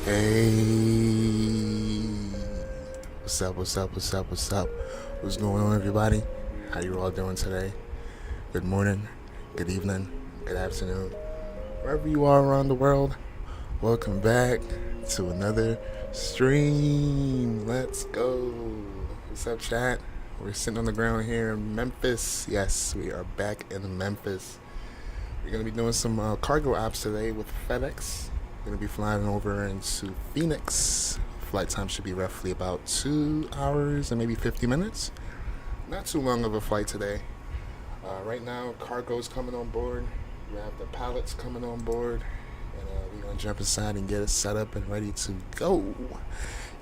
Hey, what's up, what's up, what's up, what's up? What's going on, everybody? How you all doing today? Good morning, good evening, good afternoon. Wherever you are around the world, welcome back to another stream. Let's go. What's up, chat? We're sitting on the ground here in Memphis. Yes, we are back in Memphis. We're going to be doing some cargo ops today with FedEx. We're going to be flying over into Phoenix. Flight time should be roughly about 2 hours and maybe 50 minutes. Not too long of a flight today. Right now, cargo's coming on board. We have the pallets coming on board. And we're going to jump inside and get it set up and ready to go.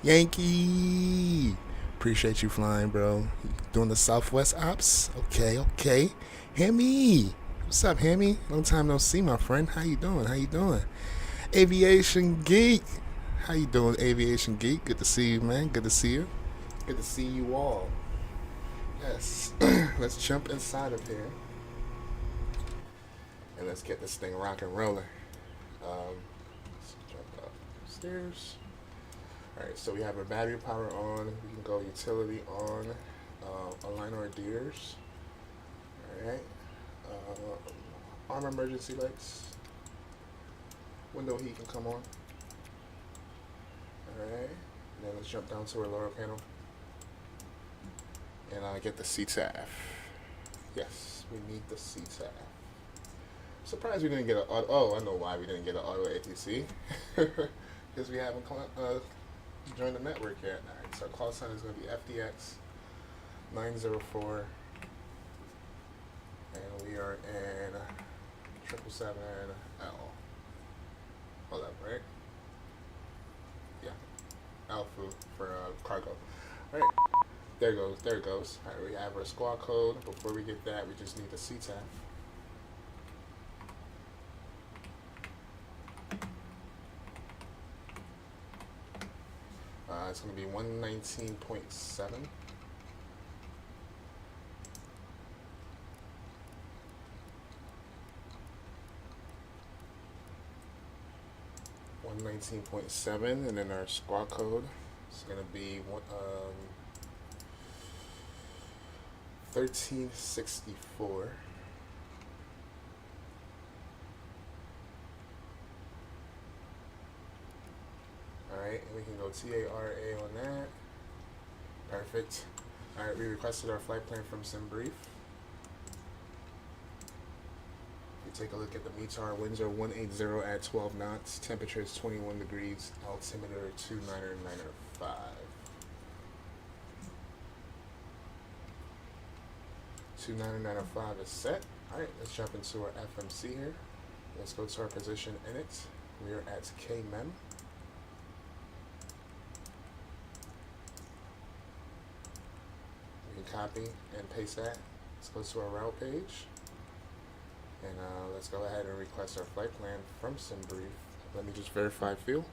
Yankee! Appreciate you flying, bro. Doing the Southwest Ops? Okay, okay. Hammy! What's up, Hammy? Long time no see, my friend. How you doing? How you doing? Aviation Geek. How you doing, Aviation Geek? Good to see you, man. Good to see you. Good to see you all. Yes. Let's jump inside of here. And let's get this thing rock and rolling. Let's jump upstairs. Alright, so we have our battery power on. We can go utility on. Align our gears. Alright. Arm emergency lights. Window heat can come on. Alright. Then let's jump down to our lower panel. And get the CTAF. Yes, we need the CTAF. Surprised we didn't get an auto. Oh, I know why we didn't get an auto ATC. Because we haven't joined the network yet. Alright, so our call sign is going to be FDX 904. And we are in 777L. Hold up, right? Yeah. Alpha for cargo. Alright. There it goes. There it goes. Alright, we have our squawk code. Before we get that, we just need the CTAF. It's going to be 119.7. 119.7, and then our squawk code is going to be 1364. Alright, and we can go TARA on that. Perfect. Alright, we requested our flight plan from SimBrief. Take a look at the METAR. Winds are 180 at 12 knots. Temperature is 21 degrees. Altimeter 29905. is set. Alright, let's jump into our FMC here. Let's go to our position in it. We are at KMEM. We can copy and paste that. Let's go to our route page. And let's go ahead and request our flight plan from SimBrief. Let me just verify fuel.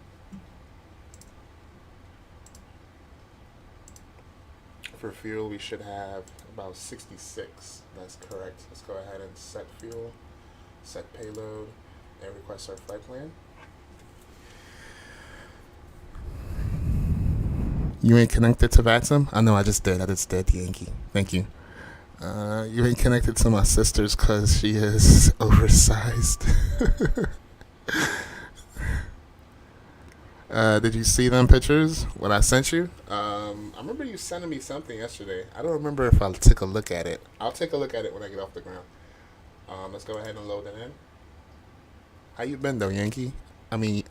For fuel, we should have about 66. That's correct. Let's go ahead and set fuel, set payload, and request our flight plan. You ain't connected to VATSIM? I know I just did, Yankee. Thank you. You ain't connected to my sister's because she is oversized. Did you see them pictures? What I sent you? I remember you sending me something yesterday. I don't remember if I took a look at it. I'll take a look at it when I get off the ground. Let's go ahead and load it in. How you been though, Yankee? Hammy?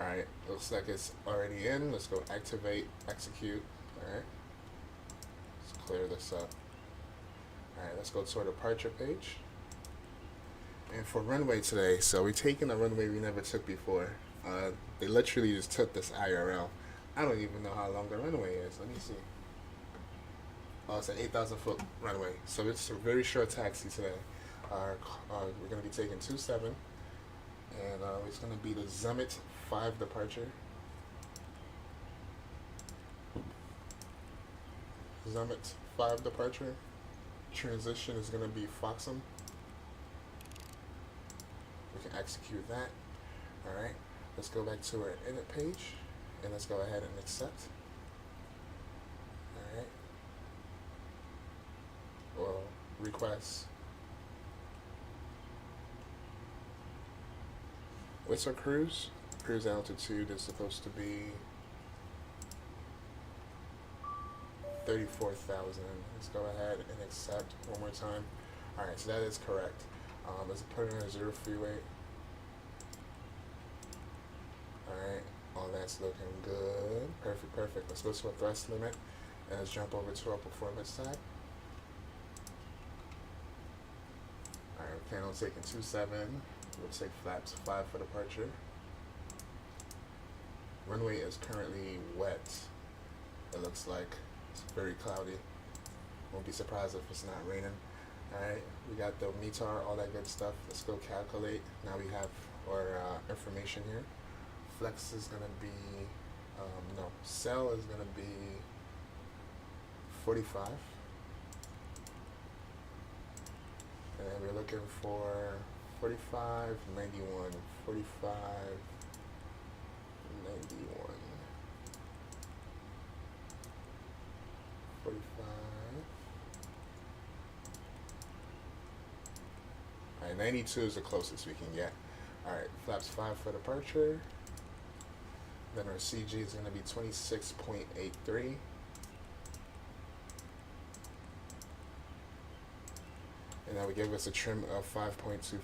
Alright, looks like it's already in. Let's go activate, execute. Alright. Let's clear this up. Alright, let's go to our departure page. And for runway today, so we're taking a runway we never took before. They literally just took this IRL. I don't even know how long the runway is. Let me see. Oh, it's an 8,000 foot runway. So it's a very short taxi today. We're going to be taking 27. And it's going to be the Summit 5 departure. Summit 5 departure. Transition is going to be Foxham. We can execute that. Alright, let's go back to our edit page and let's go ahead and accept. Alright. Or request. What's our cruise? Cruise altitude is supposed to be 34,000. Let's go ahead and accept one more time. Alright, so that is correct. Let's put it in a 0 freeway. Alright, all that's looking good. Perfect, perfect. Let's go to a thrust limit and let's jump over to our performance tab. Alright, we plan on taking 27. We'll take flaps 5 for departure. Runway is currently wet. It looks like it's very cloudy. Won't be surprised if it's not raining. Alright, we got the METAR, all that good stuff. Let's go calculate. Now we have our information here. Flex is going to be, cell is going to be 45. And then we're looking for 45, 91, 45, 91, 45. Alright, 92 is the closest we can get. Alright, flaps 5 for departure. Then our CG is going to be 26.83. And that would give us a trim of 5.25.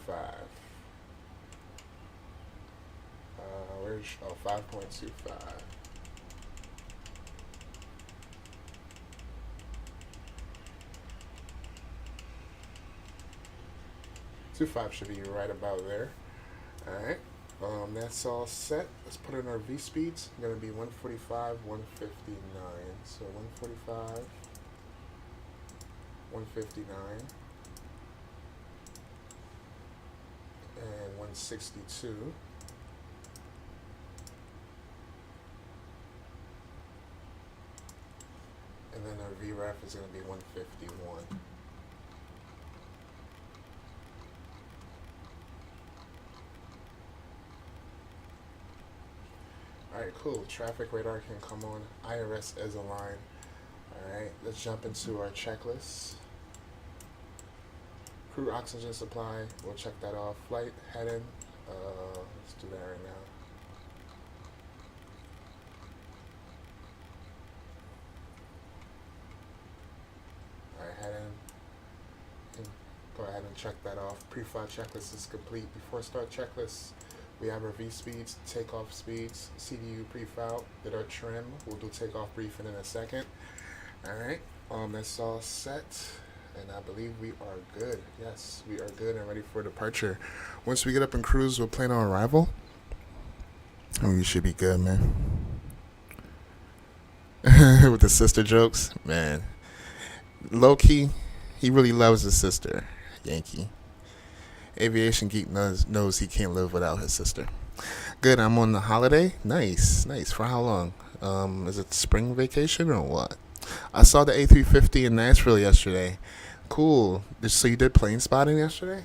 Where's 5.25? .25 should be right about there. Alright. That's all set. Let's put in our V speeds. Going to be 145, 159. So 145, 159, and 162. And then our VREF is going to be 151. Alright, cool. Traffic radar can come on. IRS is aligned. Alright, let's jump into our checklist. Crew oxygen supply, we'll check that off. Flight heading, let's do that right now. Alright, heading. Go ahead and check that off. Pre-flight checklist is complete. Before start checklist, we have our V speeds, takeoff speeds, CDU pre-file, did our trim. We'll do takeoff briefing in a second. Alright, that's all set. And I believe we are good. Yes, we are good and ready for departure. Once we get up in cruise, we'll plan our arrival. And we should be good, man. With the sister jokes, man. Low-key, he really loves his sister, Yankee. Aviation geek knows he can't live without his sister. Good, I'm on the holiday. Nice, nice. For how long? Is it spring vacation or what? I saw the A350 in Nashville yesterday. Cool. So you did plane spotting yesterday?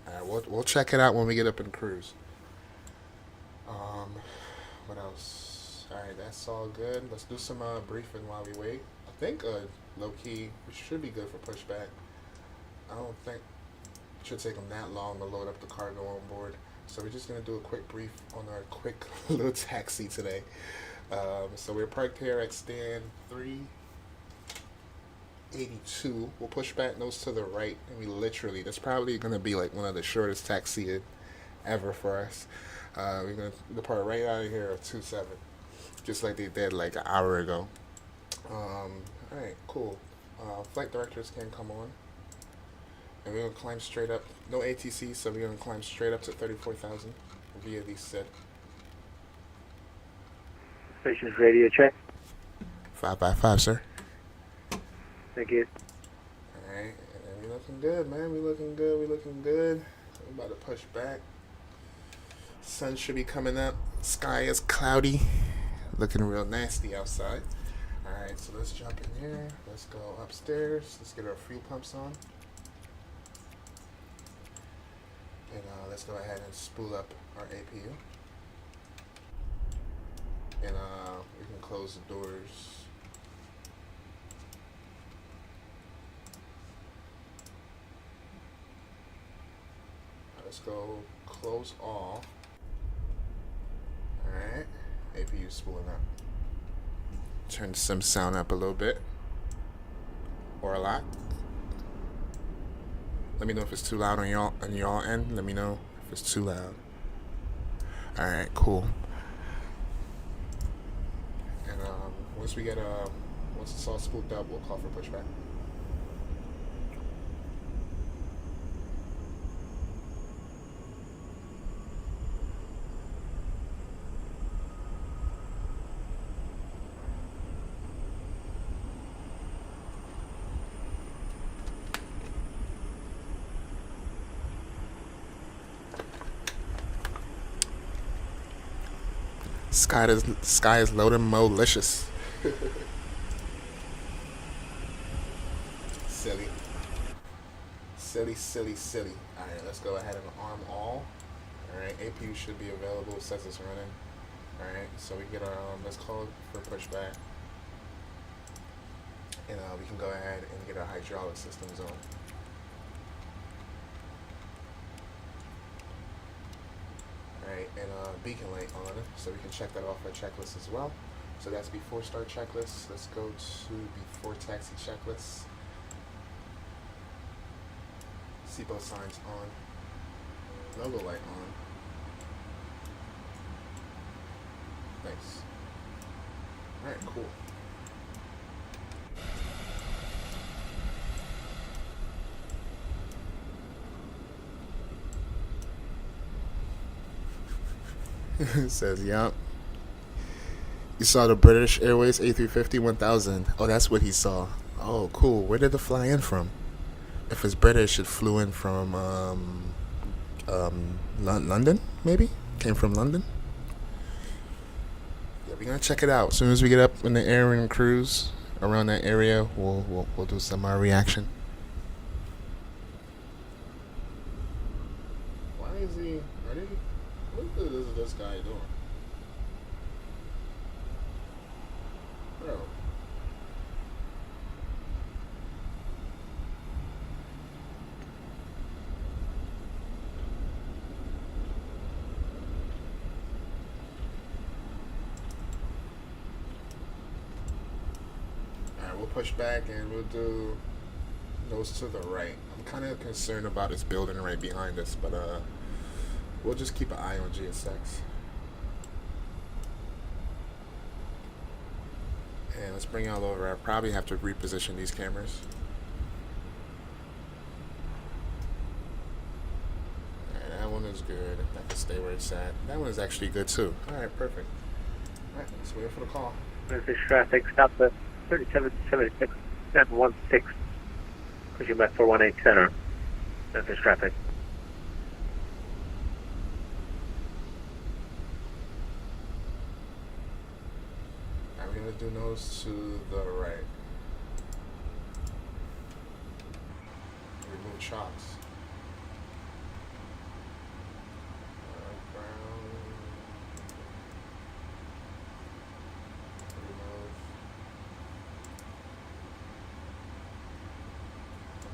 Alright, we'll check it out when we get up in cruise. What else? Alright, that's all good. Let's do some briefing while we wait. I think low-key, we should be good for pushback. I don't think it should take them that long to load up the cargo on board. So we're just going to do a quick brief on our quick little taxi today. So we're parked here at stand 382. We'll push back nose to the right, and we literally, that's probably going to be like one of the shortest taxi ever for us. We're going to depart right out of here at 27, just like they did like an hour ago. Alright, cool. Flight directors can come on. And we're going to climb straight up. No ATC, so we're going to climb straight up to 34,000 via the SID. Station's radio check. 555, sir. Thank you. Alright, and we looking good, man. We looking good. We looking good. We're about to push back. Sun should be coming up. Sky is cloudy. Looking real nasty outside. Alright, Alright, so let's jump in here. Let's go upstairs. Let's get our fuel pumps on. And let's go ahead and spool up our APU. And we can close the doors. Let's go close all. Alright, APU spooling up. Turn some sound up a little bit. Or a lot. Let me know if it's too loud on y'all end. Let me know if it's too loud. Alright, cool. And once it's all spooled up, we'll call for pushback. Sky is loaded malicious. Silly. Alright, let's go ahead and arm all. Alright, APU should be available, says it's running. Alright, so we get our, let's call for pushback. And we can go ahead and get our hydraulic systems on. Alright, and beacon light on, so we can check that off our checklist as well. So that's before start checklist. Let's go to before taxi checklist. Seatbelt signs on. Logo light on. Nice. Alright, cool. It says, yup. You saw the British Airways A350 1000. Oh, that's what he saw. Oh, cool. Where did it fly in from? If it's British, it flew in from London, maybe? Came from London? Yeah, we're gonna check it out. As soon as we get up in the air and cruise around that area, we'll do some reaction. Why is he? What is this guy doing? Bro. Alright, we'll push back and we'll do nose to the right. I'm kind of concerned about this building right behind us, but we'll just keep an eye on GSX. And let's bring y'all over. I probably have to reposition these cameras. Alright, that one is good. That can stay where it's at. That one is actually good too. Alright, perfect. Alright, let's wait for the call. Memphis traffic, stop at 3776 716. Pushing back 418 center. Memphis traffic. We're going to do nose to the right. Remove shocks. Ground. Remove.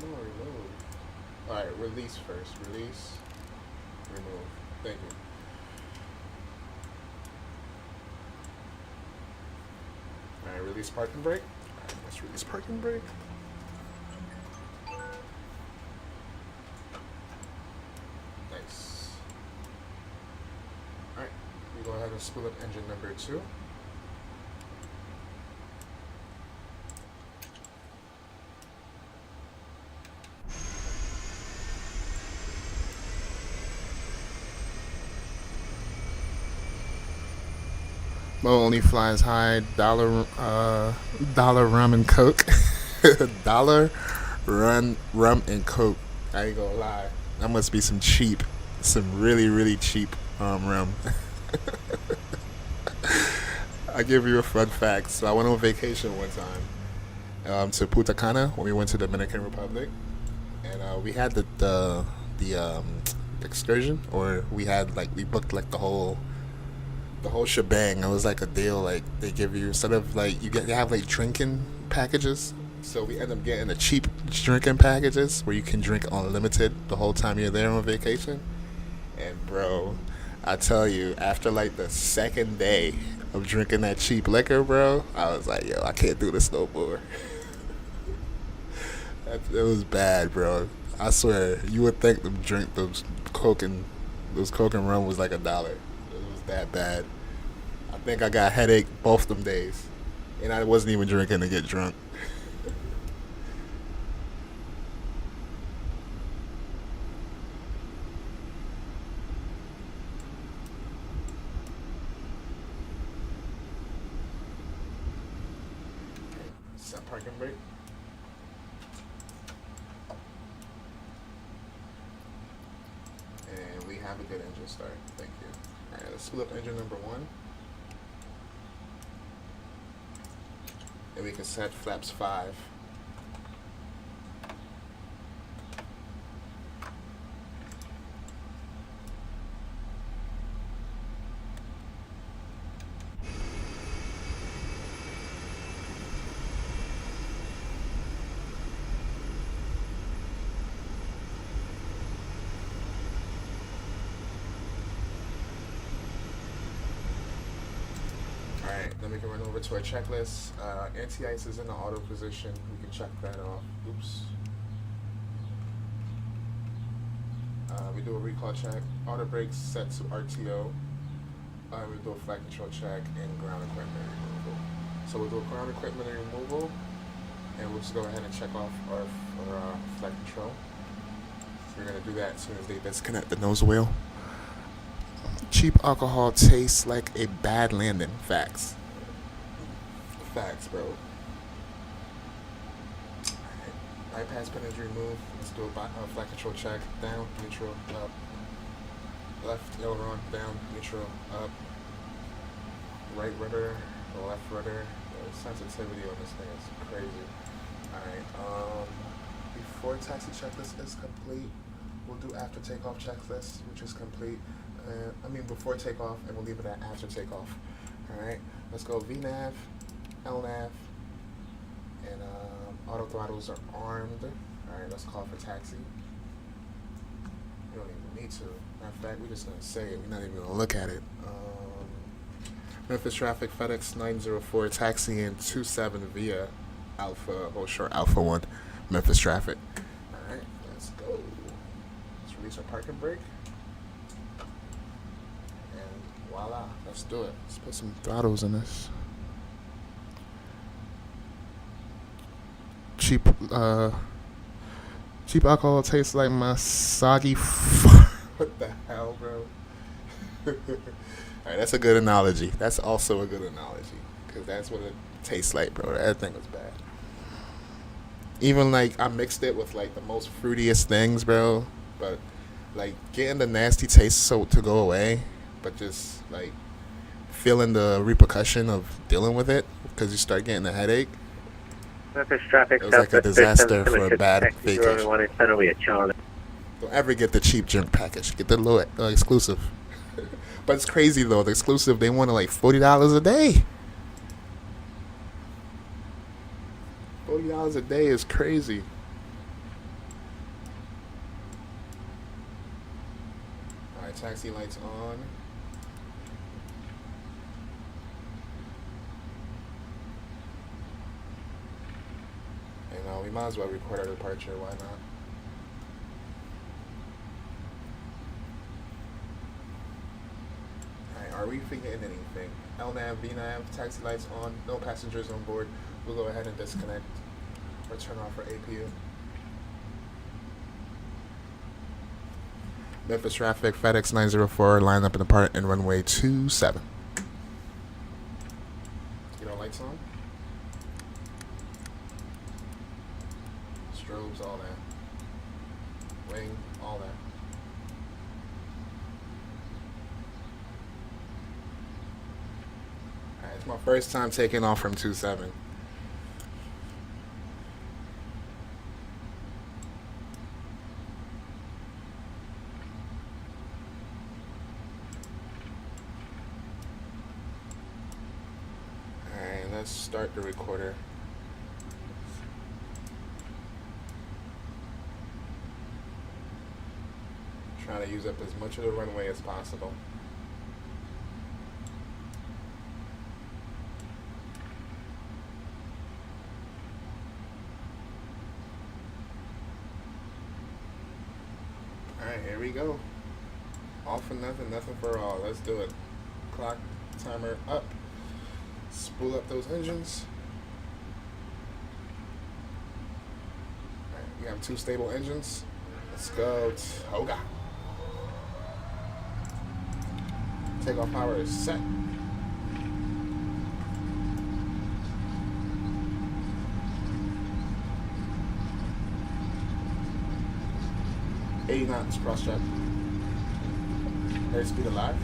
I'm going to remove. Alright, release first. Release. Remove. Thank you. Alright, release parking brake. Alright, let's release parking brake. Nice. Alright, we go ahead and spool up engine number 2. Mo only flies high. Dollar rum and coke. Dollar rum and coke. I ain't gonna lie. That must be some really cheap rum. I give you a fun fact. So I went on vacation one time to Punta Cana when we went to Dominican Republic, and we had the excursion, or we had like we booked like the whole shebang. It was like a deal. Like they give you, instead of like they have like drinking packages. So we end up getting the cheap drinking packages where you can drink unlimited the whole time you're there on vacation. And bro, I tell you, after like the second day of drinking that cheap liquor, bro, I was like, yo, I can't do this no more. It was bad, bro. I swear, you would think those Coke and rum was like $1. It was that bad. I think I got a headache both them days, and I wasn't even drinking to get drunk. Set parking brake. And we have a good engine start. Thank you. Alright, let's split up engine number 1. And we can set flaps 5. Alright, then we can run over to our checklist. Anti-ice is in the auto position. We can check that off. Oops. We do a recall check. Auto brakes set to RTO. We do a flight control check and ground equipment removal. So we'll do a ground equipment removal, and we'll just go ahead and check off our flight control. So we're going to do that as soon as they disconnect the nose wheel. Cheap alcohol tastes like a bad landing. Facts. Facts, bro. Alright, bypass pin is removed. Let's do a flight control check. Down, neutral, up. Left aileron, down, neutral, up. Right rudder, left rudder. The sensitivity on this thing is crazy. Alright, before taxi checklist is complete, we'll do after takeoff checklist, which is complete. Before takeoff, and we'll leave it at after takeoff. Alright, let's go VNAV, LNAV, and auto throttles are armed. Alright, let's call for taxi. We don't even need to. Matter of fact, we're just going to say it. We're not even going to look at it. Memphis traffic, FedEx 904, taxi in 27 via Alpha 1, Memphis traffic. Alright, let's go. Let's release our parking brake. Voila, let's do it. Let's put some throttles in this. Cheap alcohol tastes like my soggy what the hell, bro? Alright, that's a good analogy. That's also a good analogy, because that's what it tastes like, bro. That thing was bad. Even like I mixed it with like the most fruitiest things, bro. But like getting the nasty taste to go away, but just like feeling the repercussion of dealing with it, because you start getting a headache. Memphis traffic. It was like a disaster for a bad vacation. Don't ever get the cheap drink package. Get the low exclusive. But it's crazy though. The exclusive, they want like $40 a day. $40 a day is crazy. Alright, taxi lights on. And we might as well record our departure. Why not? Alright, are we forgetting anything? LNAV, VNAV, taxi lights on, no passengers on board. We'll go ahead and disconnect or turn off our APU. Memphis traffic, FedEx 904, line up in the part in runway 27. Get our lights on. Strobes, all that. Wing, all that. Alright, My first time taking off from 27. Alright, let's start the recorder. Trying to use up as much of the runway as possible. Alright, here we go. All for nothing, nothing for all. Let's do it. Clock timer up. Spool up those engines. Alright, we have 2 stable engines. Let's go. Toga. Takeoff power is set. knots cross check. Airspeed alive.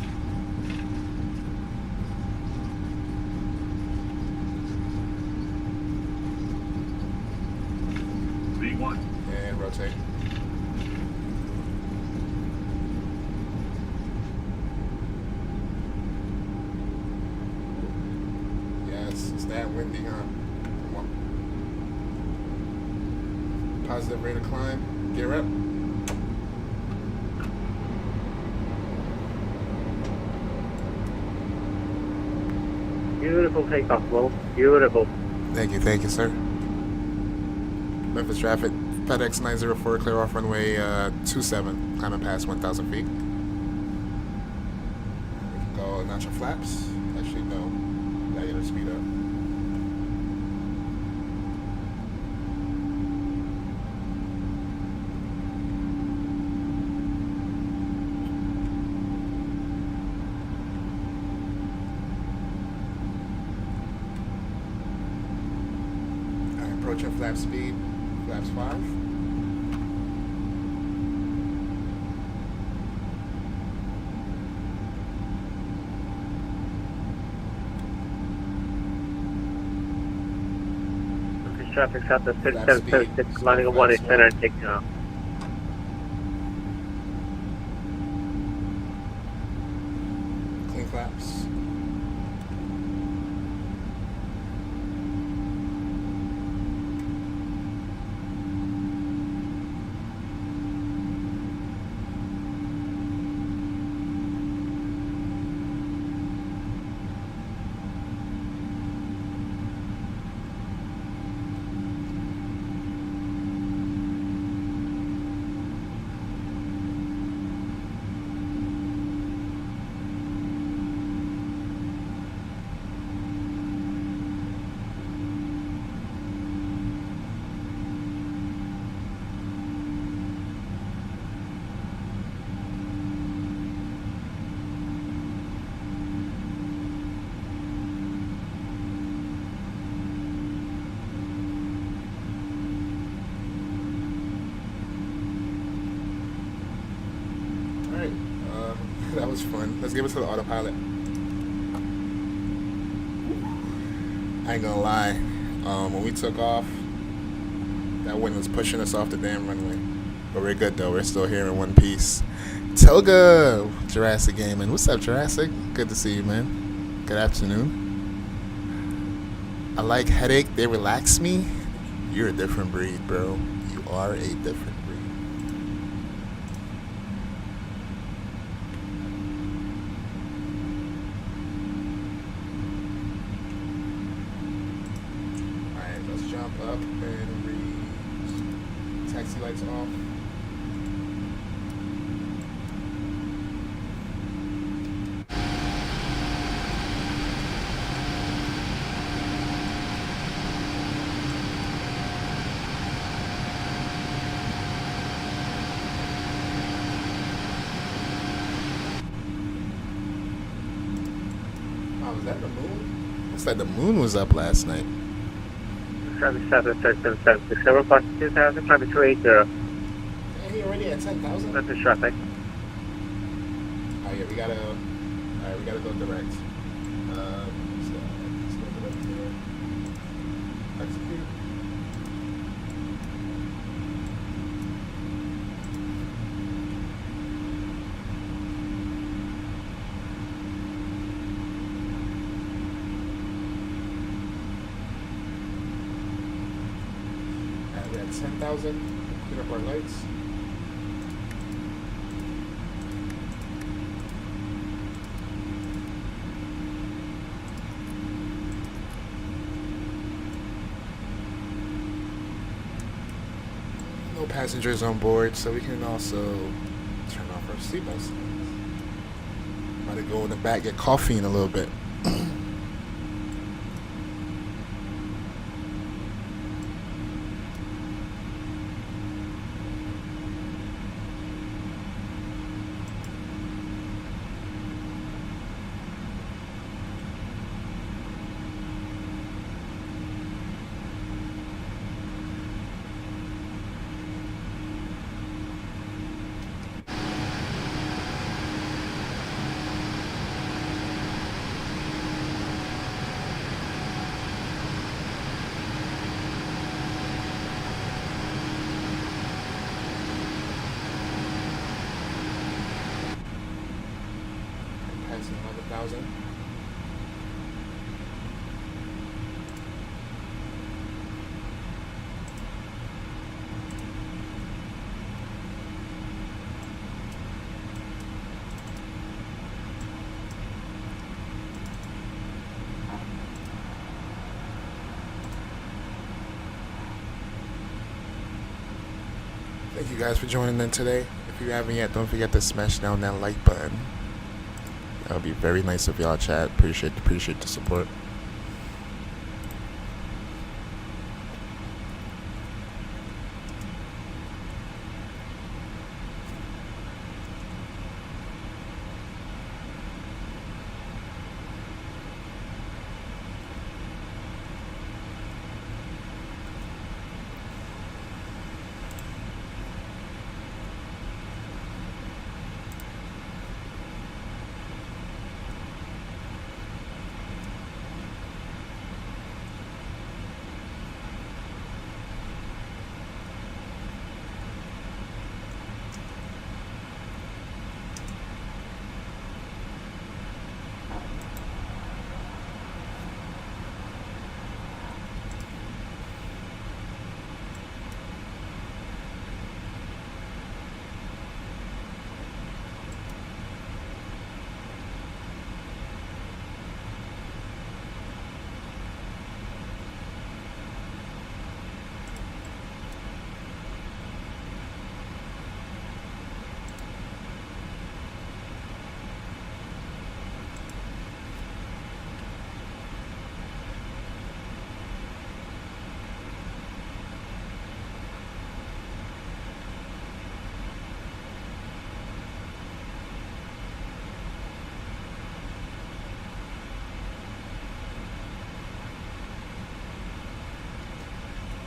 V1. And rotate. Yes, it's that windy, huh? Come on. Positive rate of climb. Gear up. Beautiful takeoff, Will. Beautiful. Thank you, sir. Memphis traffic, FedEx 904, clear off runway 27, climbing past 1,000 feet. We can go notch your flaps. Actually, no. Gotta get our speed up. Approaching flap speed, flaps 5. This traffic's out to 3776, landing on 18 center and taking off. Clean flaps. That was fun. Let's give it to the autopilot. I ain't gonna lie. When we took off, that wind was pushing us off the damn runway. But we're good though. We're still here in one piece. Toga! Jurassic Gaming. What's up, Jurassic? Good to see you, man. Good afternoon. I like headache. They relax me. You're a different breed, bro. You are a different breed. Jump up and read taxi lights off. Oh, was that the moon? Looks like the moon was up last night. 3776, several plus 2000, climbing 280. Yeah, he already at 10,000. That's the traffic. Oh yeah, we gotta go direct. 10,000. Clean up our lights. No passengers on board, so we can also turn off our seatbelts. About to go in the back, get coffee in a little bit. Passing 11,000. Thank you guys for joining in today. If you haven't yet, don't forget to smash down that like button. That would be very nice of y'all, chat. Appreciate the support.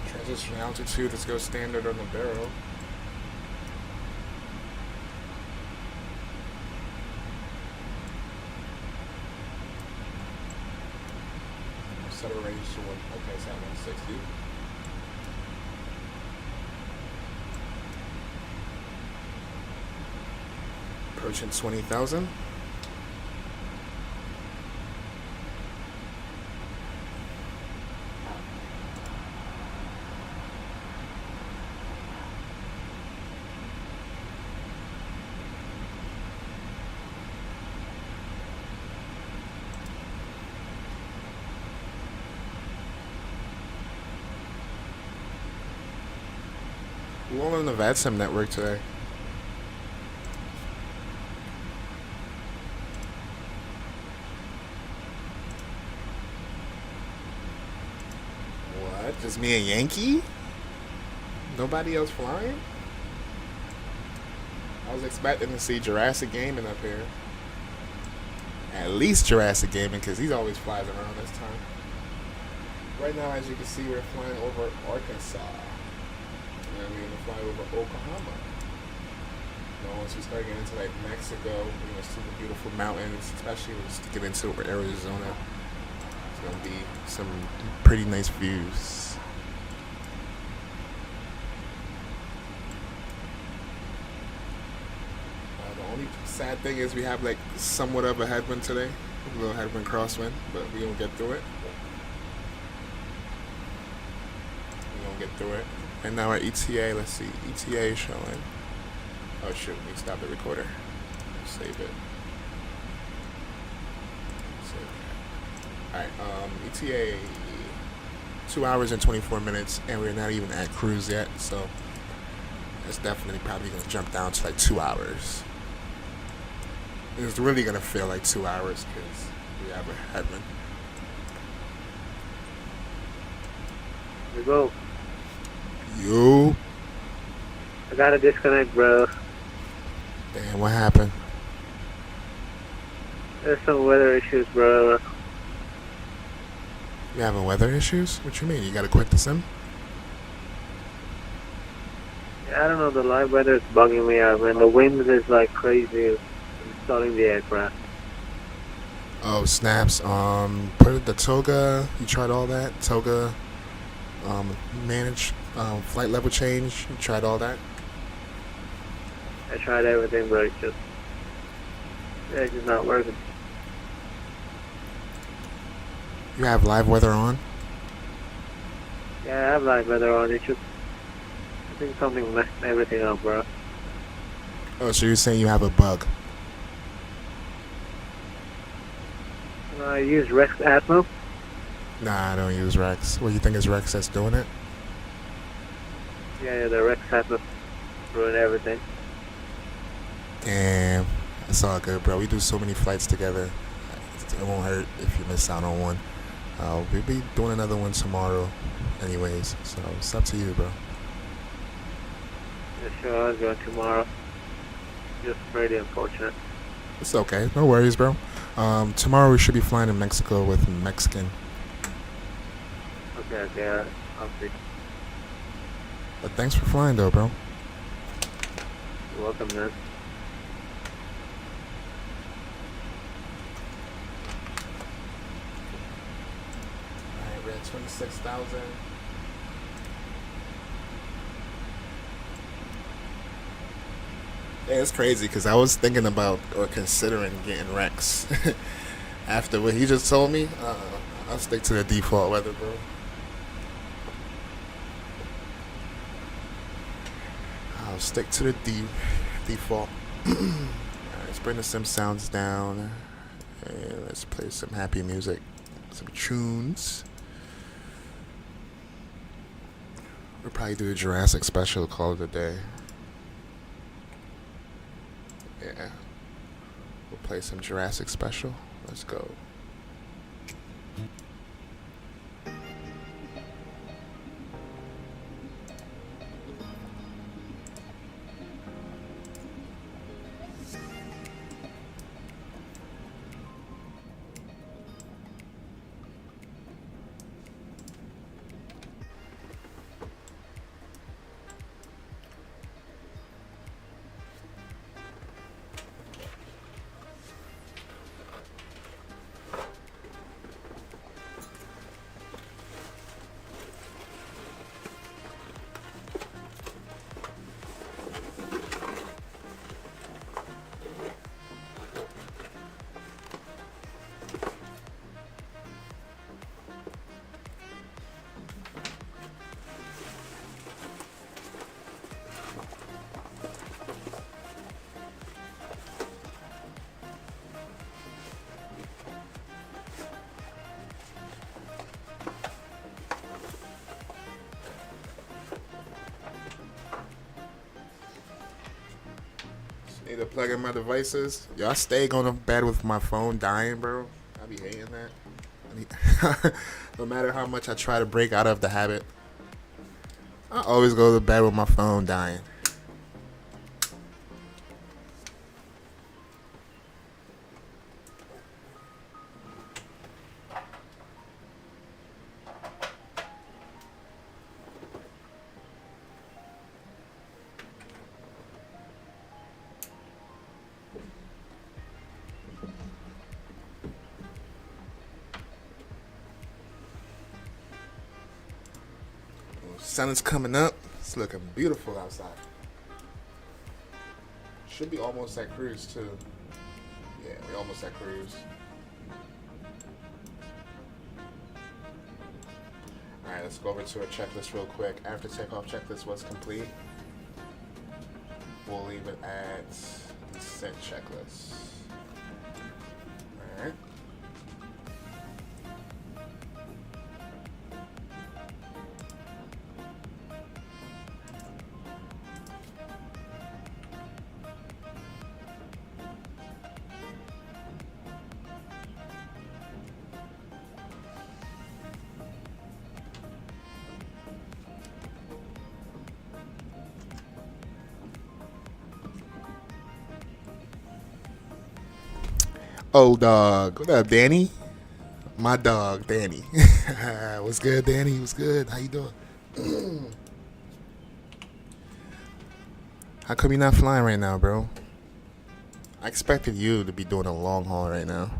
Transition altitude, let's go standard on the barrel. Set a range to one. Okay, it's at 160. Approaching 20,000. We're all on the VADSIM network today. What? Just me and Yankee? Nobody else flying? I was expecting to see Jurassic Gaming up here. At least Jurassic Gaming, because he's always flies around this time. Right now, as you can see, we're flying over Arkansas. And we're going to fly over Oklahoma. Now, once we start getting into like Mexico, we're going to see the beautiful mountains, especially when we get into Arizona. It's going to be some pretty nice views. The only sad thing is we have like somewhat of a headwind today. A little headwind crosswind, but we're going to get through it. We're going to get through it. And now our ETA, let's see, ETA is showing. Oh shoot, let me stop the recorder. Save it. Alright, ETA 2 hours and 24 minutes, and we're not even at cruise yet, so it's definitely probably gonna jump down to like 2 hours. It's really gonna feel like 2 hours because we have a headwind. We go. Yo. I gotta disconnect, bro. Damn, what happened? There's some weather issues, bro. You having weather issues? What you mean? You gotta quit the sim? Yeah, I don't know, the live weather is bugging me out, man. The wind is like crazy. Installing the aircraft. Oh, snaps. Put the toga. You tried all that? Toga, manage, flight level change. You tried all that? I tried everything, but it's just not working. You have live weather on? Yeah, I have live weather on. It's just, I think something messed everything up, bro. Oh, so you're saying you have a bug? I use Rex Atmo. Nah, I don't use Rex. What, you think it's Rex that's doing it? Yeah, the Rex Atmo ruined everything. Damn. It's all good, bro. We do so many flights together. It won't hurt if you miss out on one. We'll be doing another one tomorrow anyways. So it's up to you, bro. Yeah, sure, I'll go tomorrow. Just really unfortunate. It's okay. No worries, bro. Tomorrow we should be flying to Mexico with Mexican. Okay, I'll see. But thanks for flying, though, bro. You're welcome, man. Alright, we're at 26,000. Yeah, it's crazy because I was thinking about or considering getting Rex. After what he just told me, I'll stick to the default weather, bro. I'll stick to the default. Alright, let's bring the sim sounds down. And let's play some happy music. Some tunes. We'll probably do a Jurassic special, call it a day. Yeah. We'll play some Jurassic special. Let's go. Need to plug in my devices. Yo, I stay going to bed with my phone dying, bro. I be hating that. No matter how much I try to break out of the habit, I always go to bed with my phone dying. Sun is coming up. It's looking beautiful outside. Should be almost at cruise too. Yeah, we're almost at cruise. Alright, let's go over to our checklist real quick. After takeoff checklist was complete, we'll leave it at descent checklist. Alright. Old dog. What up, Danny? My dog, Danny. What's good, Danny? What's good? How you doing? How come you're not flying right now, bro? I expected you to be doing a long haul right now.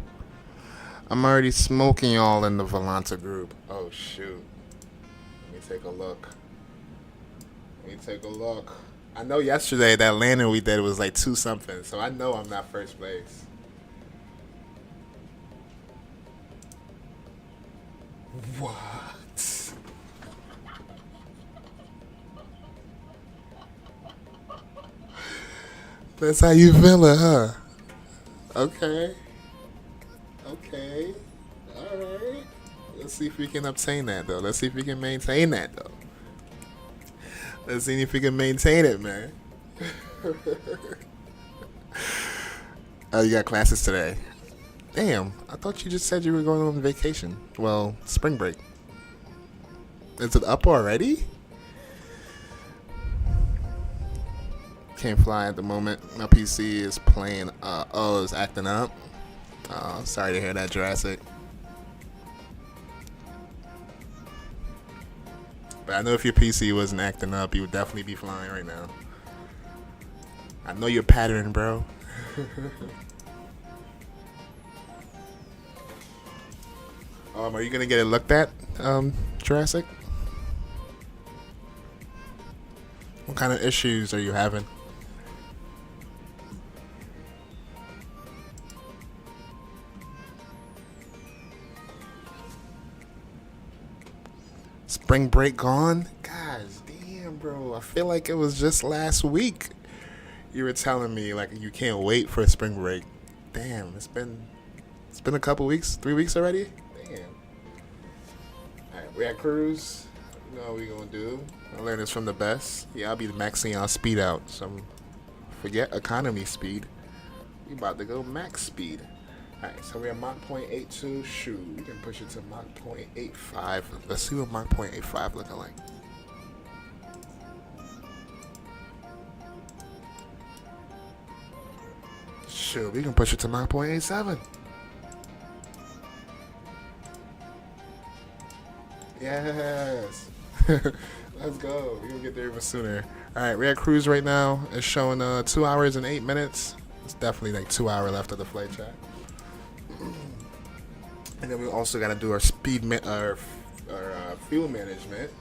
I'm already smoking y'all in the Volanta group. Oh, shoot. Let me take a look. I know yesterday that landing we did was like 2 something, so I know I'm not first place. What? That's how you feel it, huh? Okay. Alright. Let's see if we can obtain that, though. Let's see if we can maintain that, though. Let's see if we can maintain it, man. Oh, you got classes today. Damn, I thought you just said you were going on vacation. Well, spring break. Is it up already? Can't fly at the moment. My PC is playing, it's acting up. Oh, sorry to hear that, Jurassic. But I know if your PC wasn't acting up, you would definitely be flying right now. I know your pattern, bro. Are you gonna get it looked at, Jurassic? What kind of issues are you having? Spring break gone? Guys, damn, bro. I feel like it was just last week. You were telling me like you can't wait for a spring break. Damn, it's been a couple weeks, 3 weeks already. Damn. Alright, we at cruise. You know what we gonna do. I learned this from the best. Yeah, I'll be maxing y'all speed out. So forget economy speed. We about to go max speed. Alright, so we're at Mach 0.82. Shoot, we can push it to Mach 0.85. Let's see what Mach 0.85 looking like. Shoot, we can push it to Mach 0.87. Yes. Let's go. We're gonna get there even sooner. Alright, we're at cruise right now. It's showing 2 hours and 8 minutes. It's definitely like 2 hours left of the flight chat. And then we also got to do our our fuel management.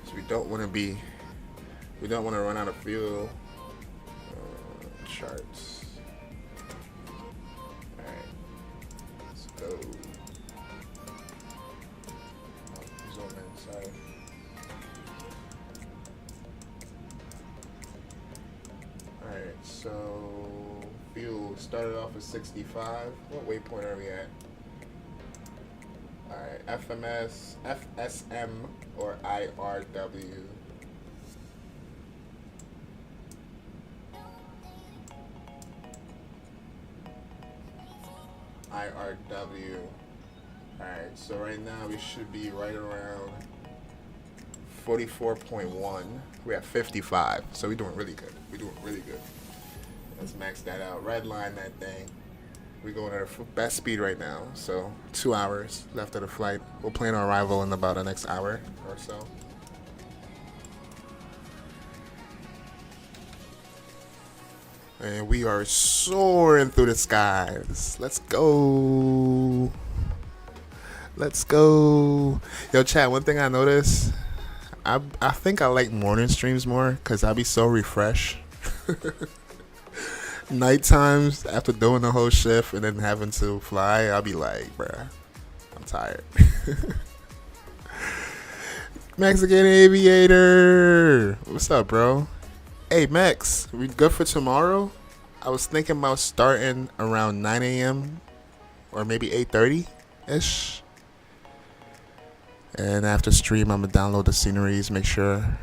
So we don't want to run out of fuel. Charts. All right, let's go. Oh, zoom in. Sorry. All right, so. Fuel started off at 65. What waypoint are we at? Alright, FMS, FSM, or IRW. IRW. Alright, so right now we should be right around 44.1. We're at 55, so we're doing really good. Let's max that out. Redline that thing. We're going at our best speed right now. So 2 hours left of the flight. We'll plan our arrival in about the next hour or so. And we are soaring through the skies. Let's go. Yo, chat, one thing I noticed, I think I like morning streams more because I'll be so refreshed. Night times after doing the whole shift and then having to fly, I'll be like, bruh, I'm tired. Mexican Aviator. What's up, bro? Hey, Mex, we good for tomorrow? I was thinking about starting around 9 a.m. or maybe 8:30 ish. And after stream, I'm gonna download the sceneries, make sure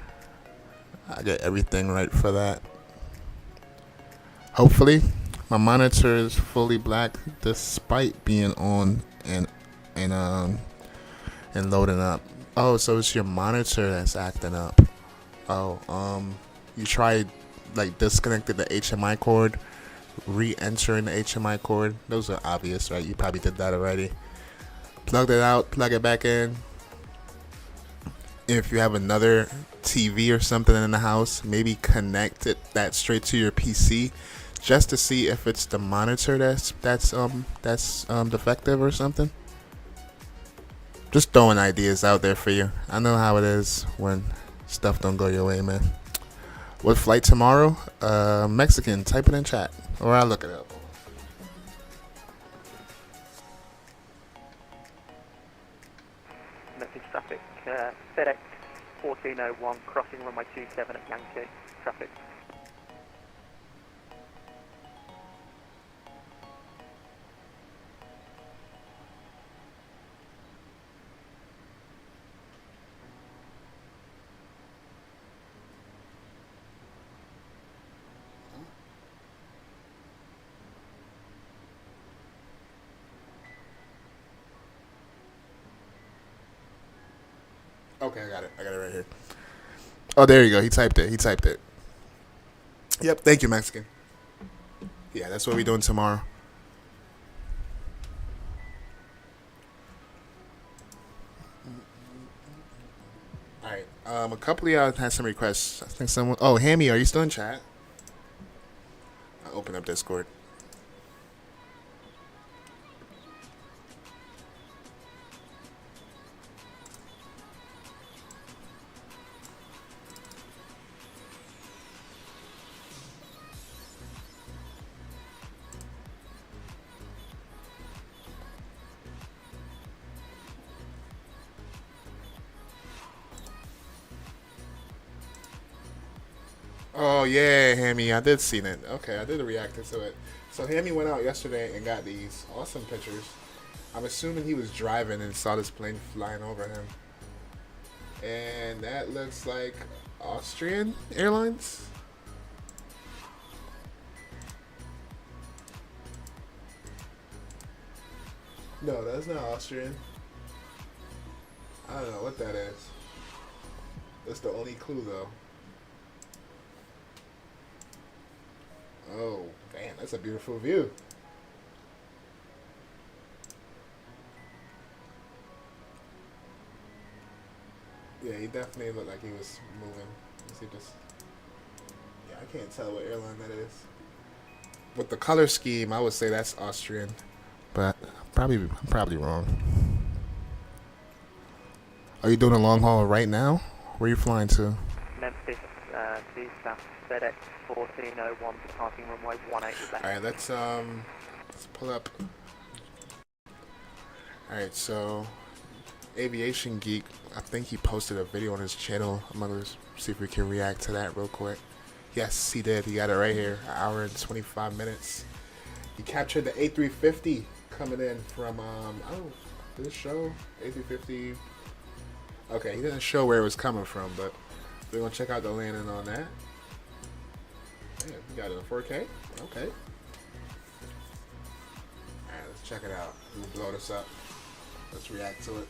I get everything right for that. Hopefully, my monitor is fully black despite being on and and loading up. Oh, so it's your monitor that's acting up. Oh, you tried like disconnected the HMI cord, re-entering the HMI cord. Those are obvious, right? You probably did that already. Plug it out, plug it back in. If you have another TV or something in the house, maybe connect that straight to your PC, just to see if it's the monitor that's defective or something. Just throwing ideas out there for you. I know how it is when stuff don't go your way, man. What flight tomorrow? Mexican. Type it in chat, or I'll look it up. Message traffic. FedEx 1401 crossing runway 27 at Yankee. Traffic. Okay, I got it. I got it right here. Oh, there you go. He typed it. He typed it. Yep. Thank you, Mexican. Yeah, that's what we're doing tomorrow. All right. A couple of y'all had some requests. I think someone. Oh, Hammy, are you still in chat? I'll open up Discord. Oh yeah, Hammy, I did see it. Okay, I did react to it. So Hammy went out yesterday and got these awesome pictures. I'm assuming he was driving and saw this plane flying over him. And that looks like Austrian Airlines. No, that's not Austrian. I don't know what that is. That's the only clue though. Oh, damn, that's a beautiful view. Yeah, he definitely looked like he was moving. Let's see this. Yeah, I can't tell what airline that is. With the color scheme, I would say that's Austrian, but I'm probably wrong. Are you doing a long haul right now? Where are you flying to? Memphis, due south FedEx 1401 departing runway 18 left. All right, let's pull up. All right, so Aviation Geek, I think he posted a video on his channel. I'm gonna see if we can react to that real quick. Yes, he did. He got it right here. An hour and 25 minutes. He captured the A350 coming in from did it show A350? Okay, he didn't show where it was coming from, but we're gonna check out the landing on that. Yeah, we got it in 4K. Okay. Alright, let's check it out. We'll blow this up. Let's react to it.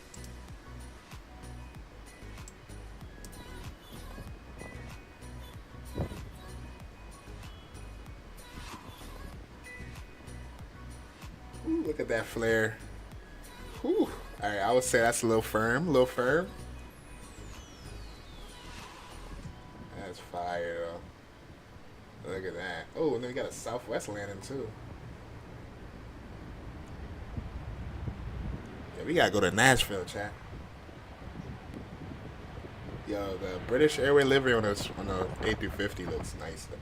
Ooh, look at that flare. Ooh. Alright, I would say that's a little firm. A little firm. That's fire, though. Look at that. Oh, and then we got a southwest landing, too. Yeah, we gotta go to Nashville, chat. Yo, the British Airway livery on the A350 looks nice, though.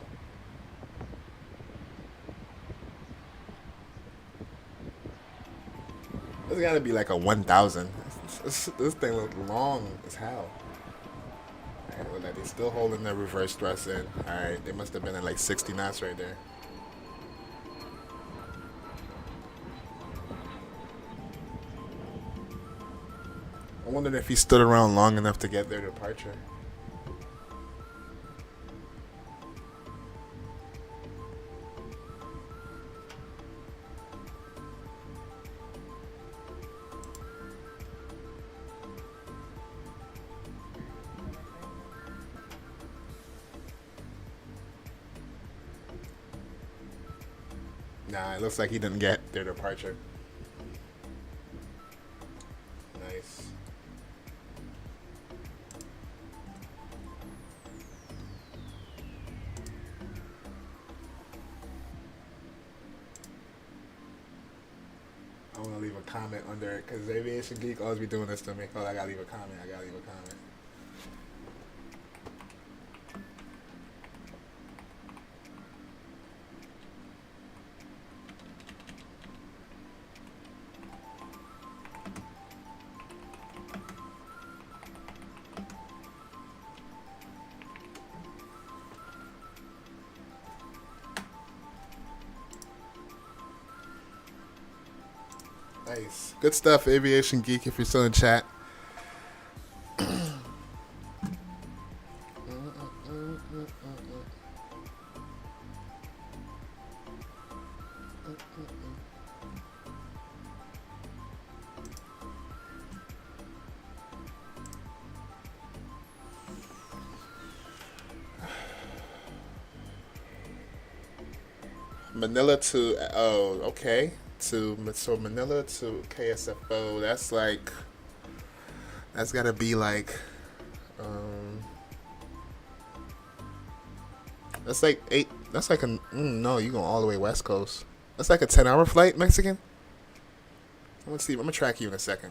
This gotta be like a 1000. This thing looks long as hell. Okay, look like they're still holding the reverse thrust in. Alright, they must have been at like 60 knots right there. I wondered if he stood around long enough to get their departure. Nah, it looks like he didn't get their departure. Nice. I want to leave a comment under it because Aviation Geek always be doing this to me. Oh, I gotta leave a comment. I gotta leave a comment. Nice. Good stuff, Aviation Geek, if you're still in chat. Manila to, oh, okay. So Manila to KSFO, that's gotta be like, that's like no, you going all the way West Coast. That's like a 10-hour flight, Mexican? Let's see, I'm gonna track you in a second.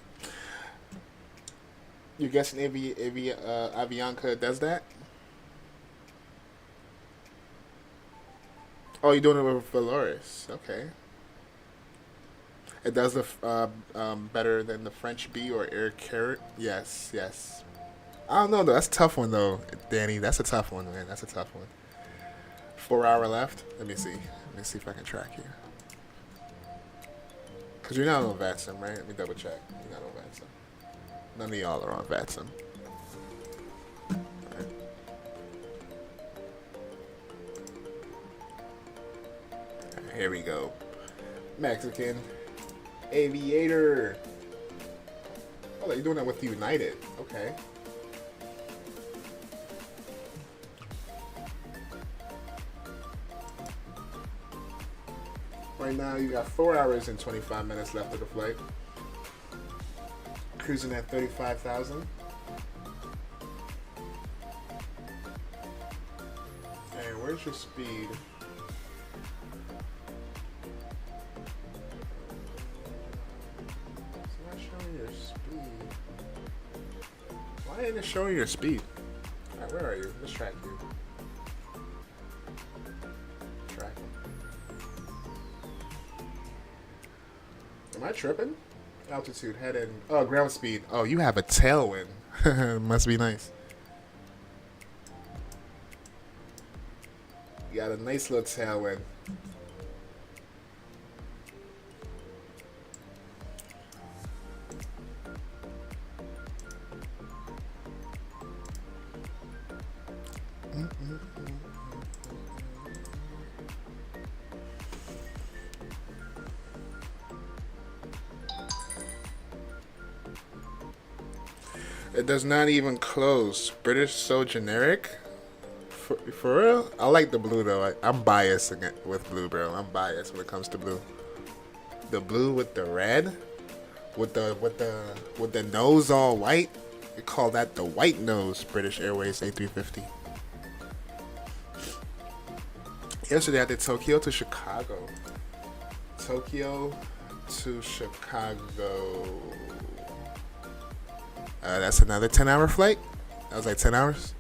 You're guessing Avianca does that? Oh, you're doing it with Valoris. Okay. It does the better than the French B or Air Carrot. Yes, yes. I don't know though. That's a tough one though, Danny. That's a tough one, man. That's a tough one. 4 hour left. Let me see. Let me see if I can track you. Cause you're not on VATSIM, right? Let me double check. You're not on VATSIM. None of y'all are on VATSIM. Right. Here we go. Mexican Aviator. Oh, you're doing that with United. Okay. Right now, you got 4 hours and 25 minutes left of the flight. Cruising at 35,000. And where's your speed? Why ain't it showing your speed? Alright, where are you? Let's track you. Track. Am I tripping? Altitude, head in. Oh, ground speed. Oh, you have a tailwind. Must be nice. You got a nice little tailwind. It does not even close. British so generic. For real? I like the blue though. I'm biased with blue, bro. I'm biased when it comes to blue. The blue with the red, with the nose all white. We call that the white nose. British Airways A350. Yesterday I did Tokyo to Chicago. Tokyo to Chicago. That's another 10-hour flight. That was like 10 hours.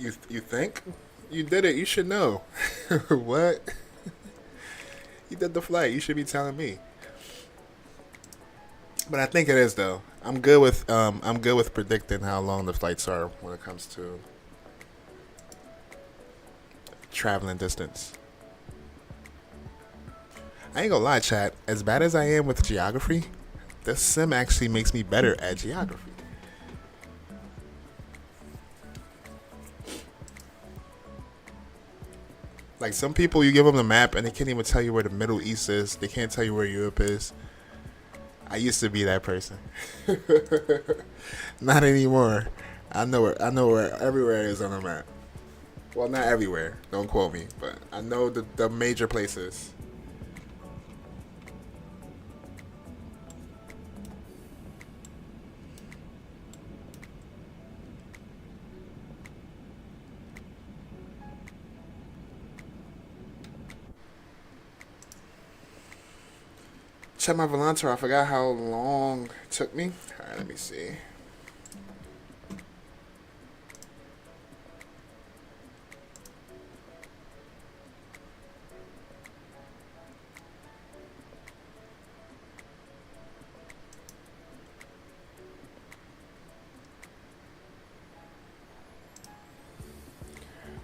You think? You did it. You should know. What? You did the flight. You should be telling me. But I think it is though. I'm good with predicting how long the flights are when it comes to traveling distance. I ain't gonna lie, chat. As bad as I am with geography, this sim actually makes me better at geography. Like some people, you give them the map and they can't even tell you where the Middle East is. They can't tell you where Europe is. I used to be that person. Not anymore. I know where everywhere is on the map. Well, not everywhere. Don't quote me, but I know the major places. Check my Volantor. I forgot how long it took me. All right, let me see.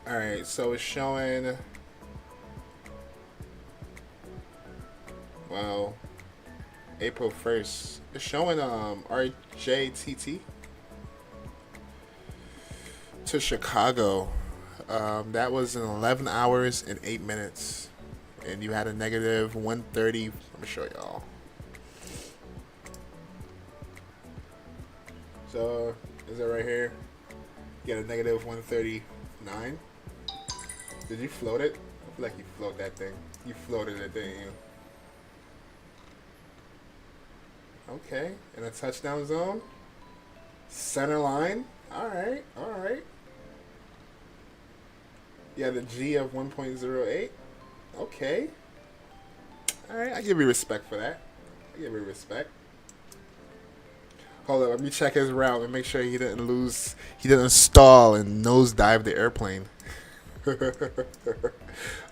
All right, so it's showing. Well, April 1st. It's showing RJTT to Chicago. That was in 11 hours and 8 minutes. And you had a negative 130. Let me show y'all. So, is it right here? You got a negative 139. Did you float it? I feel like you float that thing. You floated it, didn't you? Okay, in a touchdown zone. Center line. Alright, alright. Yeah, the G of 1.08. Okay. Alright, I give you respect for that. I give you respect. Hold on, let me check his route and make sure he didn't stall and nosedive the airplane.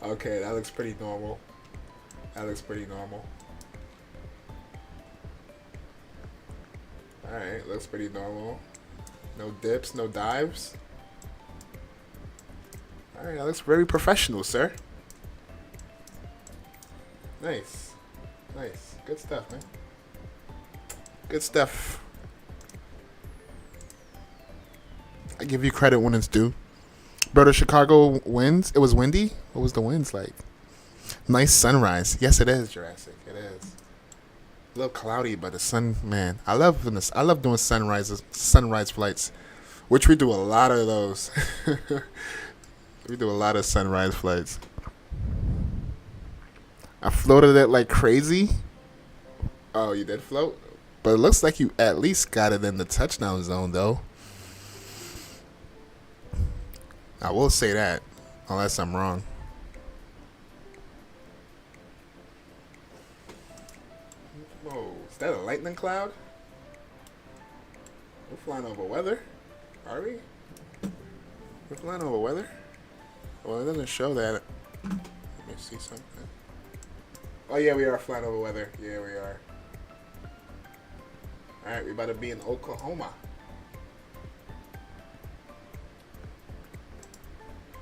Okay, that looks pretty normal. That looks pretty normal. Alright, looks pretty normal. No dips, no dives. Alright, that looks very professional, sir. Nice. Nice. Good stuff, man. Good stuff. I give you credit when it's due. Bro, the Chicago winds, it was windy? What was the winds like? Nice sunrise. Yes, it is, Jurassic. It is. A little cloudy, but the sun, man. I love doing sunrise flights, which we do a lot of those. We do a lot of sunrise flights. I floated it like crazy. Oh, you did float? But it looks like you at least got it in the touchdown zone, though. I will say that, unless I'm wrong. Whoa, is that a lightning cloud? We're flying over weather. Are we? We're flying over weather? Well, it doesn't show that. Let me see something. Oh, yeah, we are flying over weather. Yeah, we are. Alright, we about to be in Oklahoma.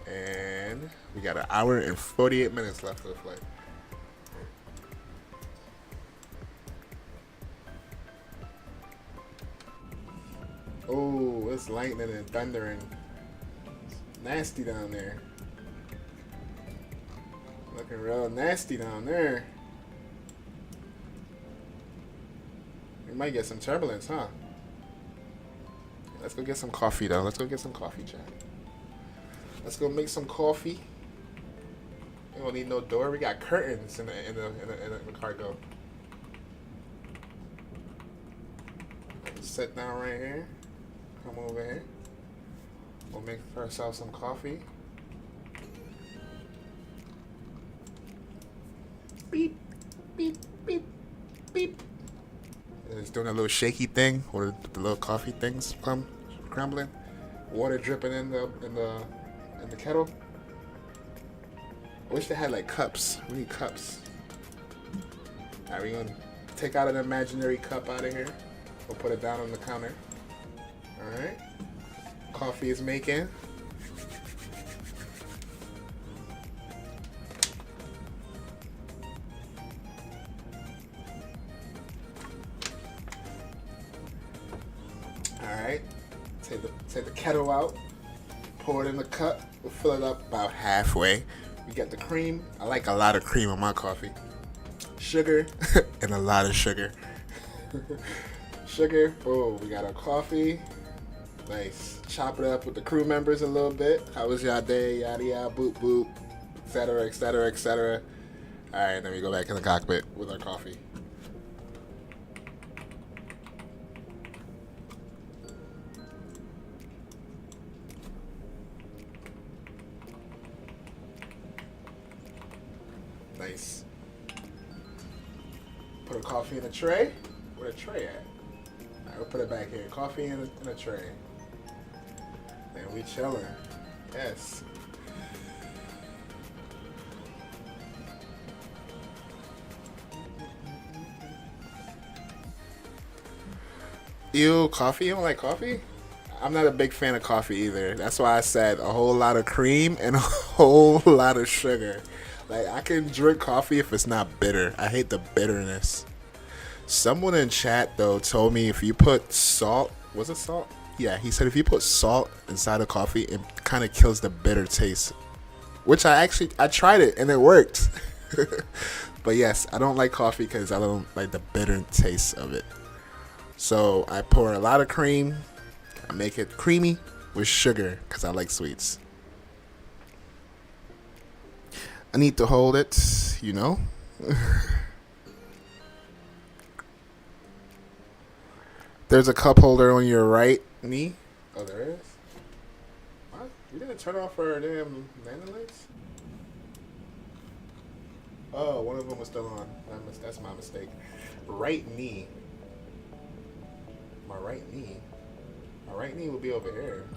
And we got an hour and 48 minutes left of the flight. Oh, it's lightning and thundering. It's nasty down there. Looking real nasty down there. We might get some turbulence, huh? Let's go get some coffee, though. Let's go get some coffee, chat. Let's go make some coffee. We don't need no door. We got curtains in the cargo. Sit down right here. Come over here. We'll make ourselves some coffee. Beep, beep, beep, beep. And it's doing a little shaky thing where the little coffee things come crumbling. Water dripping in the kettle. I wish they had like cups. We need cups. Alright, we're gonna take out an imaginary cup out of here. We'll put it down on the counter. Alright. Coffee is making. Alright. Take the kettle out. Pour it in the cup. We'll fill it up about halfway. We got the cream. I like a lot of cream on my coffee. Sugar and a lot of sugar. Sugar. Oh, we got our coffee. Nice. Chop it up with the crew members a little bit. How was y'all day? Yada yada, boop boop, etc. etc. etc. All right, then we go back in the cockpit with our coffee. Nice. Put a coffee in a tray. Where the tray at? Alright, we'll put it back here. Coffee in a tray. And we chilling. Yes. Ew, coffee? You don't like coffee? I'm not a big fan of coffee either. That's why I said a whole lot of cream and a whole lot of sugar. Like, I can drink coffee if it's not bitter. I hate the bitterness. Someone in chat, though, told me if you put salt... Was it salt? Yeah, he said if you put salt inside of coffee, it kind of kills the bitter taste. Which I tried it, and it worked. But yes, I don't like coffee because I don't like the bitter taste of it. So I pour a lot of cream. I make it creamy with sugar because I like sweets. I need to hold it, you know. There's a cup holder on your right knee. Oh, there is? What? You didn't turn off our damn landing lights? Oh, one of them was still on. That's my mistake. Right knee. My right knee? My right knee will be over here.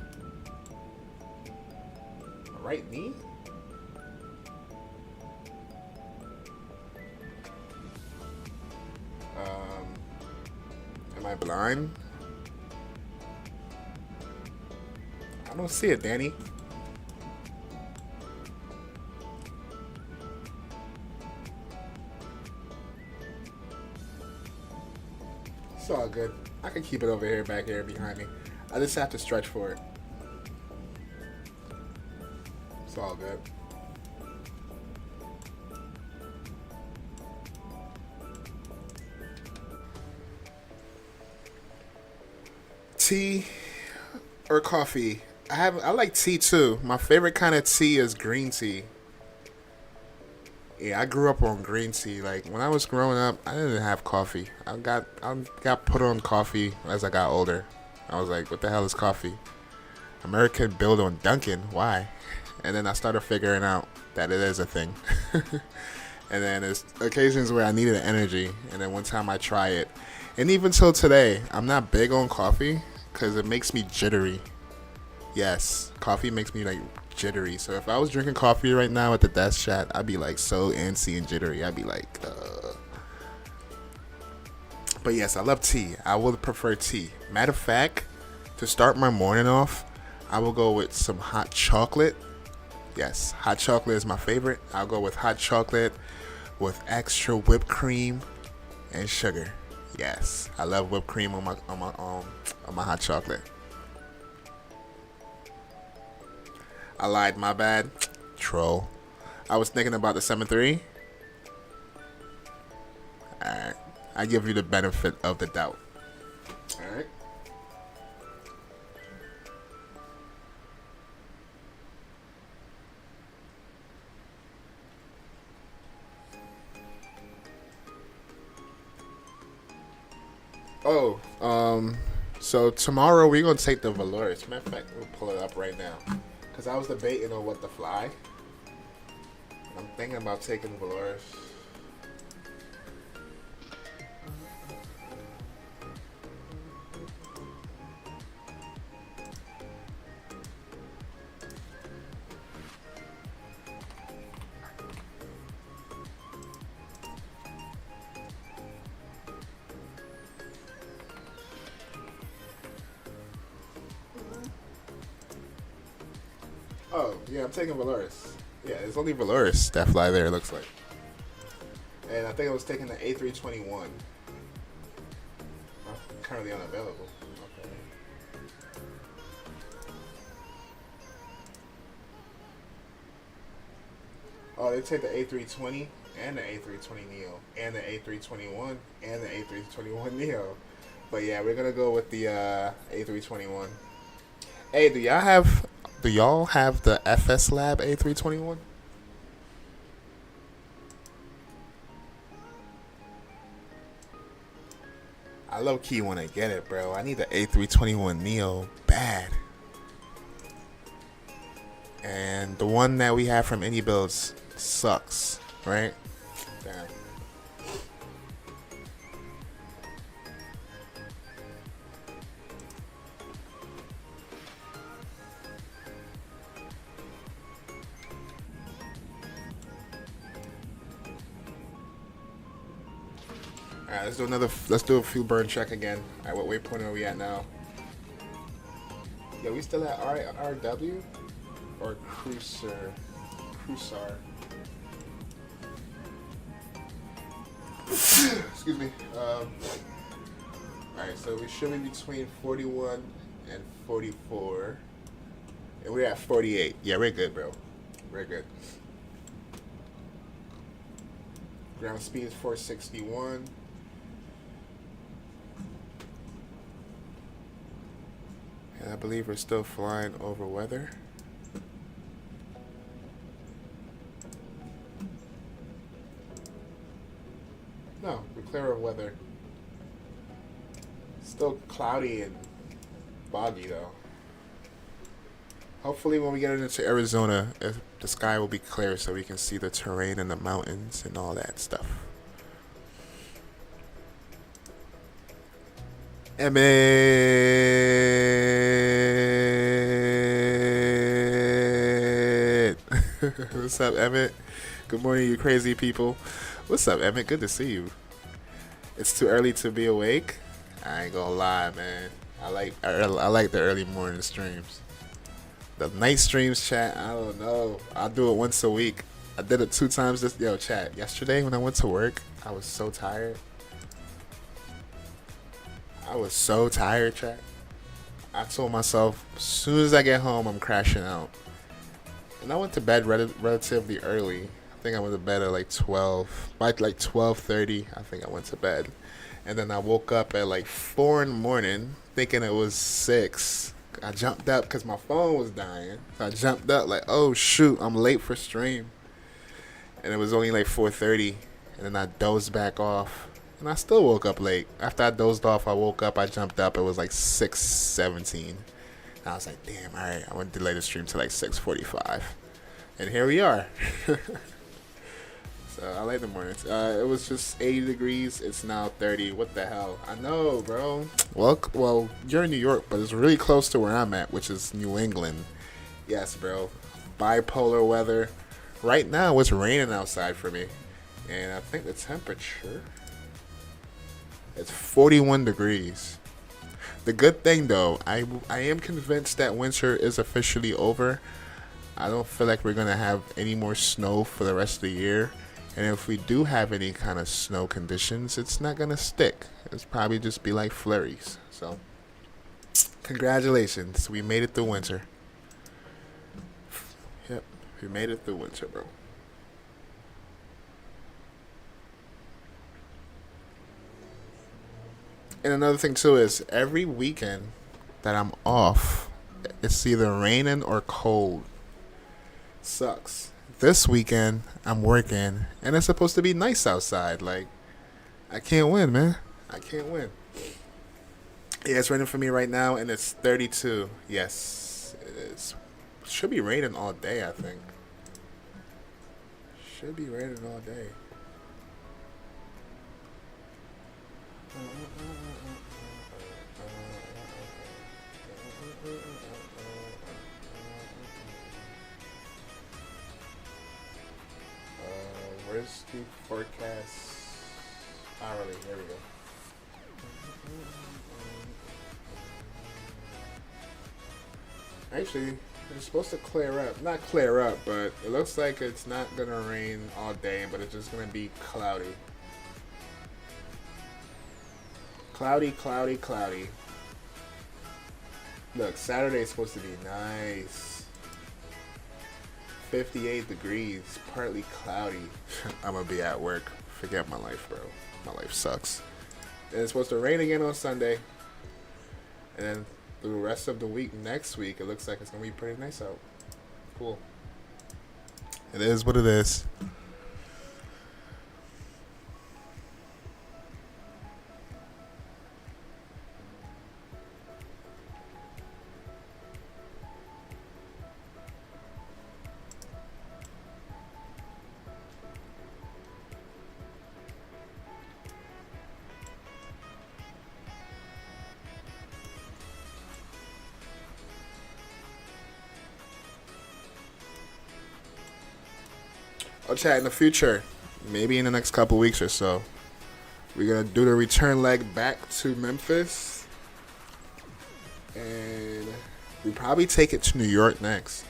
My right knee? Am I blind? I don't see it, Danny. It's all good. I can keep it over here, back here, behind me. I just have to stretch for it. It's all good. Tea or coffee? I like tea too. My favorite kind of tea is green tea. Yeah, I grew up on green tea. Like when I was growing up, I didn't have coffee. I got put on coffee as I got older. I was like, what the hell is coffee? American built on Dunkin'. Why? And then I started figuring out that it is a thing. And then there's occasions where I needed energy. And then one time I try it. And even till today, I'm not big on coffee because it makes me jittery. Yes, coffee makes me like jittery. So if I was drinking coffee right now at the desk chat, I'd be like so antsy and jittery. I'd be like, But yes, I love tea. I would prefer tea. Matter of fact, to start my morning off, I will go with some hot chocolate. Yes, hot chocolate is my favorite. I'll go with hot chocolate with extra whipped cream and sugar. Yes, I love whipped cream on my hot chocolate. I lied, my bad. Troll. I was thinking about the 7-3. Alright. I give you the benefit of the doubt. Alright. Oh, so tomorrow we're gonna take the Valorous. Matter of fact, we'll pull it up right now. Cause I was debating on what to fly. I'm thinking about taking Valorous. Oh, yeah, I'm taking Valoris. Yeah, it's only Valoris that fly there, it looks like. And I think I was taking the A321. Currently unavailable. Okay. Oh, they take the A320 and the A320 Neo and the A321 and the A321 Neo. But yeah, we're gonna go with the A321. Hey, do y'all have the FS Lab A321? I low key want to get it, bro. I need the A321 Neo bad. And the one that we have from Indie Builds sucks, right? Damn. Alright, let's do a fuel burn check again. Alright, what waypoint are we at now? Yeah, we still at RW? Or Cruiser? Excuse me. Alright, so we should be between 41 and 44. And we're at 48. Yeah, we're good, bro. We're good. Ground speed is 461. And I believe we're still flying over weather. No, we're clear of weather. Still cloudy and boggy though. Hopefully when we get into Arizona, the sky will be clear so we can see the terrain and the mountains and all that stuff. Emmett! What's up, Emmett? Good morning, you crazy people. What's up, Emmett? Good to see you. It's too early to be awake. I ain't gonna lie, man. I like the early morning streams. The night streams, chat. I don't know. I'll do it once a week. I did it 2 times chat. Yesterday when I went to work, I was so tired. Chat. I told myself, as soon as I get home, I'm crashing out. And I went to bed relatively early. I think I went to bed at like 12. By like 12:30, I think I went to bed. And then I woke up at like 4 in the morning, thinking it was 6. I jumped up because my phone was dying. So I jumped up like, oh shoot, I'm late for stream. And it was only like 4:30. And then I dozed back off. And I still woke up late. After I dozed off, I woke up, I jumped up, it was like 6:17. And I was like, damn, alright, I went to delay the stream to like 6:45. And here we are. So I like the mornings. It was just 80 degrees. It's now 30. What the hell? I know, bro. Well, you're in New York, but it's really close to where I'm at, which is New England. Yes, bro. Bipolar weather. Right now, it's raining outside for me. And I think the temperature, it's 41 degrees. The good thing, though, I am convinced that winter is officially over. I don't feel like we're going to have any more snow for the rest of the year. And if we do have any kind of snow conditions, it's not going to stick. It's probably just be like flurries. So, congratulations. We made it through winter. Yep, we made it through winter, bro. And another thing, too, is every weekend that I'm off, it's either raining or cold. Sucks. This weekend, I'm working, and it's supposed to be nice outside. Like, I can't win, man. I can't win. Yeah, it's raining for me right now, and it's 32. Yes, it should be raining all day, I think. Should be raining all day. Where's the forecast? Hourly, here we go. Actually, It's supposed to clear up. Not clear up, but it looks like it's not going to rain all day, but it's just going to be cloudy. Cloudy, cloudy, cloudy. Look, Saturday is supposed to be nice. 58 degrees, partly cloudy. I'm going to be at work. Forget my life, bro. My life sucks. And it's supposed to rain again on Sunday. And then the rest of the week, next week, it looks like it's going to be pretty nice out. Cool. It is what it is. I'll chat in the future, maybe in the next couple weeks or so. We're going to do the return leg back to Memphis. And we probably take it to New York next.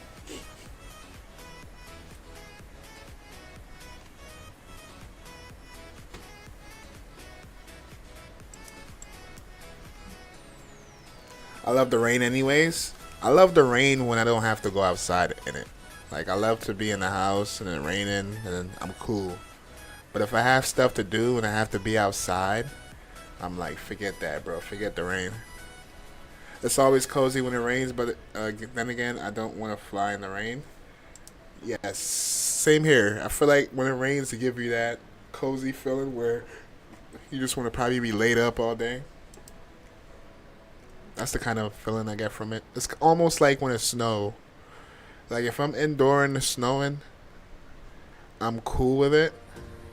I love the rain anyways. I love the rain when I don't have to go outside in it. Like, I love to be in the house and it raining and I'm cool. But if I have stuff to do and I have to be outside, I'm like, forget that, bro. Forget the rain. It's always cozy when it rains, but then again, I don't want to fly in the rain. Yes, same here. I feel like when it rains, to give you that cozy feeling where you just want to probably be laid up all day. That's the kind of feeling I get from it. It's almost like when it snows. Like, if I'm indoor and it's snowing, I'm cool with it,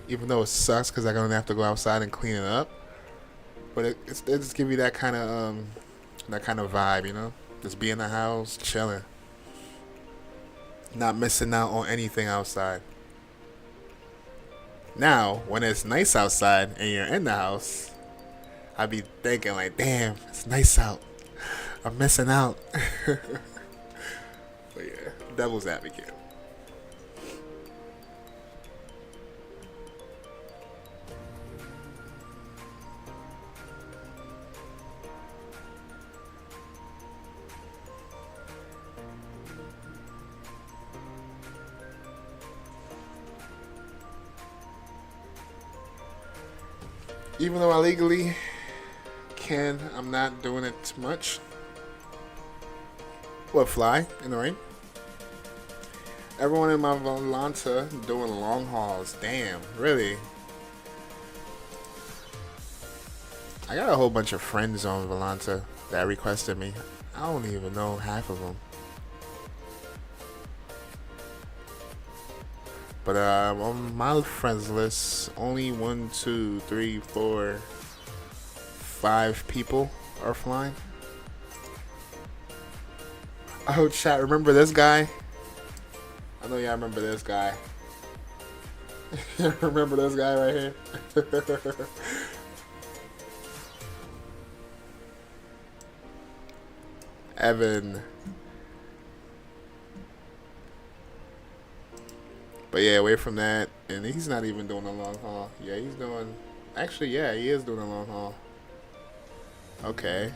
even though it sucks because I'm going to have to go outside and clean it up. But it just give you that kind of vibe, you know? Just be in the house, chilling. Not missing out on anything outside. Now, when it's nice outside and you're in the house, I be thinking like, damn, it's nice out. I'm missing out. But yeah, devil's advocate. Even though I legally can, I'm not doing it too much. What, fly in the rain? Everyone in my Volanta doing long hauls. Damn, really? I got a whole bunch of friends on Volanta that requested me. I don't even know half of them. But on my friends list, only 1, 2, 3, 4, 5 people are flying. Oh, chat, remember this guy? I know y'all remember this guy. Remember this guy right here? Evan. But yeah, away from that, and he's not even doing a long haul. Yeah, he's doing... Actually, yeah, he is doing a long haul. Okay.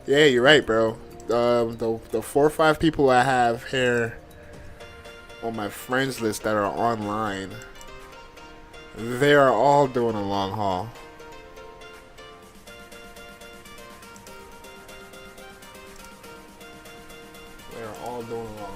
Yeah, you're right, bro. The 4 or 5 people I have here on my friends list that are online, they are all doing a long haul. They are all doing a long haul.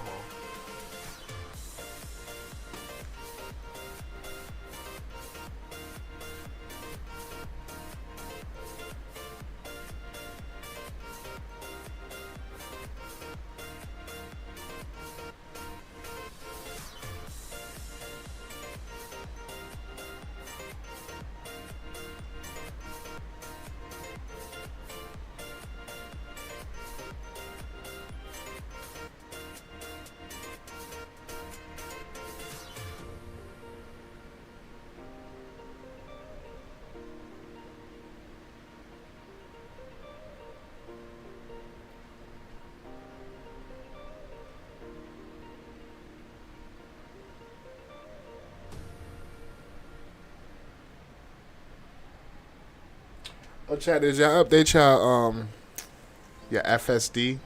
Oh, Chad, did y'all update your FSD?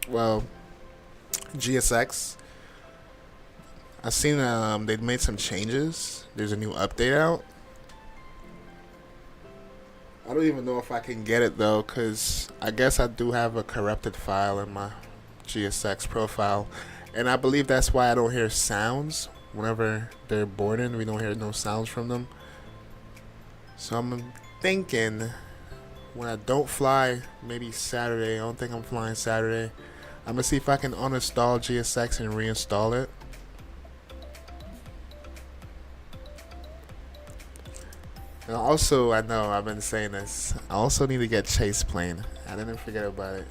Well, GSX. I seen they made some changes. There's a new update out. I don't even know if I can get it though, cause I guess I do have a corrupted file in my GSX profile, and I believe that's why I don't hear sounds whenever they're boarding. We don't hear no sounds from them. So I'm thinking when I don't fly, maybe Saturday. I don't think I'm flying Saturday. I'm gonna see if I can uninstall GSX and reinstall it. And also, I know I've been saying this. I also need to get Chase Plane. I didn't forget about it.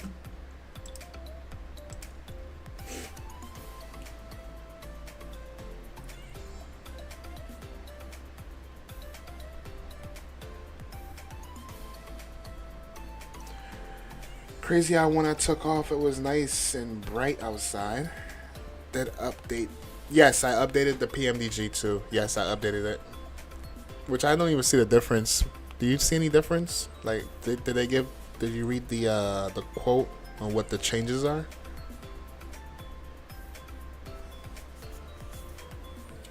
Crazy how when I took off, it was nice and bright outside. That update. Yes, I updated the PMDG too. Yes, I updated it. Which I don't even see the difference. Do you see any difference? Like, did they give? Did you read the quote on what the changes are?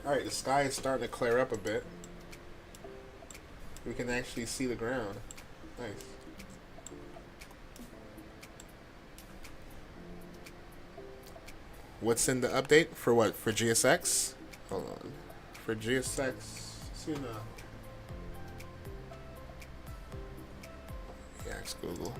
All right, the sky is starting to clear up a bit. We can actually see the ground. Nice. What's in the update for what? For GSX? Hold on. For GSX, see now. Yeah, it's Google.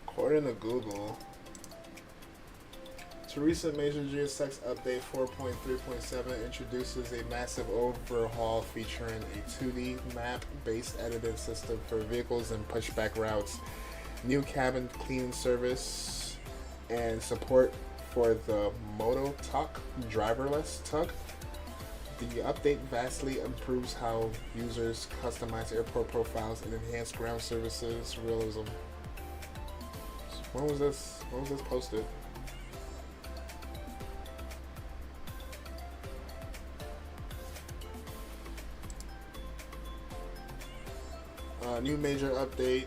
According to Google, to recent major GSX update 4.3.7 introduces a massive overhaul featuring a 2D map-based editing system for vehicles and pushback routes, new cabin cleaning service, and support for the Moto Talk driverless tug. The update vastly improves how users customize airport profiles and enhance ground services realism. When was this? When was this posted? New major update.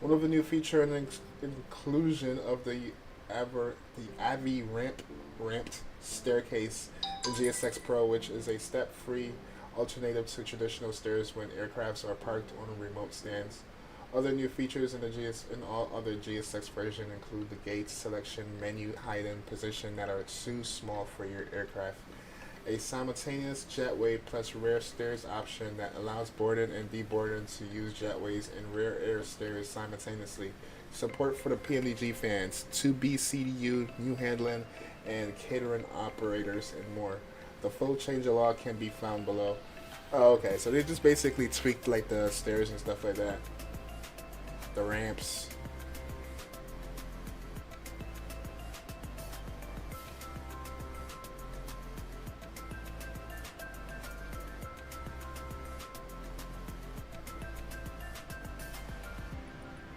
One of the new feature and inclusion of the AVI ramped staircase in GSX Pro, which is a step-free alternative to traditional stairs when aircrafts are parked on remote stands. Other new features in all other GSX versions include the gate selection menu height and position that are too small for your aircraft, a simultaneous jetway plus rear stairs option that allows boarding and deboarding to use jetways and rear air stairs simultaneously, support for the PMDG fans, 2B CDU, new handling, and catering operators, and more. The full change of law can be found below. Oh, okay, so they just basically tweaked like the stairs and stuff like that. The ramps.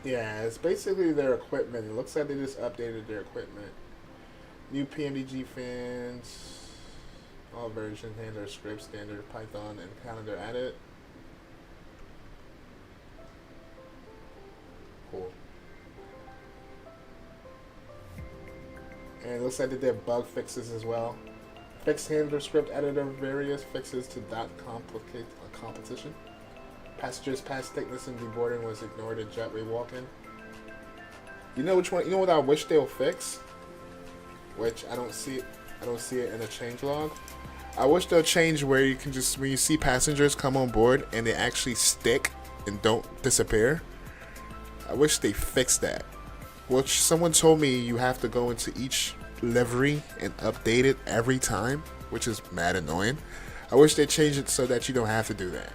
Yeah, it's basically their equipment. It looks like they just updated their equipment. New PMDG fans, all versions, handler, script, standard, Python, and calendar added. Cool. And it looks like they did bug fixes as well. Fixed handler script editor, various fixes to complicate a competition. Passengers pass thickness and deboarding was ignored in jetway walk-in. You know which one? You know what I wish they'll fix? Which I don't see it in a change log. I wish they'll change where you can just, when you see passengers come on board and they actually stick and don't disappear. I wish they fixed that. Which someone told me you have to go into each livery and update it every time, which is mad annoying. I wish they changed it so that you don't have to do that.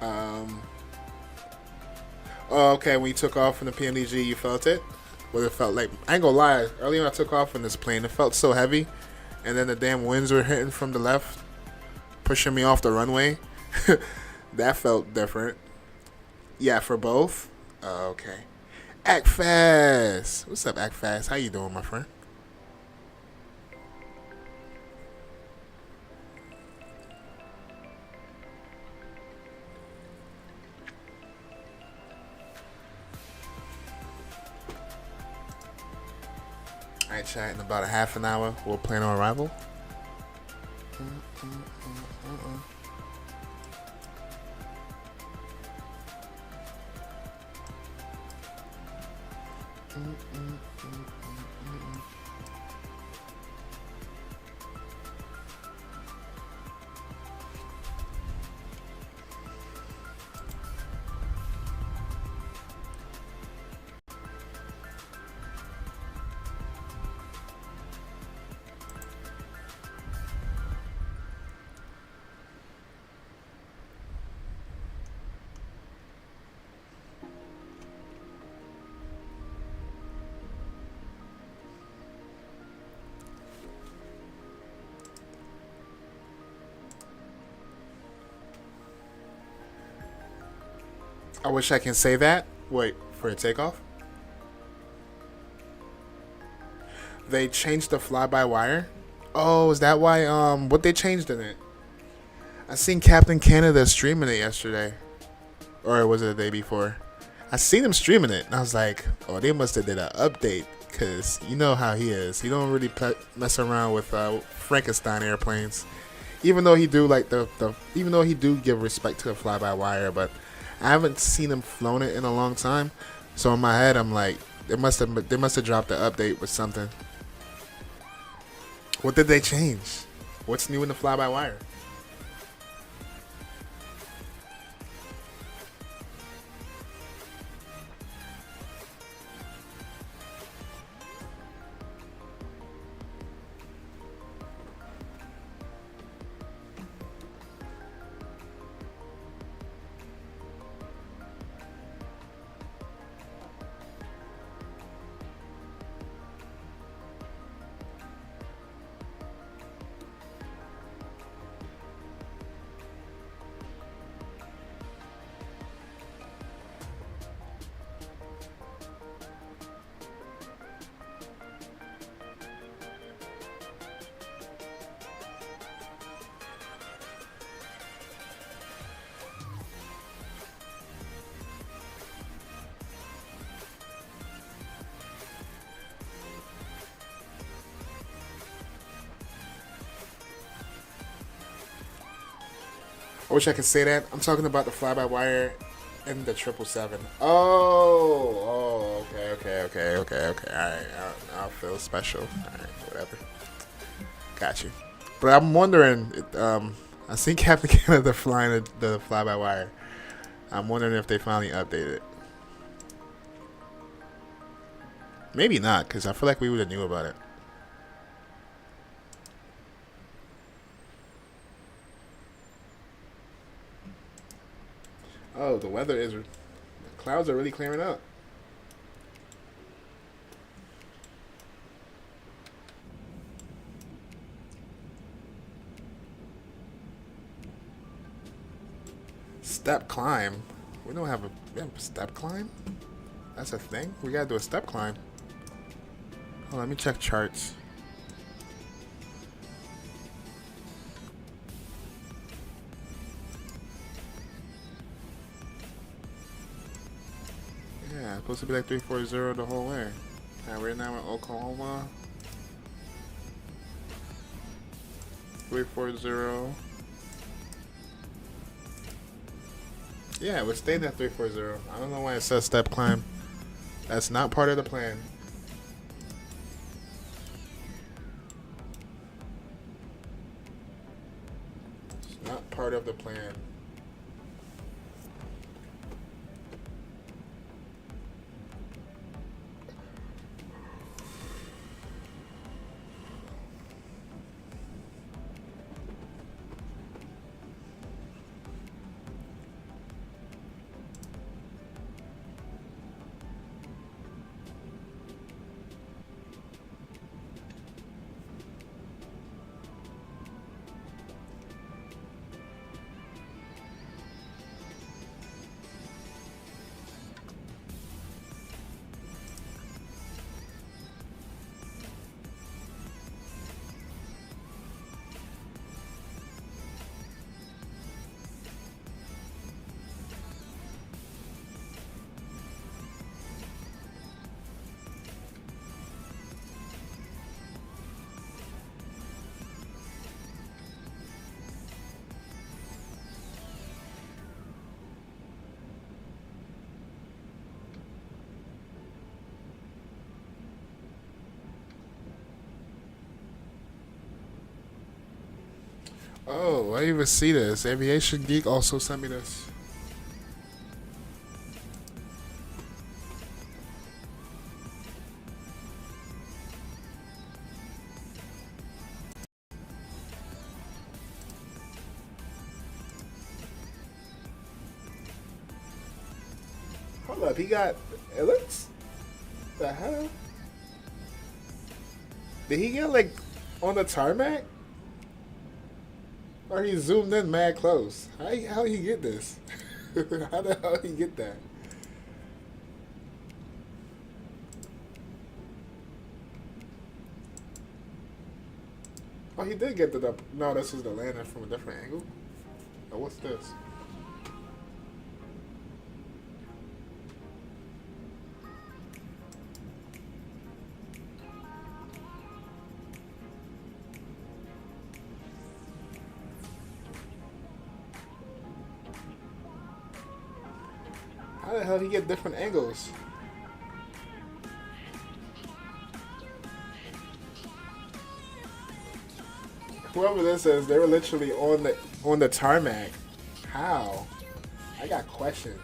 Um, oh, okay. When you took off from the PMDG, you felt it. What it felt like? I ain't gonna lie. Earlier when I took off in this plane, it felt so heavy, and then the damn winds were hitting from the left, pushing me off the runway. That felt different. Yeah, for both. Okay. Act fast. What's up, Act fast? How you doing, my friend? Alright, chat. In about a half an hour, we'll plan on arrival. I wish I can say that. Wait, for a takeoff? They changed the fly-by-wire? Oh, is that why, what they changed in it? I seen Captain Canada streaming it yesterday. Or was it the day before? I seen him streaming it, and I was like, oh, they must have did an update. Because you know how he is. He don't really mess around with Frankenstein airplanes. Even though he do like even though he do give respect to the fly-by-wire, but I haven't seen him flown it in a long time. So in my head, I'm like, they must have dropped the update with something. What did they change? What's new in the fly-by-wire? I wish I could say that. I'm talking about the fly-by-wire and the 777. Oh, okay. All right, I'll feel special. All right, whatever. Got you. But I'm wondering, I seen Captain Canada flying the fly-by-wire. I'm wondering if they finally updated it. Maybe not, because I feel like we would have knew about it. Oh, the weather is... The clouds are really clearing up. Step climb? We don't have a step climb? That's a thing? We gotta do a step climb. Hold on, let me check charts. Yeah, it's supposed to be like 340 the whole way. Alright, we're now in Oklahoma. 340. Yeah, we're staying at 340. I don't know why it says step climb. That's not part of the plan. It's not part of the plan. Oh, I didn't even see this. Aviation Geek also sent me this. Hold up, he got. It looks. The hell? Did he get like on the tarmac? Or he zoomed in mad close? How he get this? How the hell he get that? Oh, he did get the. No, this was the landing from a different angle. Oh, what's this? How the hell he get different angles? Whoever this is, they were literally on the tarmac. How? I got questions.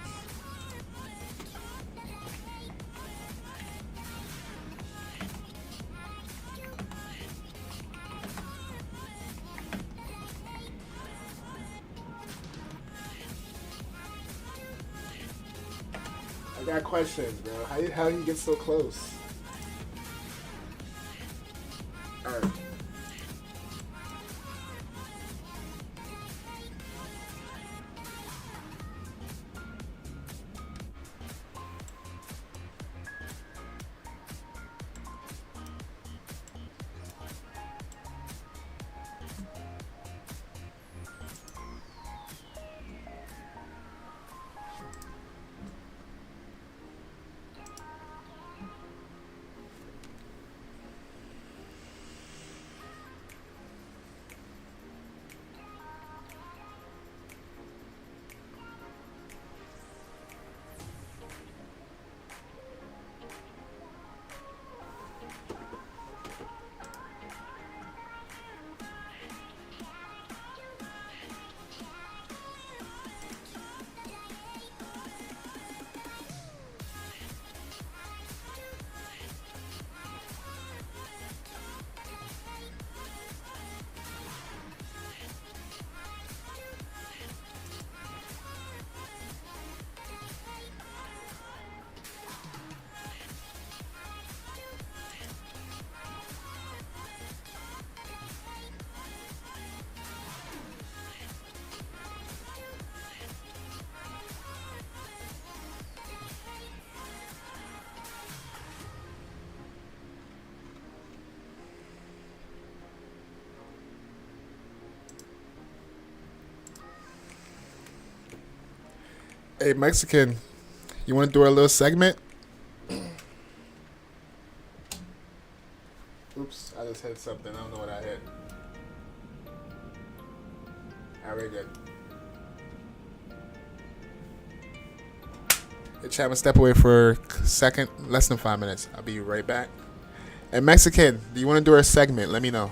I got questions, bro. How you get so close? Alright. Hey, Mexican, you want to do our little segment? Oops, I just hit something. I don't know what I hit. Alright, very good. Hey, chat, I'm gonna step away for a second, less than 5 minutes. I'll be right back. Hey, Mexican, do you want to do our segment? Let me know.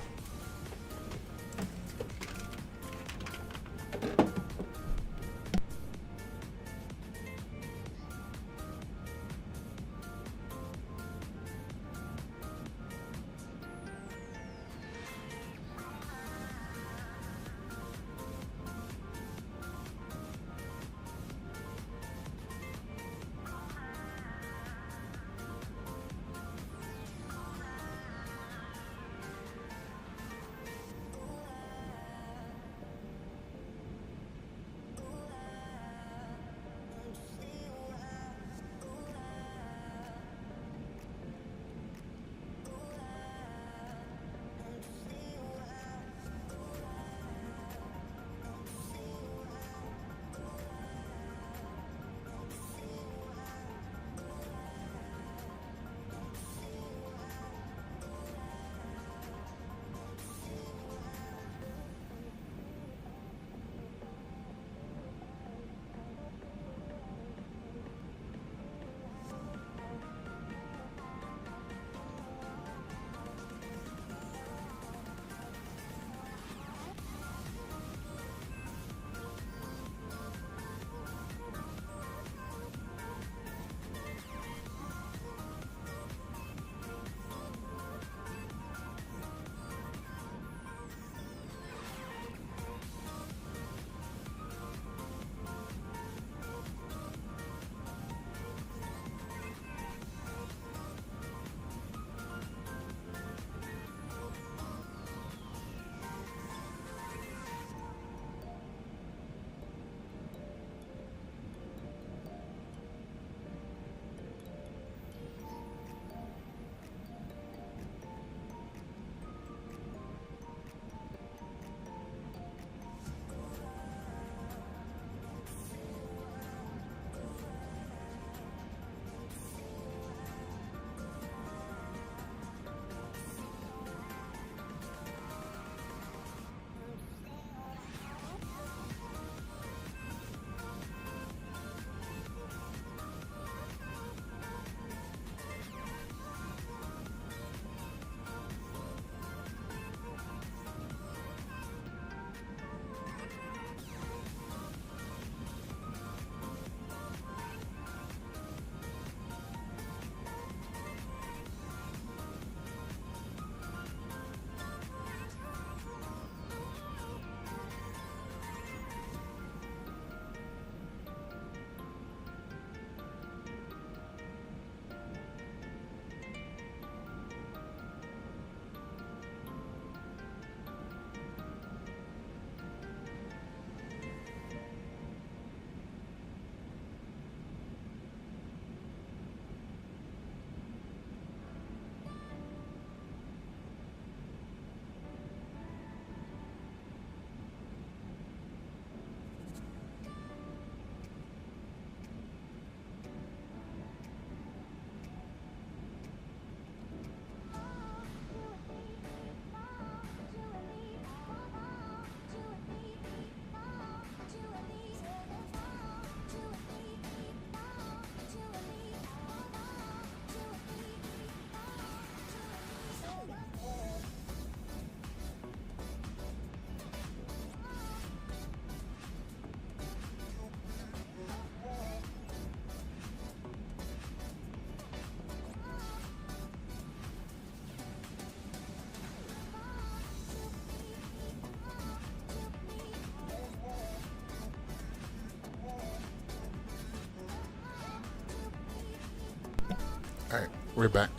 All right, we're back.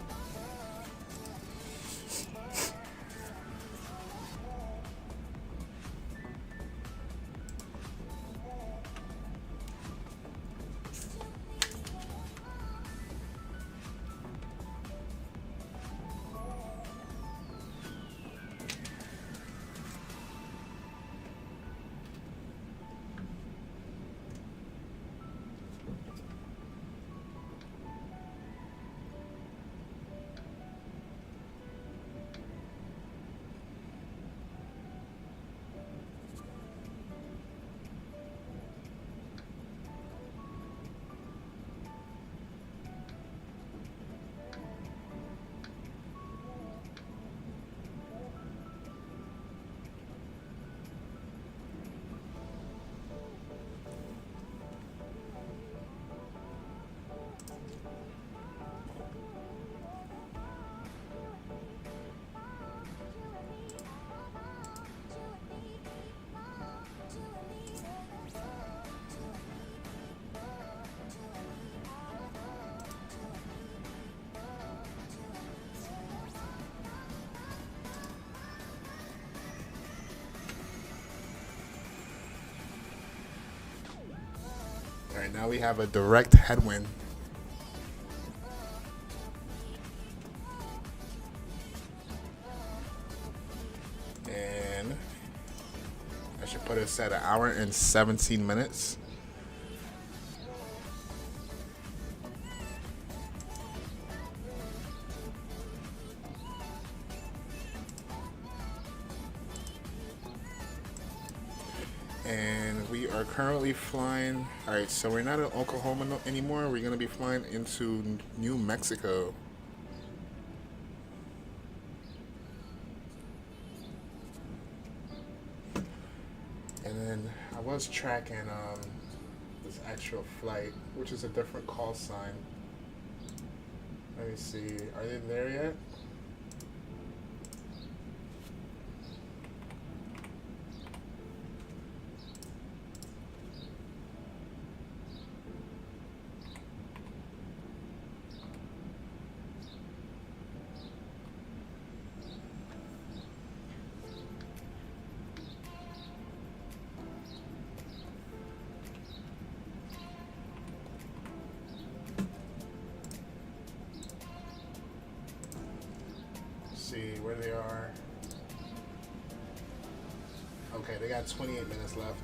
All right, now we have a direct headwind. And I should put us at 1 hour and 17 minutes. And we are currently flying. All right, so we're not in Oklahoma anymore. We're going to be flying into New Mexico. And then I was tracking this actual flight, which is a different call sign. Let me see. Are they there yet? See where they are. Okay, they got 28 minutes left.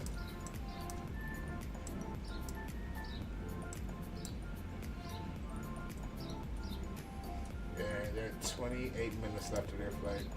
Yeah, they're 28 minutes left of their flight.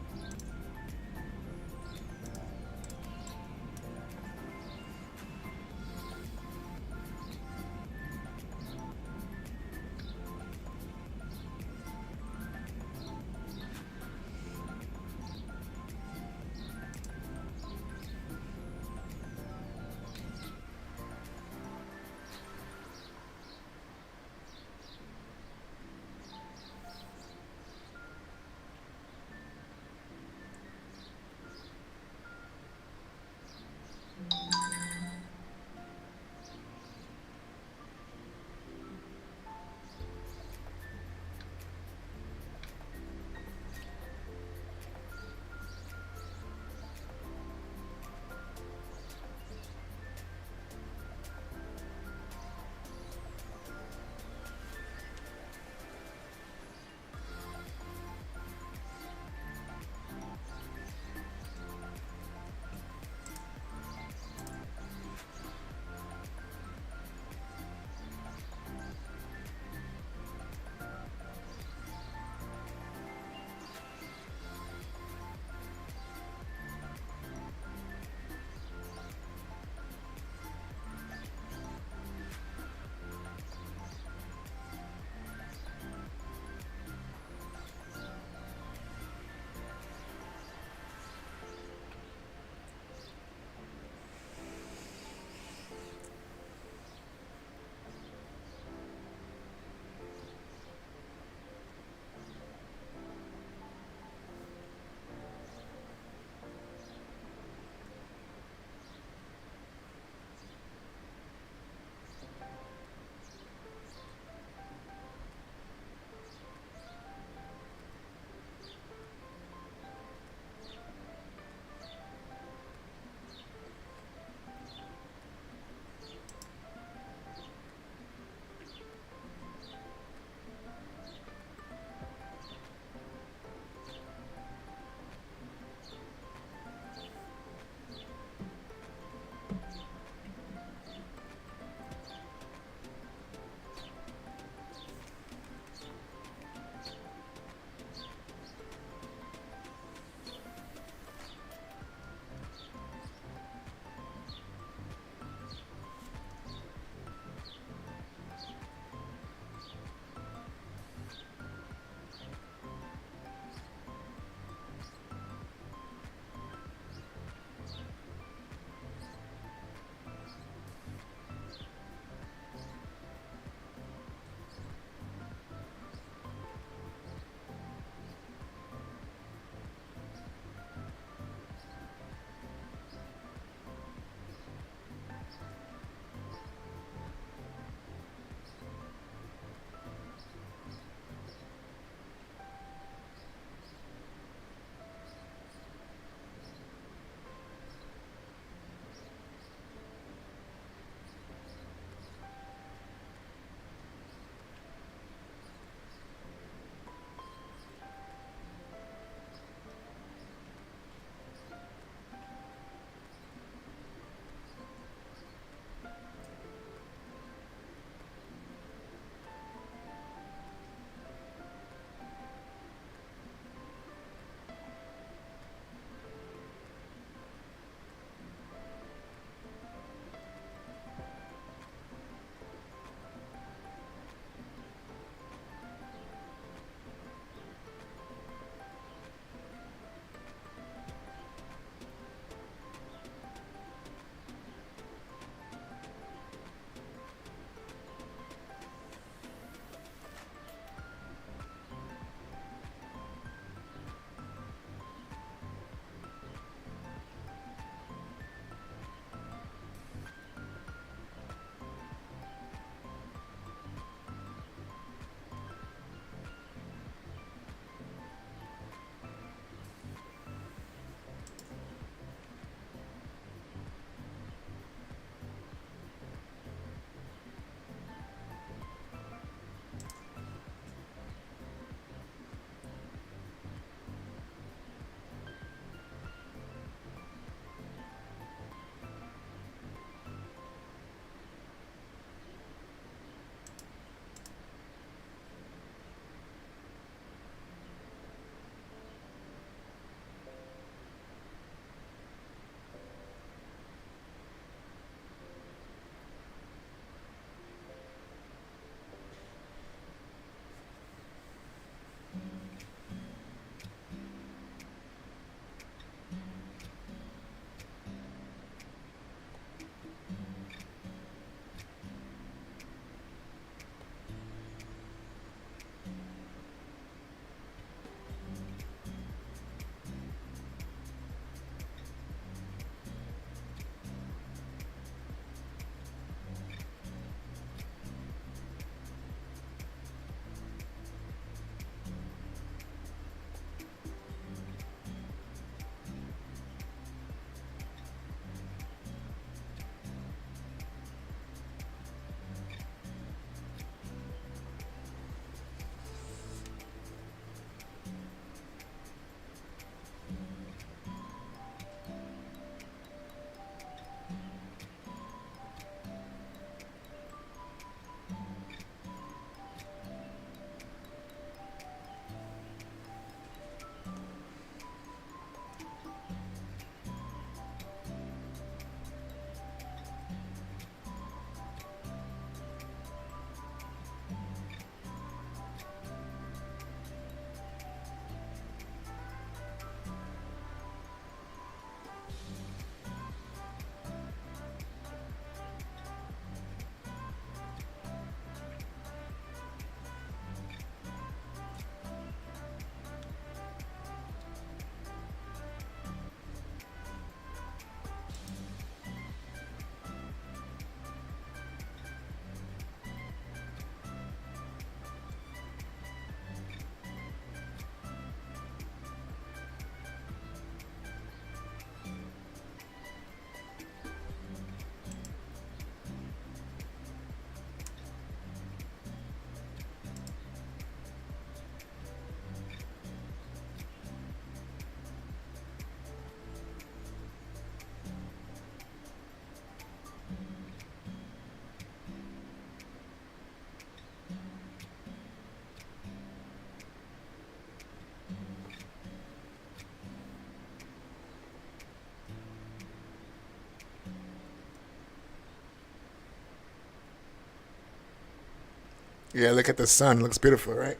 Yeah, look at the sun. It looks beautiful, right?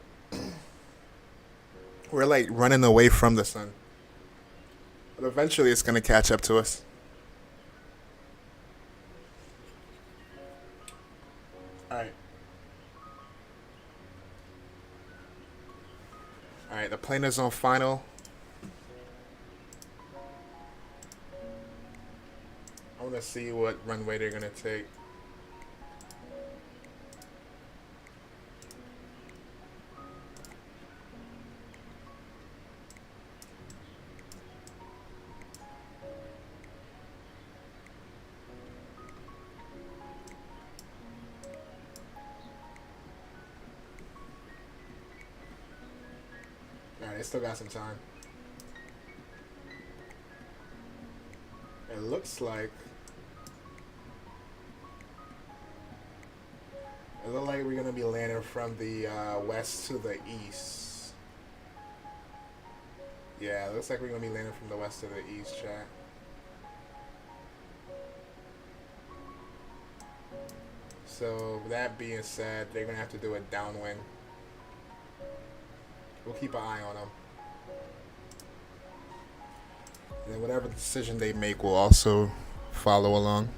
We're like running away from the sun. But eventually it's going to catch up to us. Alright. Alright, the plane is on final. I want to see what runway they're going to take. Alright, they still got some time. It looks like we're gonna be landing from the west to the east. Yeah, it looks like we're gonna be landing from the west to the east, chat. So that being said, they're gonna have to do a downwind. We'll keep an eye on them. And then whatever decision they make, we'll also follow along.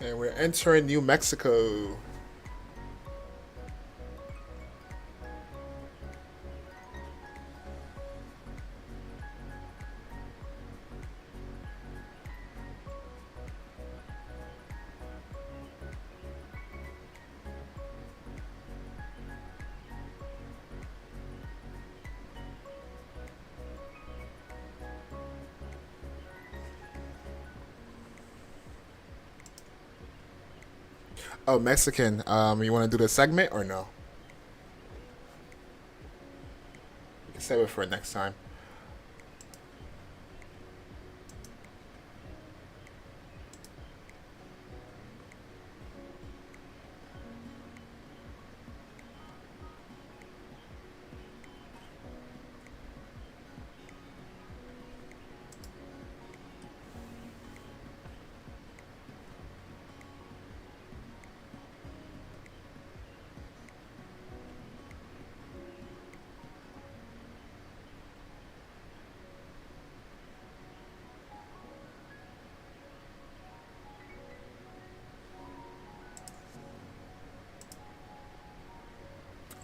And we're entering New Mexico. Oh, Mexican. You want to do the segment or no? We can save it for next time.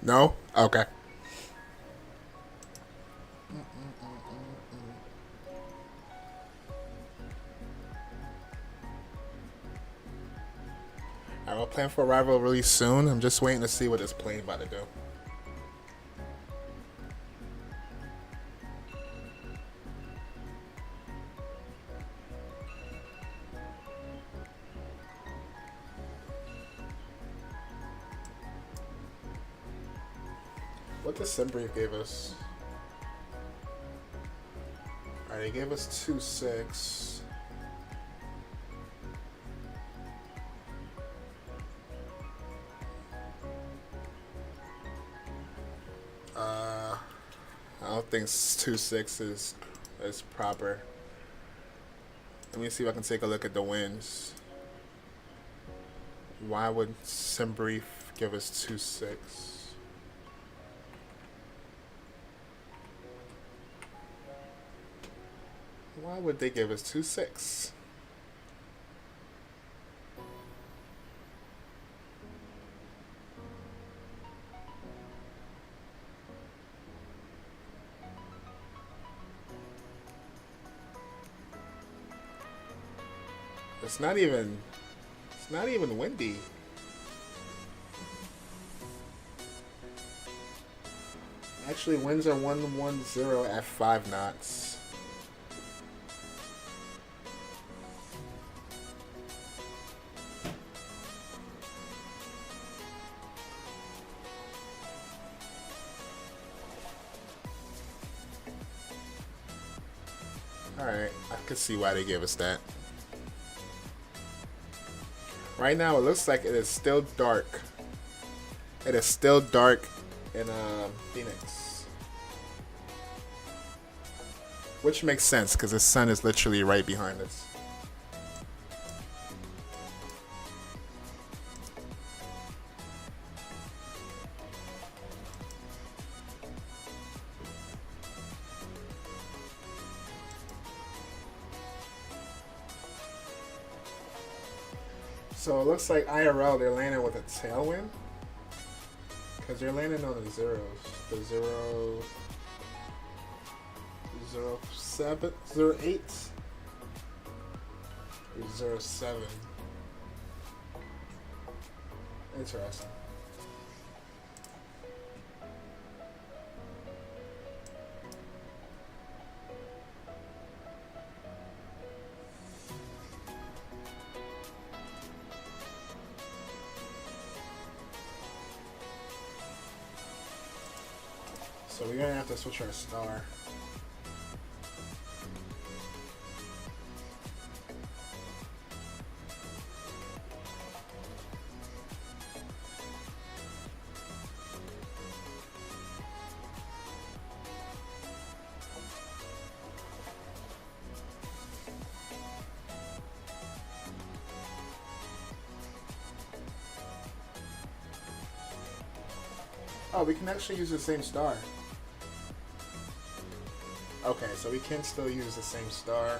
No? Okay. Alright, we'll plan for arrival really soon. I'm just waiting to see what this plane about to do. What did Simbrief gave us? Alright, they gave us 2.6. I don't think 2.6 is proper. Let me see if I can take a look at the winds. Why would Simbrief give us 2.6? Why would they give us 2.6? It's not even windy. Actually, winds are 110 at 5 knots. Alright, I can see why they gave us that. Right now, it looks like it is still dark. It is still dark in Phoenix. which makes sense because the sun is literally right behind us. So it looks like IRL, they're landing with a tailwind. Because they're landing on the zeros. The 07, 08, 07. Interesting. So we're gonna have to switch our star. Oh, we can actually use the same star. Okay, so we can still use the same star.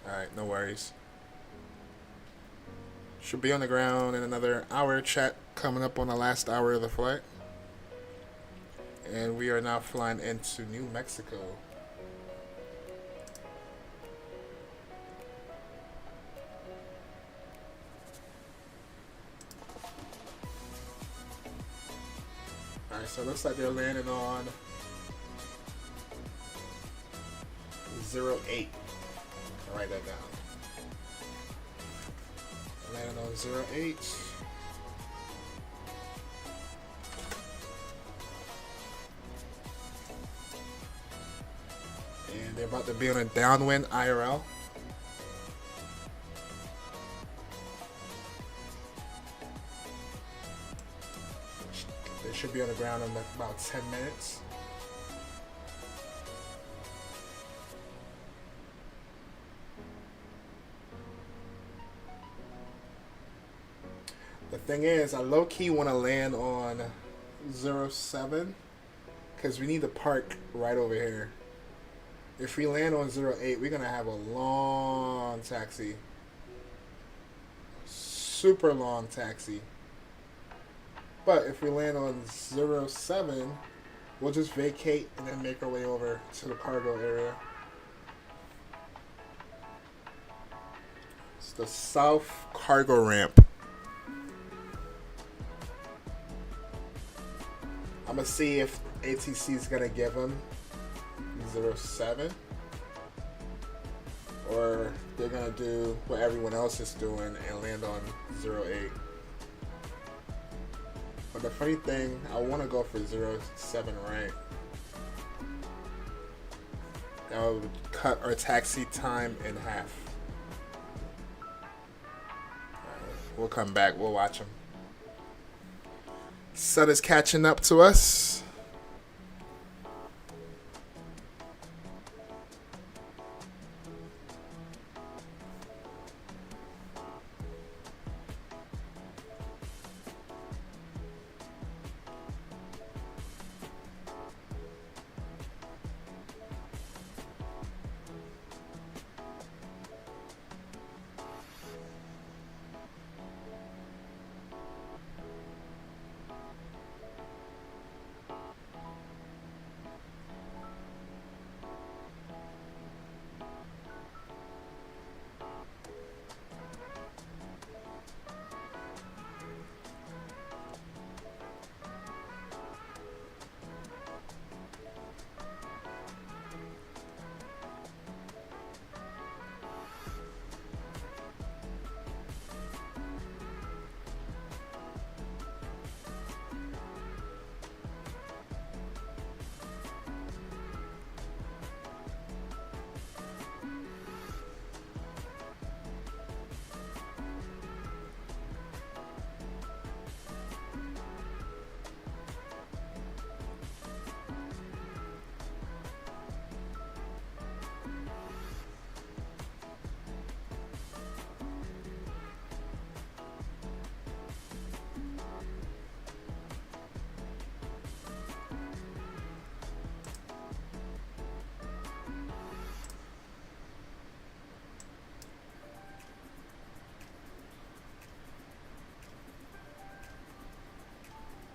Alright, no worries. Should be on the ground in another hour. Chat coming up on the last hour of the flight. And we are now flying into New Mexico. Alright, so it looks like they're landing on 08. I'll write that down. They're landing on 08. And they're about to be on a downwind IRL. They should be on the ground in about 10 minutes. The thing is, I low-key want to land on 07 because we need to park right over here. If we land on 08, we're going to have a long taxi. Super long taxi. But if we land on 07, we'll just vacate and then make our way over to the cargo area. It's the South Cargo Ramp. I'm going to see if ATC is going to give them 07. Or they're going to do what everyone else is doing and land on 08. But the funny thing, I want to go for 07 right. That would cut our taxi time in half. We'll come back. We'll watch them. Sun is catching up to us.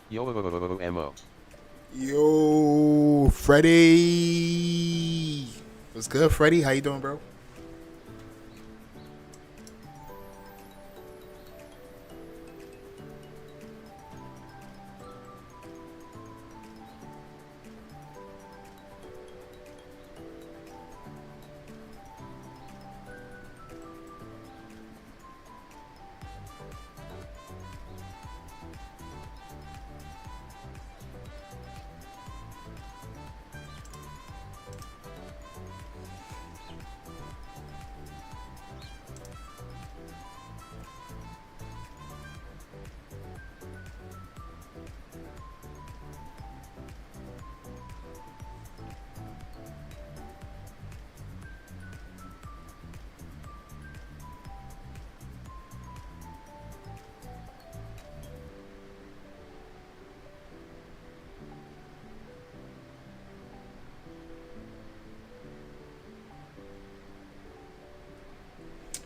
Yo, Yo, Freddie. What's good, Freddie? How you doing, bro?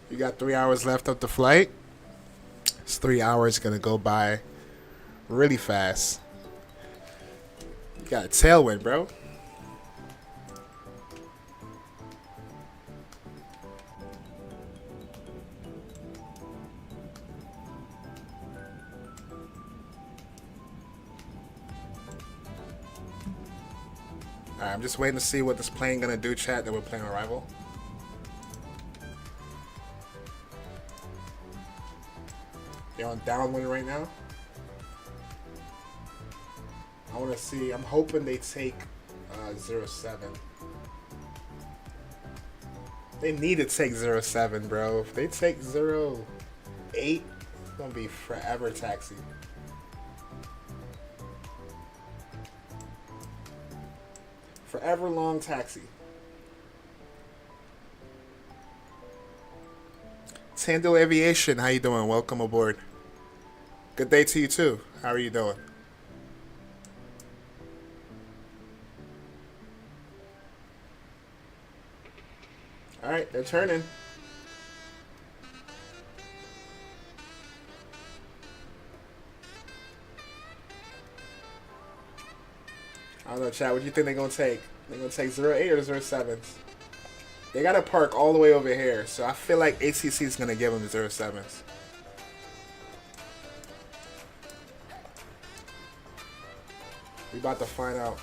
You got 3 hours left of the flight. It's 3 hours gonna go by really fast. You got a tailwind, bro. Alright, I'm just waiting to see what this plane gonna do, chat, that we're playing Arrival. They're on downwind right now. I wanna see, I'm hoping they take 07. They need to take 07, bro. If they take 08, it's gonna be forever taxi. Forever long taxi. Tando Aviation, how you doing? Welcome aboard. Good day to you too. How are you doing? Alright, they're turning. I don't know, chat. What do you think they're gonna take? They're gonna take 08 or 07s? They gotta park all the way over here, so I feel like ACC is gonna give them 07s. We about to find out.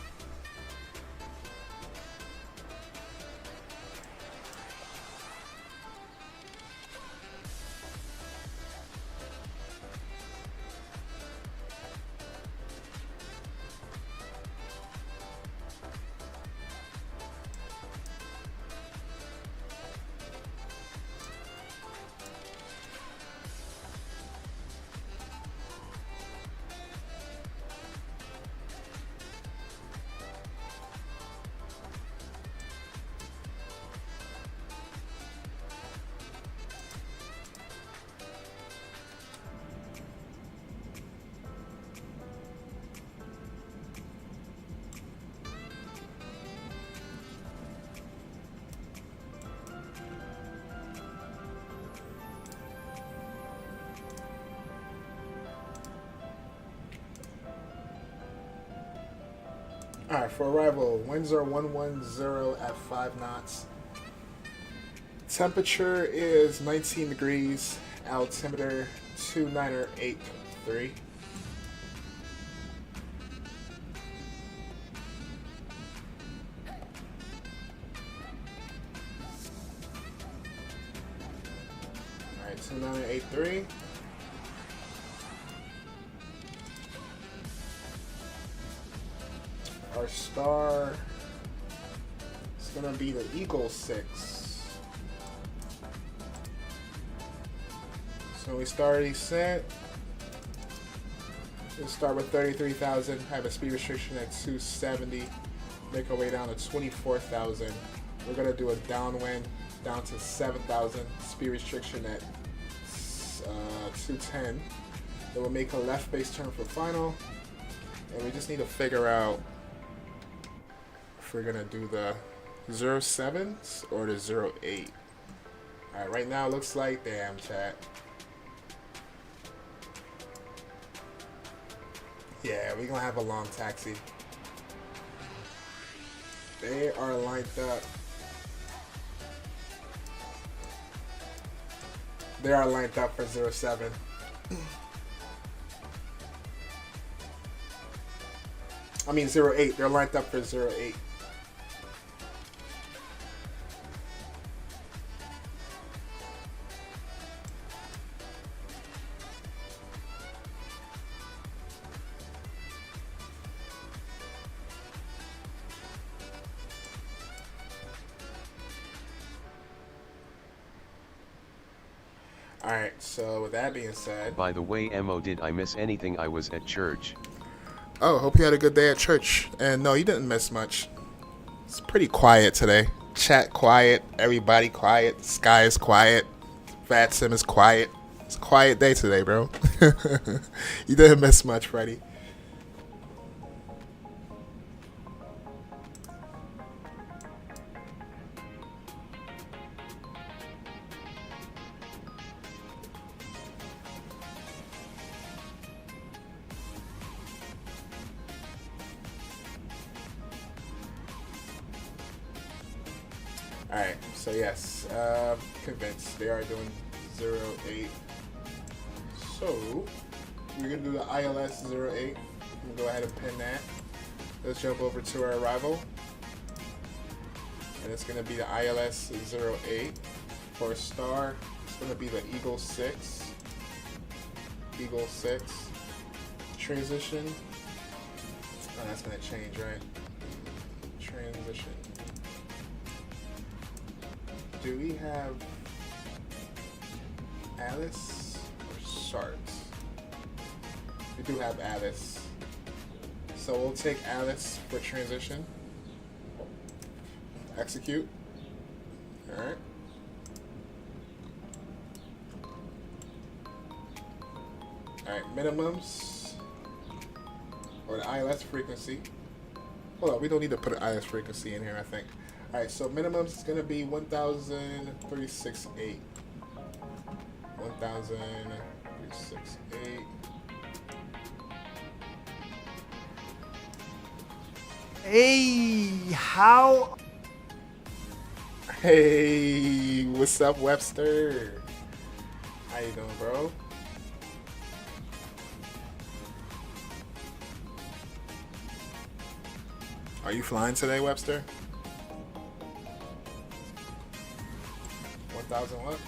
Alright, for arrival, winds are 110 at 5 knots. Temperature is 19 degrees. Altimeter 2983. Alright, 2983. Our star is going to be the Eagle 6. So we start descent. We'll start with 33,000, have a speed restriction at 270, make our way down to 24,000. We're going to do a downwind down to 7,000, speed restriction at 210. Then we'll make a left base turn for final. And we just need to figure out if we're gonna do the 07s or the 08. Alright, right now it looks like, damn chat. Yeah, we're gonna have a long taxi. They are lined up. They are lined up for 07. I mean 08. They're lined up for 08. Alright, so with that being said... By the way, Mo, did I miss anything? I was at church. Oh, hope you had a good day at church. And no, you didn't miss much. It's pretty quiet today. Chat quiet, everybody quiet, Sky is quiet, Fat Sim is quiet. It's a quiet day today, bro. You didn't miss much, Freddie. Alright, so yes, convinced they are doing 08. So, we're going to do the ILS 08. We're going to go ahead and pin that. Let's jump over to our arrival. And it's going to be the ILS 08. For a star, it's going to be the Eagle 6. Eagle 6. Transition. Oh, that's going to change, right? Transition. Do we have Alice or Sharks? We do have Alice. So we'll take Alice for transition. Execute. Alright. Alright, minimums. Or the ILS frequency. Hold on, we don't need to put an ILS frequency in here, I think. Alright, so minimums is going to be 1,368. 1,368. Hey, how? Hey, what's up, Webster? How you doing, bro? Are you flying today, Webster? 1,000 what?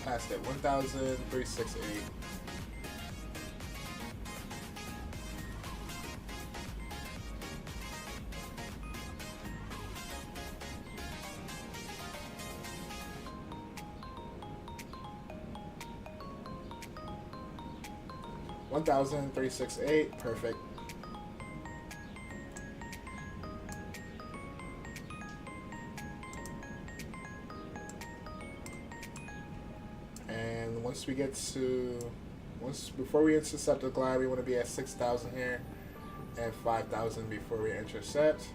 Past it. 1,368. $1,368. Perfect. Once we get to, before we intercept the glide, we want to be at 6,000 here and 5,000 before we intercept.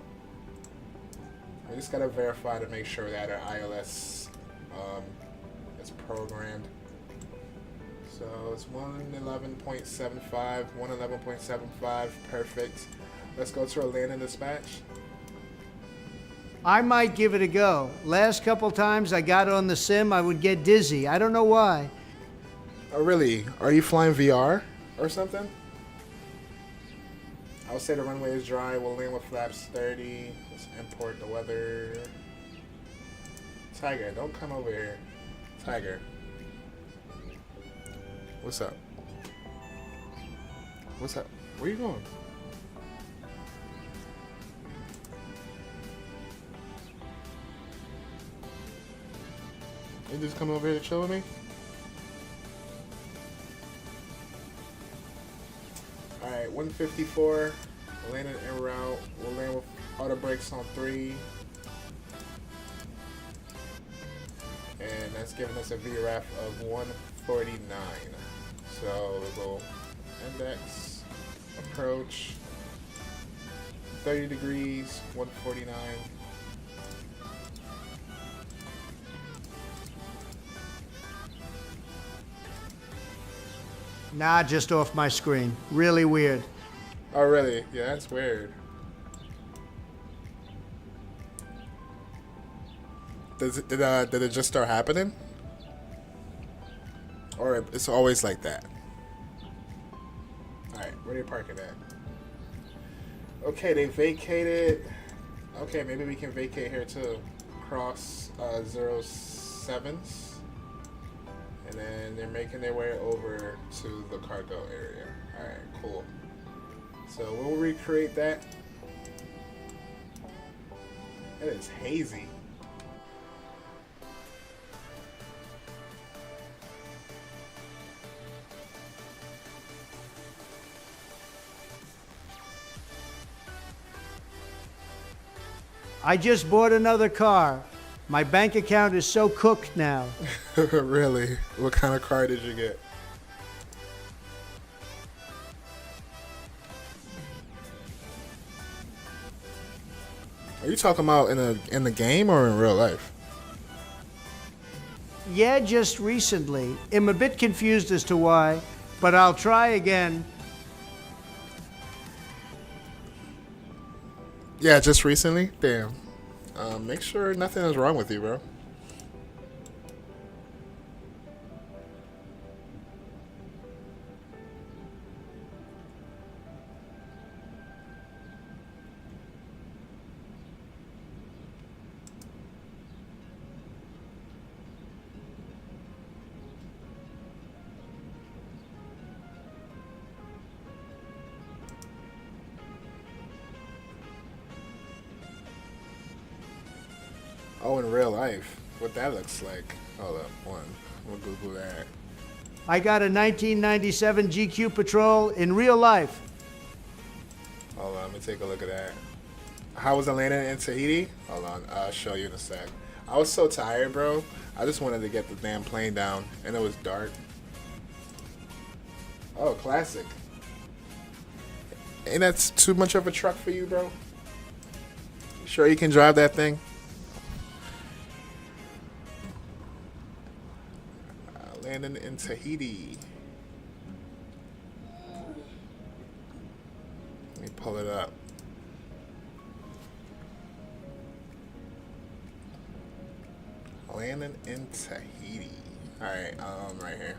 We just gotta verify to make sure that our ILS is programmed. So it's 111.75, 111.75, perfect. Let's go to our landing dispatch. I might give it a go. Last couple times I got on the sim, I would get dizzy. I don't know why. Oh, really? Are you flying VR or something? I would say the runway is dry. We'll land with flaps 30. Let's import the weather. Tiger, don't come over here. Tiger. What's up? What's up? Where you going? You just come over here to chill with me? Alright, 154. We're landing en route. We'll land with auto brakes on 3. And that's giving us a VRAF of 149. So we'll go index, approach, 30 degrees, 149. Nah, just off my screen. Really weird. Oh, really? Yeah, that's weird. Did it just start happening? Or it's always like that? Alright, where are you parking at? Okay, they vacated. Okay, maybe we can vacate here too. Cross 07s. And then they're making their way over to the cargo area. Alright, cool. So we'll recreate that. It is hazy. I just bought another car. My bank account is so cooked now. Really? What kind of car did you get? Are you talking about in the game or in real life? Yeah, just recently. I'm a bit confused as to why, but I'll try again. Yeah, just recently? Damn. Make sure nothing is wrong with you, bro. Oh, in real life, what that looks like. Hold up, we'll Google that. I got a 1997 GQ Patrol in real life. Hold on, let me take a look at that. How was the landing in Tahiti? Hold on, I'll show you in a sec. I was so tired, bro. I just wanted to get the damn plane down, and it was dark. Oh, classic. Ain't that too much of a truck for you, bro? Sure you can drive that thing? Landing in Tahiti. Let me pull it up. Landing in Tahiti. Alright, right here.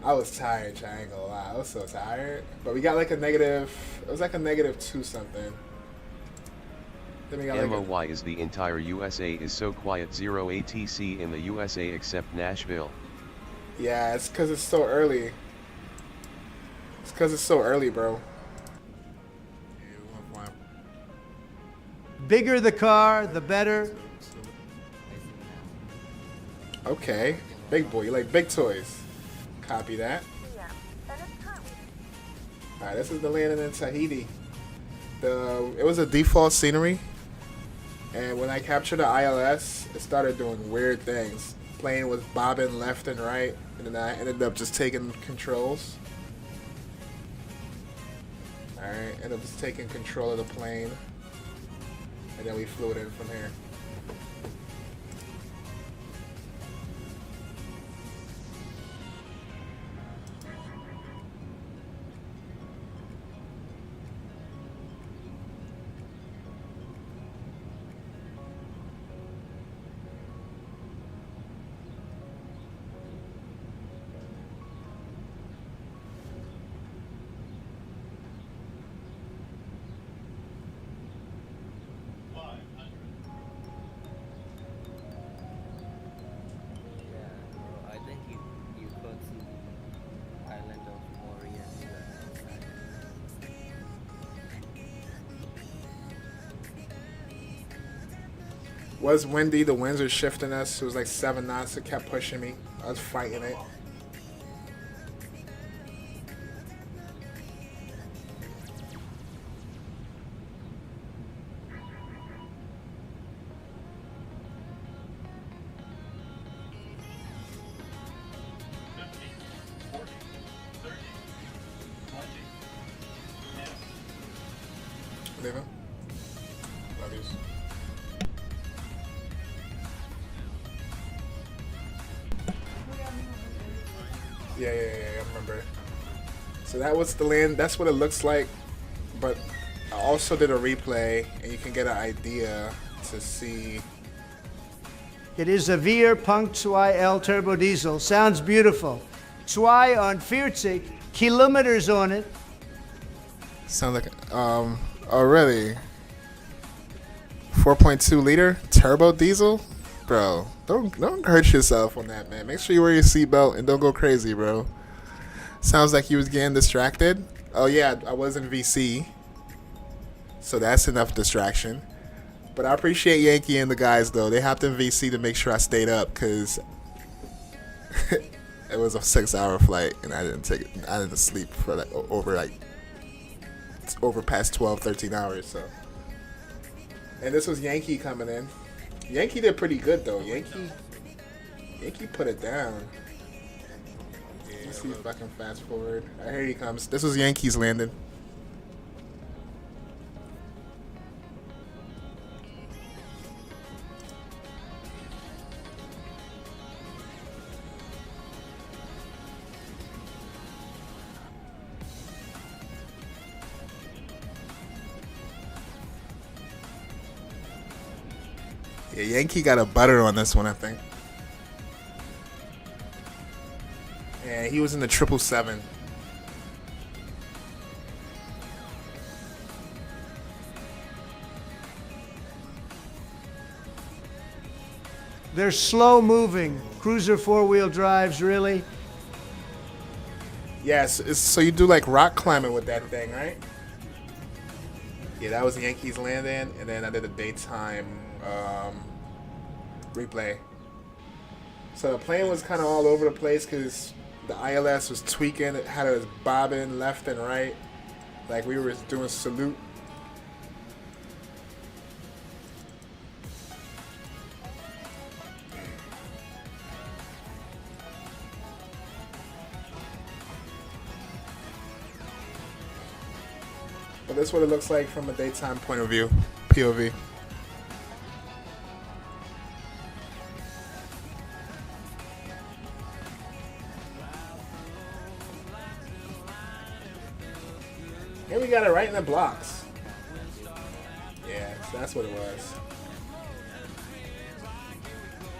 I was tired, I ain't gonna lie. I was so tired. But we got like a negative, it was like a -2 something. Then we got like MOY is the entire USA is so quiet, 0 ATC in the USA except Nashville. Yeah, it's because it's so early. It's because it's so early, bro. Bigger the car, the better. Okay, big boy, you like big toys. Copy that. Alright, this is the landing in Tahiti. It was a default scenery. And when I captured the ILS, it started doing weird things. Plane was bobbing left and right, and then I ended up just taking controls. Alright, ended up just taking control of the plane. And then we flew it in from here. Was windy, the winds were shifting us. It was like 7 knots, it kept pushing me. I was fighting it. Leave him. Love yous. Yeah, I remember. So that was the land. That's what it looks like. But I also did a replay, and you can get an idea to see. It is a Veer Punk 2L turbo diesel. Sounds beautiful. 2 on 40 kilometers on it. Sound like oh really? 4.2 liter turbo diesel, bro. Don't hurt yourself on that, man. Make sure you wear your seatbelt and don't go crazy, bro. Sounds like you was getting distracted. Oh yeah, I was in VC, so that's enough distraction. But I appreciate Yankee and the guys though. They hopped in VC to make sure I stayed up because it was a 6-hour flight and I didn't sleep for over past 12, 13 hours. So, and this was Yankee coming in. Yankee did pretty good though. Yankee put it down. Let's see if I can fast forward. Here he comes. This was Yankees landing. Yeah, Yankee got a butter on this one, I think. And he was in the 777. They're slow moving. Cruiser 4-wheel drives, really? Yes, so you do like rock climbing with that thing, right? Yeah, that was Yankees landing, and then I did a daytime replay. So the plane was kind of all over the place because the ILS was tweaking. It had us bobbing left and right, like we were doing salute. But that's what it looks like from a daytime point of view, POV. Here we got it right in the blocks. Yeah, so that's what it was.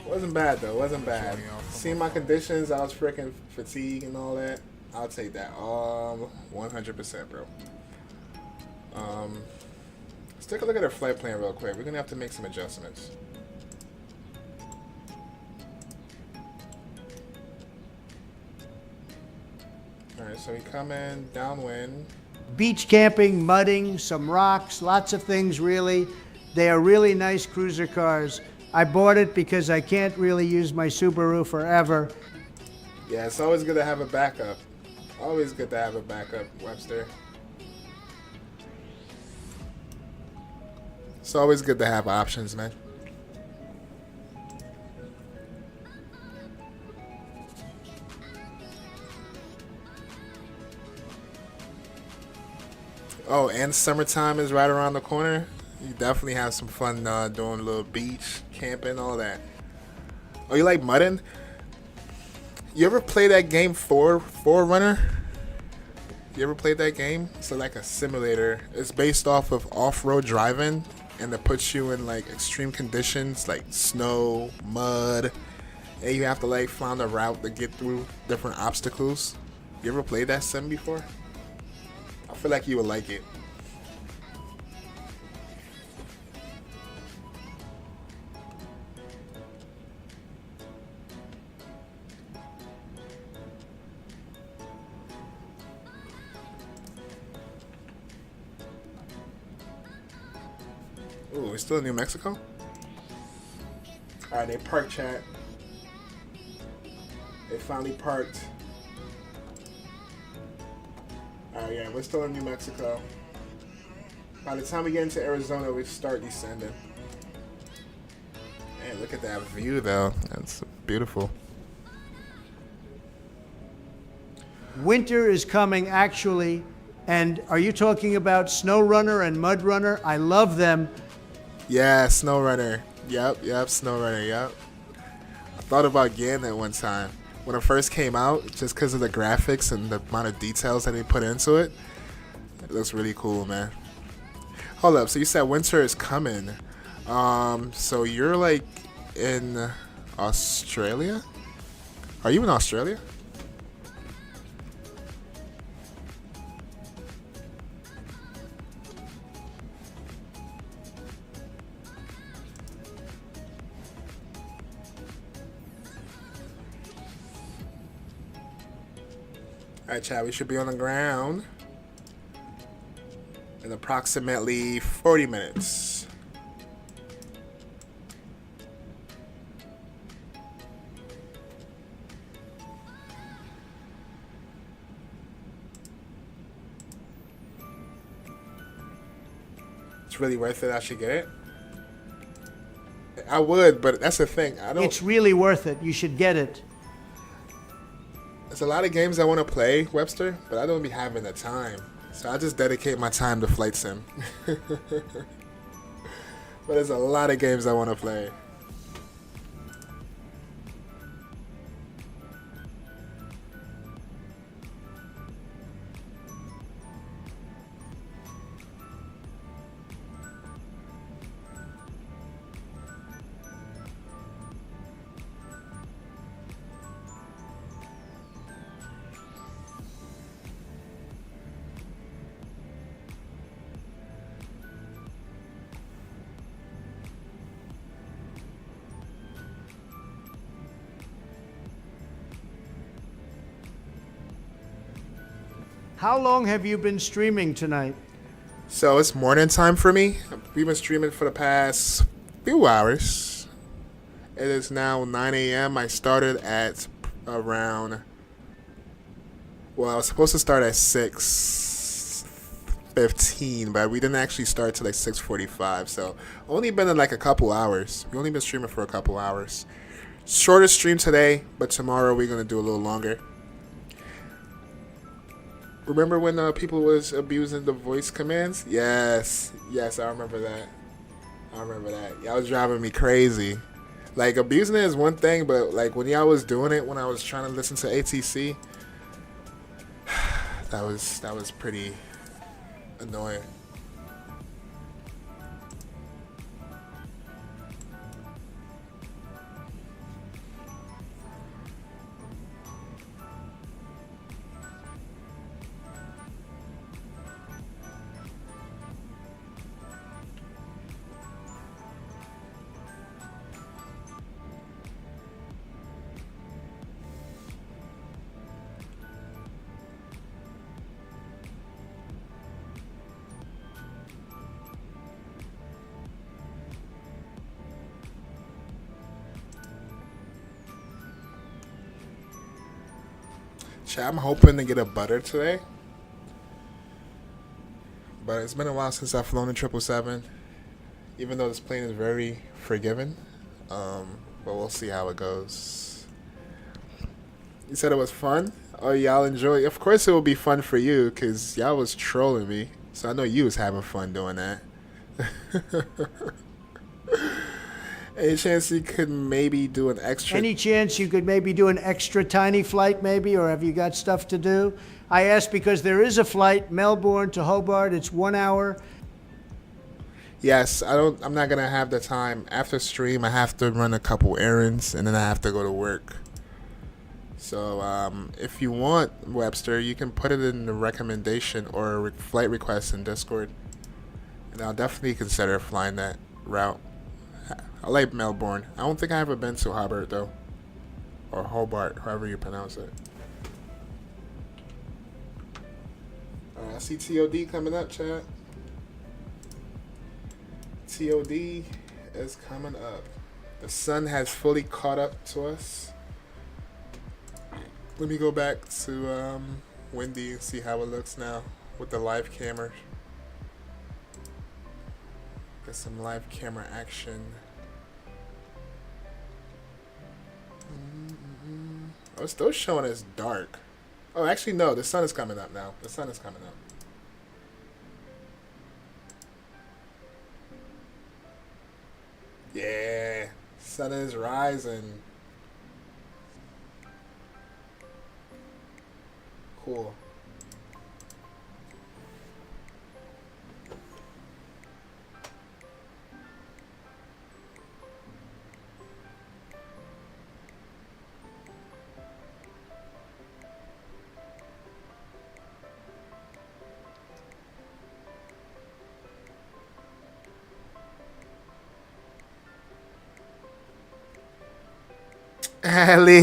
Wasn't bad though, wasn't bad. Seeing my conditions, I was freaking fatigued and all that. I'll take that 100%, bro. Let's take a look at our flight plan real quick. We're gonna have to make some adjustments. Alright, so we come in downwind. Beach camping, mudding, some rocks, lots of things really. They are really nice cruiser cars. I bought it because I can't really use my Subaru forever. Yeah, it's always good to have a backup. Always good to have a backup, Webster. It's always good to have options, man. Oh, and summertime is right around the corner. You definitely have some fun doing a little beach, camping, all that. Oh, you like mudding? You ever play that game Forerunner? You ever played that game? It's like a simulator. It's based off of off-road driving, and it puts you in like extreme conditions like snow, mud, and you have to like find a route to get through different obstacles. You ever played that sim before? I feel like you would like it. Ooh, we're still in New Mexico? Alright, they parked, chat. They finally parked. Alright, yeah, we're still in New Mexico. By the time we get into Arizona, we start descending. Man, look at that view, though. That's beautiful. Winter is coming, actually. And are you talking about Snow Runner and Mud Runner? I love them. Yeah, Snow Runner. Yep, Snow Runner, yep. I thought about getting that one time. when it first came out, just because of the graphics and the amount of details that they put into it. It looks really cool, man. Hold up, so you said winter is coming. So you're like in Australia? Are you in Australia? Alright, Chad, we should be on the ground in approximately 40 minutes. It's really worth it. I should get it. I would, but that's the thing. I don't. It's really worth it. You should get it. There's a lot of games I want to play, Webster, but I don't be having the time. So I just dedicate my time to Flight Sim. But there's a lot of games I want to play. How long have you been streaming tonight? So it's morning time for me. We've been streaming for the past few hours. It is now 9 a.m. I started at around, well, I was supposed to start at 6:15, but we didn't actually start till like 6:45. So only been in like a couple hours. We only been streaming for a couple hours. Shortest stream today, but tomorrow we're gonna do a little longer. Remember when people was abusing the voice commands? Yes, I remember that. Y'all was driving me crazy. Like, abusing it is one thing, but like when y'all was doing it when I was trying to listen to ATC, that was pretty annoying. I'm hoping to get a butter today, but it's been a while since I've flown a 777. Even though this plane is very forgiving, but we'll see how it goes. You said it was fun. Oh, y'all enjoy. Of course, it will be fun for you because y'all was trolling me, so I know you was having fun doing that. Any chance you could maybe do an extra? Any chance you could maybe do an extra tiny flight maybe, or have you got stuff to do? I ask because there is a flight, Melbourne to Hobart. It's 1 hour. Yes, I'm not gonna have the time after stream. I have to run a couple errands and then I have to go to work. So if you want, Webster, you can put it in the recommendation or flight request in Discord, and I'll definitely consider flying that route. I like Melbourne. I don't think I ever been to Hobart though, or Hobart, however you pronounce it. I see TOD coming up, chat. TOD is coming up. The sun has fully caught up to us. Let me go back to Wendy and see how it looks now with the live camera. Get some live camera action. Oh, it's still showing as dark. Oh, actually, no. The sun is coming up now. The sun is coming up. Yeah. Sun is rising. Cool. Ali,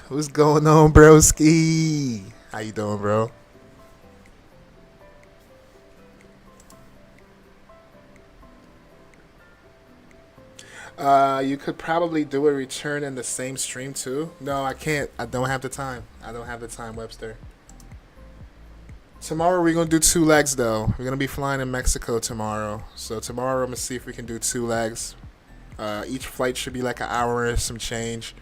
what's going on, broski? How you doing, bro? You could probably do a return in the same stream too. No, I can't. I don't have the time. I don't have the time, Webster. Tomorrow we're gonna do 2 legs though. We're gonna be flying in Mexico tomorrow. So tomorrow I'm gonna see if we can do 2 legs. Each flight should be like an hour and some change.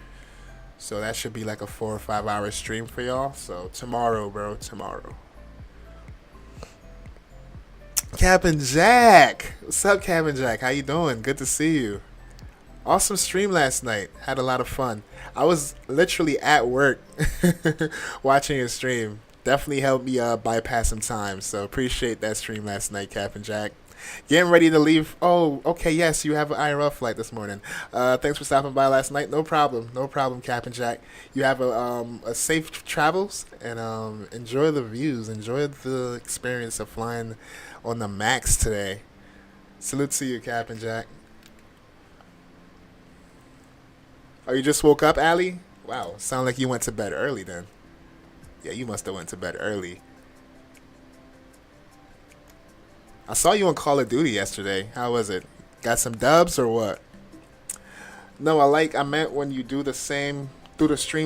So that should be like a 4 or 5 hour stream for y'all. So tomorrow, bro, tomorrow. Captain Jack, what's up, Captain Jack? How you doing? Good to see you. Awesome stream last night. Had a lot of fun. I was literally at work watching your stream. Definitely helped me bypass some time. So appreciate that stream last night, Captain Jack. Getting ready to leave. Oh, okay, yes, you have an IRL flight this morning. Thanks for stopping by last night. No problem. No problem, Captain Jack. You have a safe travels and enjoy the views. Enjoy the experience of flying on the Max today. Salute to you, Captain Jack. Oh, you just woke up, Ali? Wow, sound like you went to bed early then. Yeah, you must have went to bed early. I saw you on Call of Duty yesterday. How was it? Got some dubs or what? No, I meant when you do the stream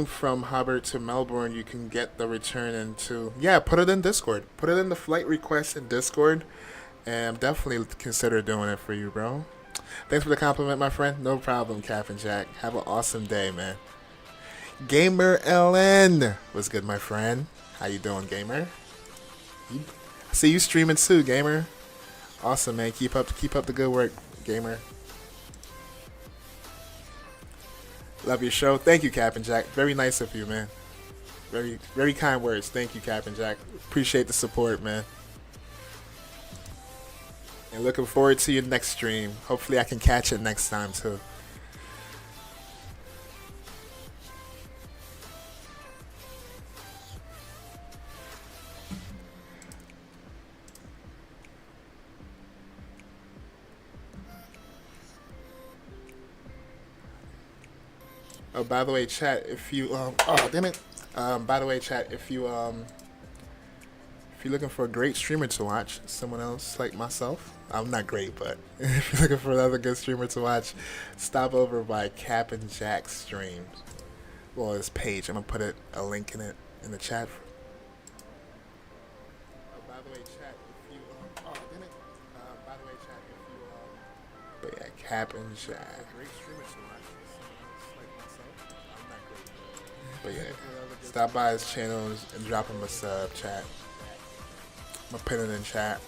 from Hubbard to Melbourne, you can get the return into. Yeah, put it in Discord. Put it in the flight request in Discord, and definitely consider doing it for you, bro. Thanks for the compliment, my friend. No problem, Captain Jack. Have an awesome day, man. Gamer LN. What's good, my friend? How you doing, Gamer? I see you streaming too, Gamer. Awesome, man. Keep up the good work, Gamer. Love your show. Thank you, Captain Jack. Very nice of you, man. Very, very kind words. Thank you, Captain Jack. Appreciate the support, man. And looking forward to your next stream. Hopefully I can catch it next time, too. Oh, by the way, chat, if you oh damn it. By the way, chat, if you're looking for a great streamer to watch, someone else like myself, I'm not great, but if you're looking for another good streamer to watch, stop over by Cap and Jack streams. Well, his page. I'm gonna put a link in the chat. Oh, by the way, chat, if you oh damn it. By the way, chat, if you but yeah, Cap and Jack. Great streamer to watch. But yeah, stop by his channels and drop him a sub, chat. I'm gonna pin it in chat.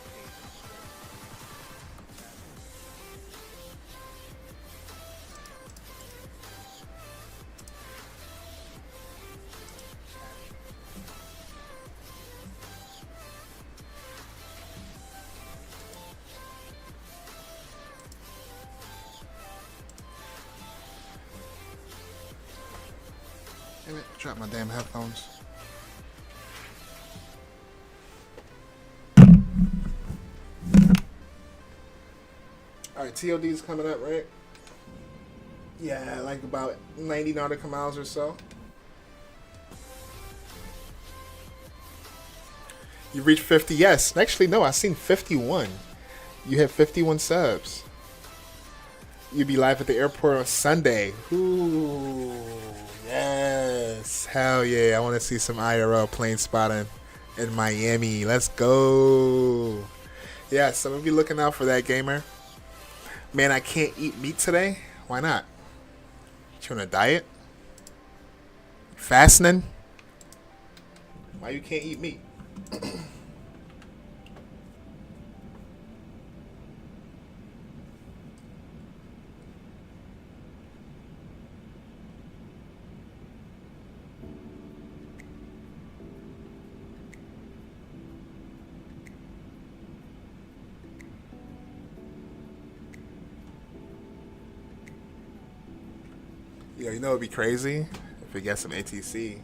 Damn it, drop my damn headphones. Alright, TOD's coming up, right? Yeah, like about 90 nautical miles or so. You reached 50, yes. Actually, no, I seen 51. You have 51 subs. You'll be live at the airport on Sunday. Ooh, yes. Hell yeah. I want to see some IRL plane spotting in Miami. Let's go. Yes, I'm going to be looking out for that, gamer. Man, I can't eat meat today. Why not? You on a diet? Fasting? Why you can't eat meat? You know it'd be crazy if we get some ATC.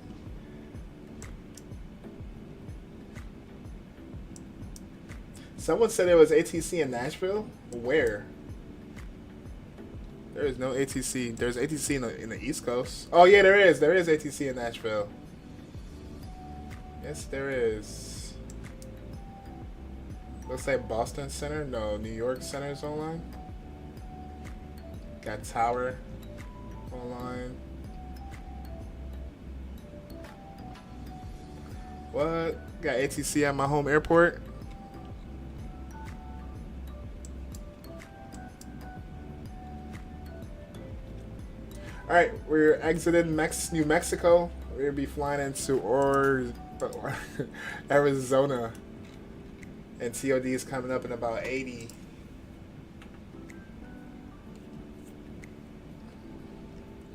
Someone said there was ATC in Nashville. Where? There is no ATC. There's ATC in the East Coast. Oh yeah, there is. There is ATC in Nashville. Yes, there is. Looks like Boston Center. No, New York Center is online. Got Tower online. What? Got ATC at my home airport. All right, we're exiting New Mexico. We're gonna be flying into Arizona, and TOD is coming up in about 80.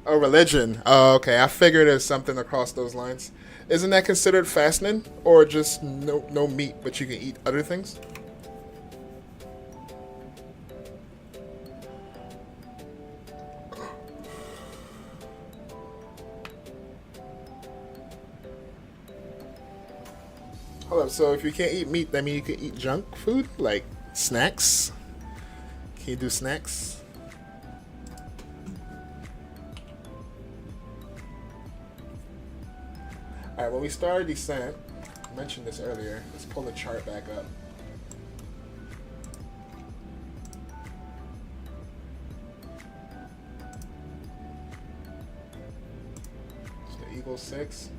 Oh, religion. Oh, okay. I figured there's something across those lines. Isn't that considered fasting, or just no meat, but you can eat other things? Hold up. So if you can't eat meat, that means you can eat junk food, like snacks. Can you do snacks? All right, when we start descent, I mentioned this earlier. Let's pull the chart back up. It's the Eagle 6.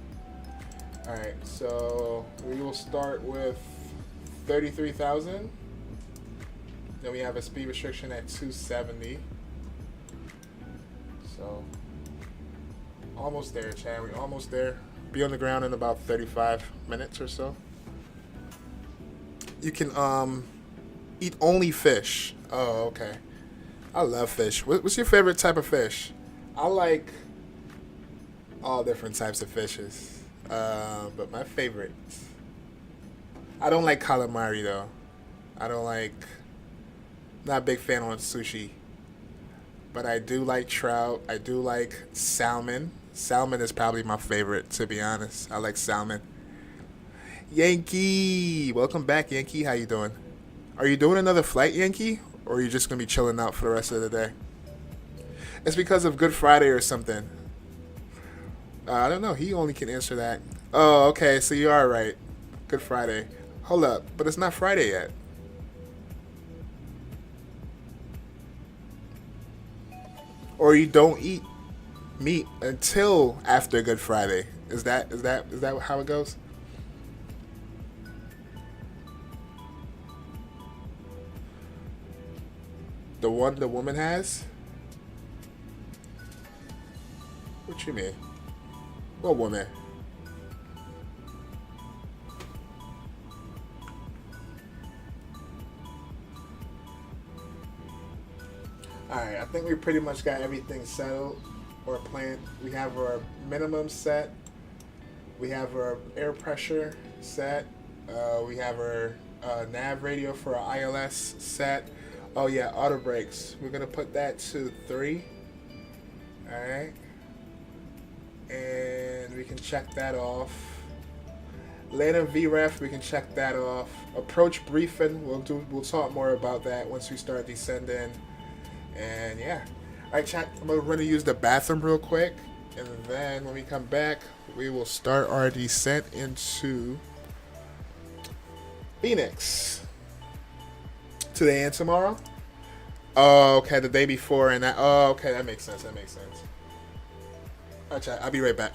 All right, so we will start with 33,000. Then we have a speed restriction at 270. So almost there, Chad. We're almost there. Be on the ground in about 35 minutes or so. You can eat only fish. Oh, okay. I love fish. What's your favorite type of fish? I like all different types of fishes. But my favorite, I don't like calamari though. Not a big fan on sushi. But I do like trout. I do like salmon. Salmon is probably my favorite, to be honest. I like salmon. Yankee! Welcome back, Yankee. How you doing? Are you doing another flight, Yankee? Or are you just going to be chilling out for the rest of the day? It's because of Good Friday or something. I don't know. He only can answer that. Oh, okay. So you are right. Good Friday. Hold up. But it's not Friday yet. Or you don't eat meat until after Good Friday. Is that how it goes? The one the woman has? What you mean? What woman? Alright, I think we pretty much got everything settled or planned. We have our minimum set. We have our air pressure set. We have our nav radio for our ILS set. Oh yeah, auto brakes. We're gonna put that to 3. Alright. And we can check that off. Later VREF, we can check that off. Approach briefing, we'll talk more about that once we start descending. And yeah. Alright chat, I'm gonna use the bathroom real quick. And then when we come back, we will start our descent into Phoenix. Today and tomorrow? Oh, okay, the day before and that. Oh, okay, that makes sense. Alright chat, I'll be right back.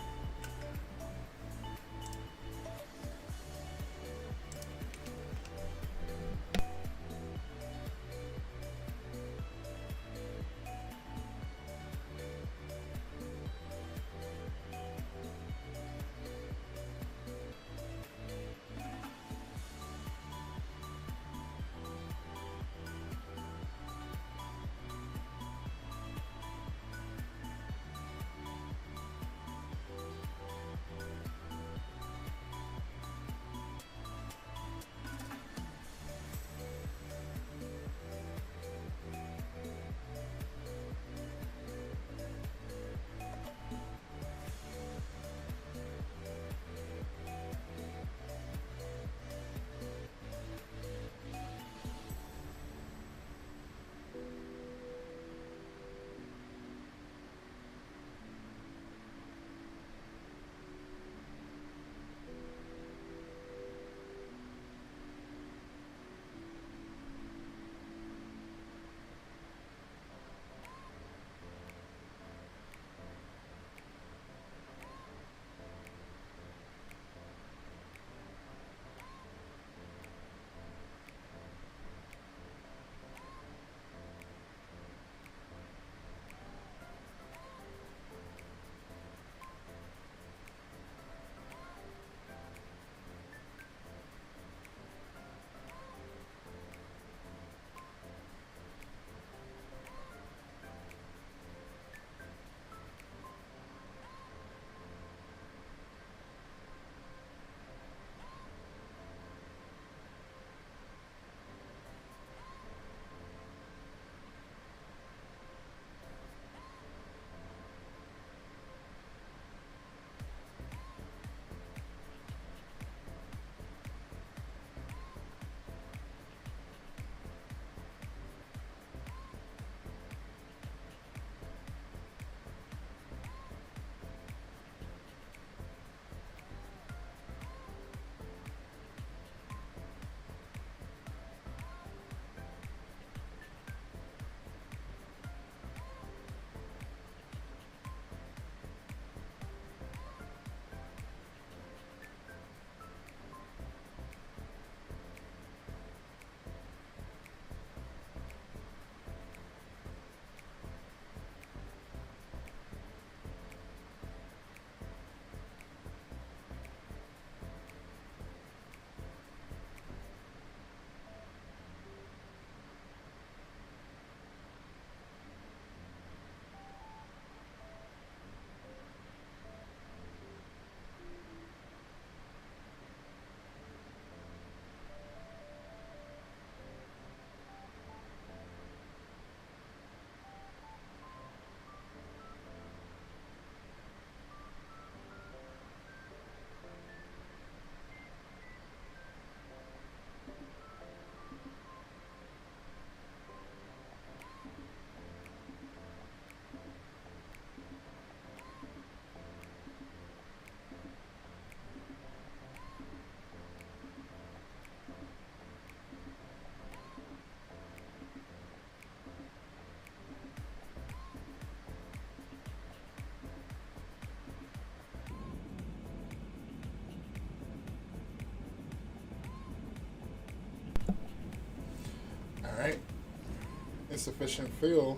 insufficient fuel.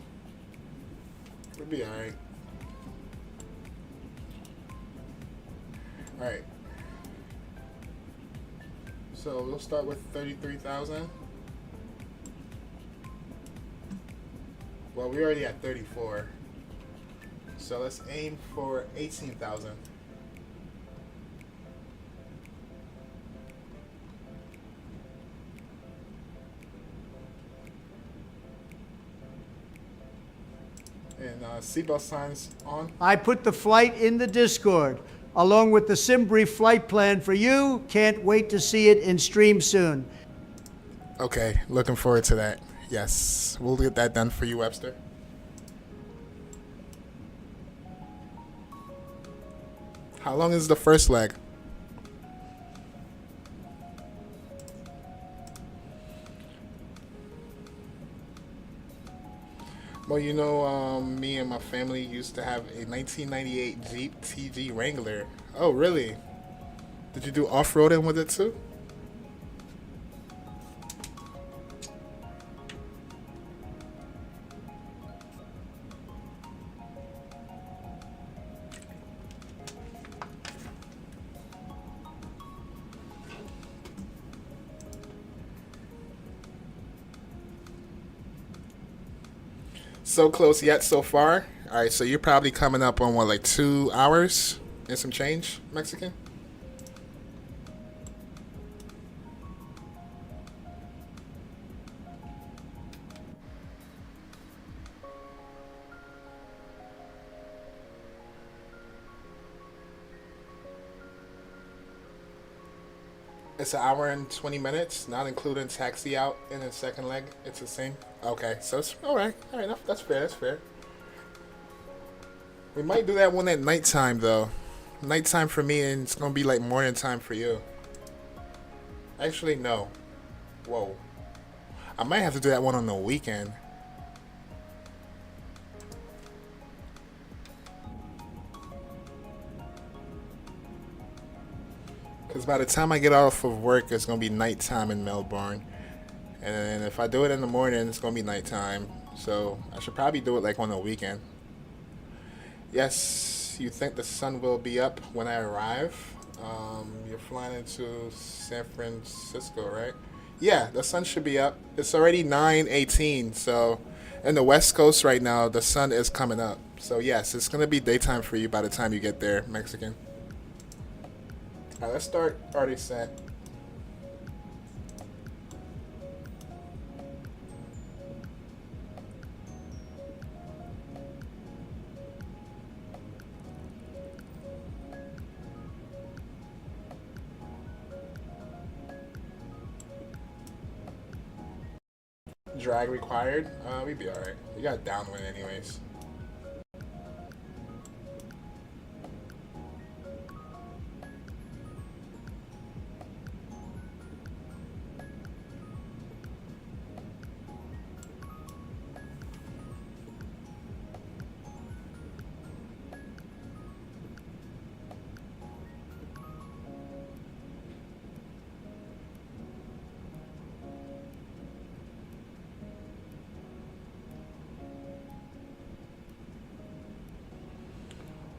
We'll be alright. Alright. So we'll start with 33,000. Well, we're already at 34. So let's aim for 18,000. And seatbelt signs on. I put the flight in the Discord, along with the SimBrief flight plan for you. Can't wait to see it in stream soon. Okay, looking forward to that. Yes, we'll get that done for you, Webster. How long is the first leg? Well, you know, me and my family used to have a 1998 Jeep TG Wrangler. Oh, really? Did you do off-roading with it too? So close yet so far. All right, so you're probably coming up on what, like 2 hours and some change, Mexican? It's an hour and 20 minutes, not including taxi out in the second leg. It's the same. Okay, so it's all right. All right, that's fair. That's fair. We might do that one at nighttime though. Nighttime for me, and it's gonna be like morning time for you. Actually, no. Whoa. I might have to do that one on the weekend. Because by the time I get off of work, it's going to be nighttime in Melbourne. And if I do it in the morning, it's going to be nighttime. So I should probably do it like on the weekend. Yes, you think the sun will be up when I arrive? You're flying into San Francisco, right? Yeah, the sun should be up. It's already 9:18. So in the West Coast right now, the sun is coming up. So yes, it's going to be daytime for you by the time you get there, Mexican. Alright, let's start already set. Drag required? We'd be alright. We got downwind anyways.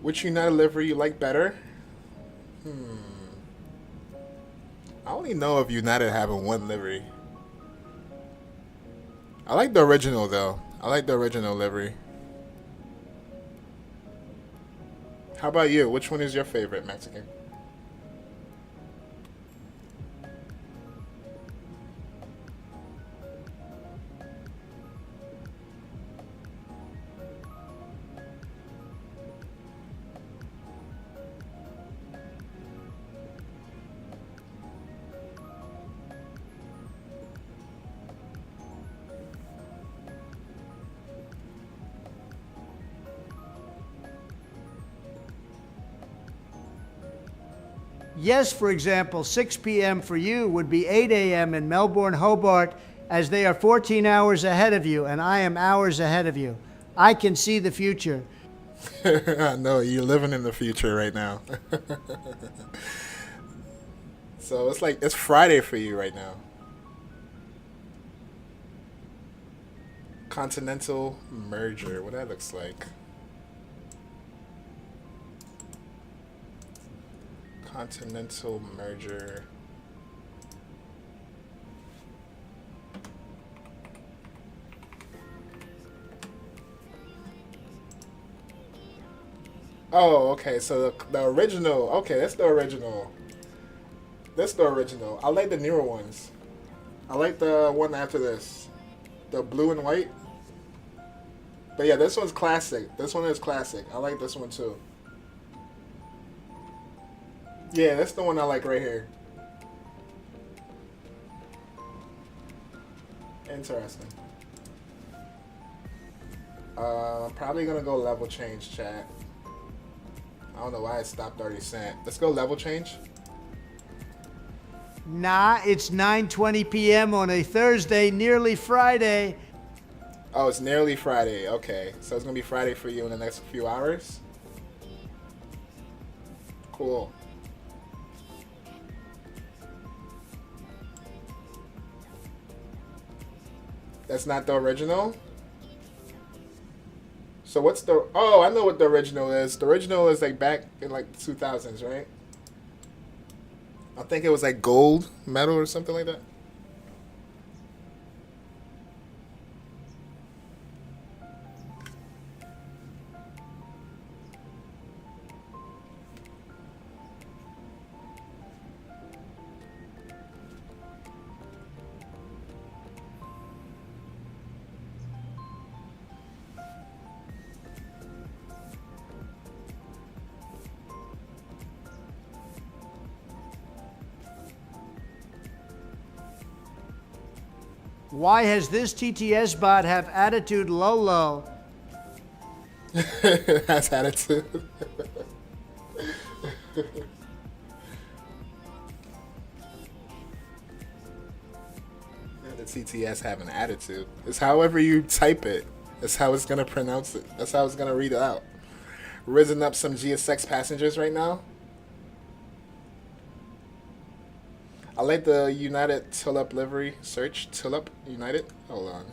Which United livery you like better? I only know of United having one livery. I like the original though. I like the original livery. How about you? Which one is your favorite, Mexican? Yes, for example, 6 p.m. for you would be 8 a.m. in Melbourne, Hobart, as they are 14 hours ahead of you, and I am hours ahead of you. I can see the future. I know, you're living in the future right now. So it's like, it's Friday for you right now. Continental merger. What that looks like. Continental merger. Oh, okay. So the original. Okay, that's the original. That's the original. I like the newer ones. I like the one after this, the blue and white. But yeah, this one's classic. This one is classic. I like this one too. Yeah, that's the one I like right here. Interesting. I'm probably gonna go level change, chat. I don't know why it stopped 30 cent. Let's go level change. Nah, it's 9:20 p.m. on a Thursday, nearly Friday. Oh, it's nearly Friday. Okay, so it's gonna be Friday for you in the next few hours. Cool. That's not the original? So what's the... Oh, I know what the original is. The original is like back in like the 2000s, right? I think it was like gold medal or something like that. Why has this TTS bot have attitude low? That's attitude. The TTS have an attitude. It's however you type it. That's how it's gonna pronounce it. That's how it's gonna read it out. Risen up some GSX passengers right now. I like the United Tulip livery. Search Tulip United. Hold on.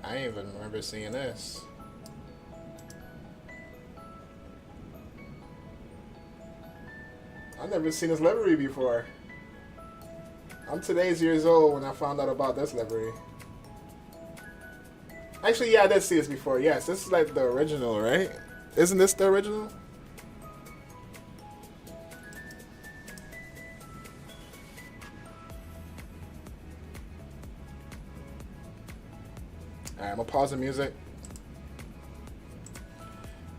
I ain't even remember seeing this. I've never seen this livery before. I'm today's years old when I found out about this livery. Actually, yeah, I did see this before. Yes, this is like the original, right? Isn't this the original? Alright, I'm gonna pause the music.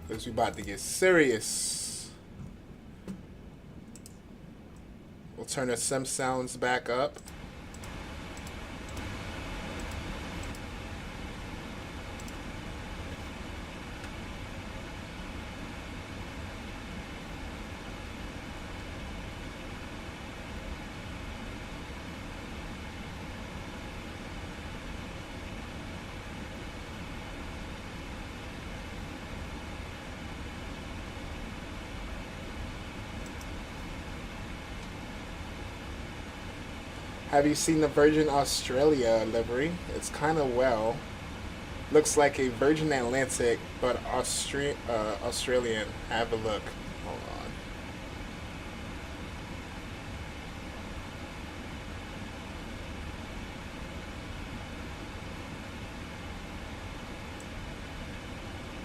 Because we about to get serious. We'll turn the sim sounds back up. Have you seen the Virgin Australia livery? It's kind of well. Looks like a Virgin Atlantic, but Australian. Have a look. Hold on.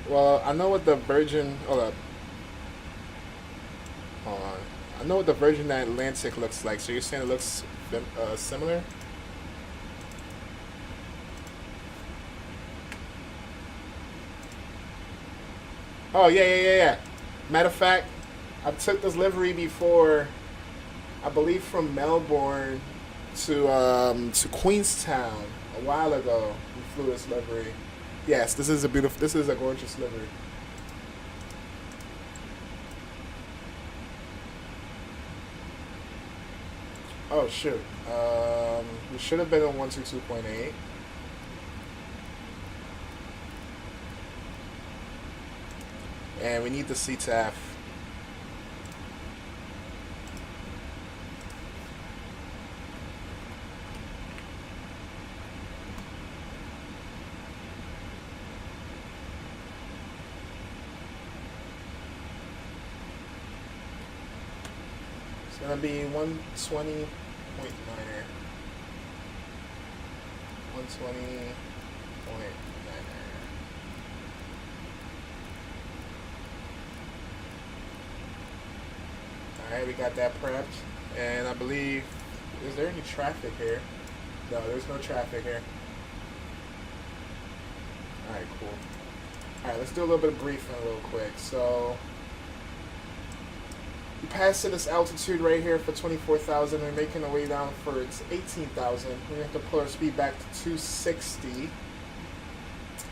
Well, I know what the Virgin... Hold up. Hold on. I know what the Virgin Atlantic looks like. So you're saying it looks similar? Oh, yeah. Matter of fact, I took this livery before, I believe from Melbourne to Queenstown a while ago. We flew this livery. Yes, this is a gorgeous livery. Oh shoot. We should have been on 122.8. And we need the C to F. It's gonna be 120.9er. 120.9er. Alright, we got that prepped. And I believe, is there any traffic here? No, there's no traffic here. Alright, cool. Alright, let's do a little bit of briefing real quick. So, we passed to this altitude right here for 24,000. We're making our way down for it's 18,000. We have to pull our speed back to 260.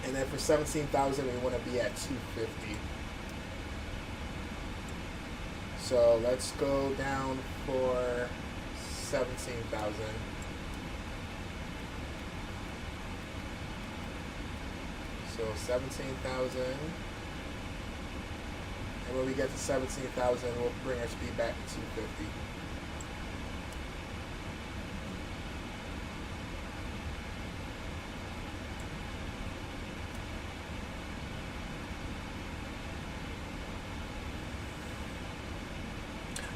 And then for 17,000, we want to be at 250. So let's go down for 17,000. So 17,000. And when we get to 17,000, we'll bring our speed back to 250.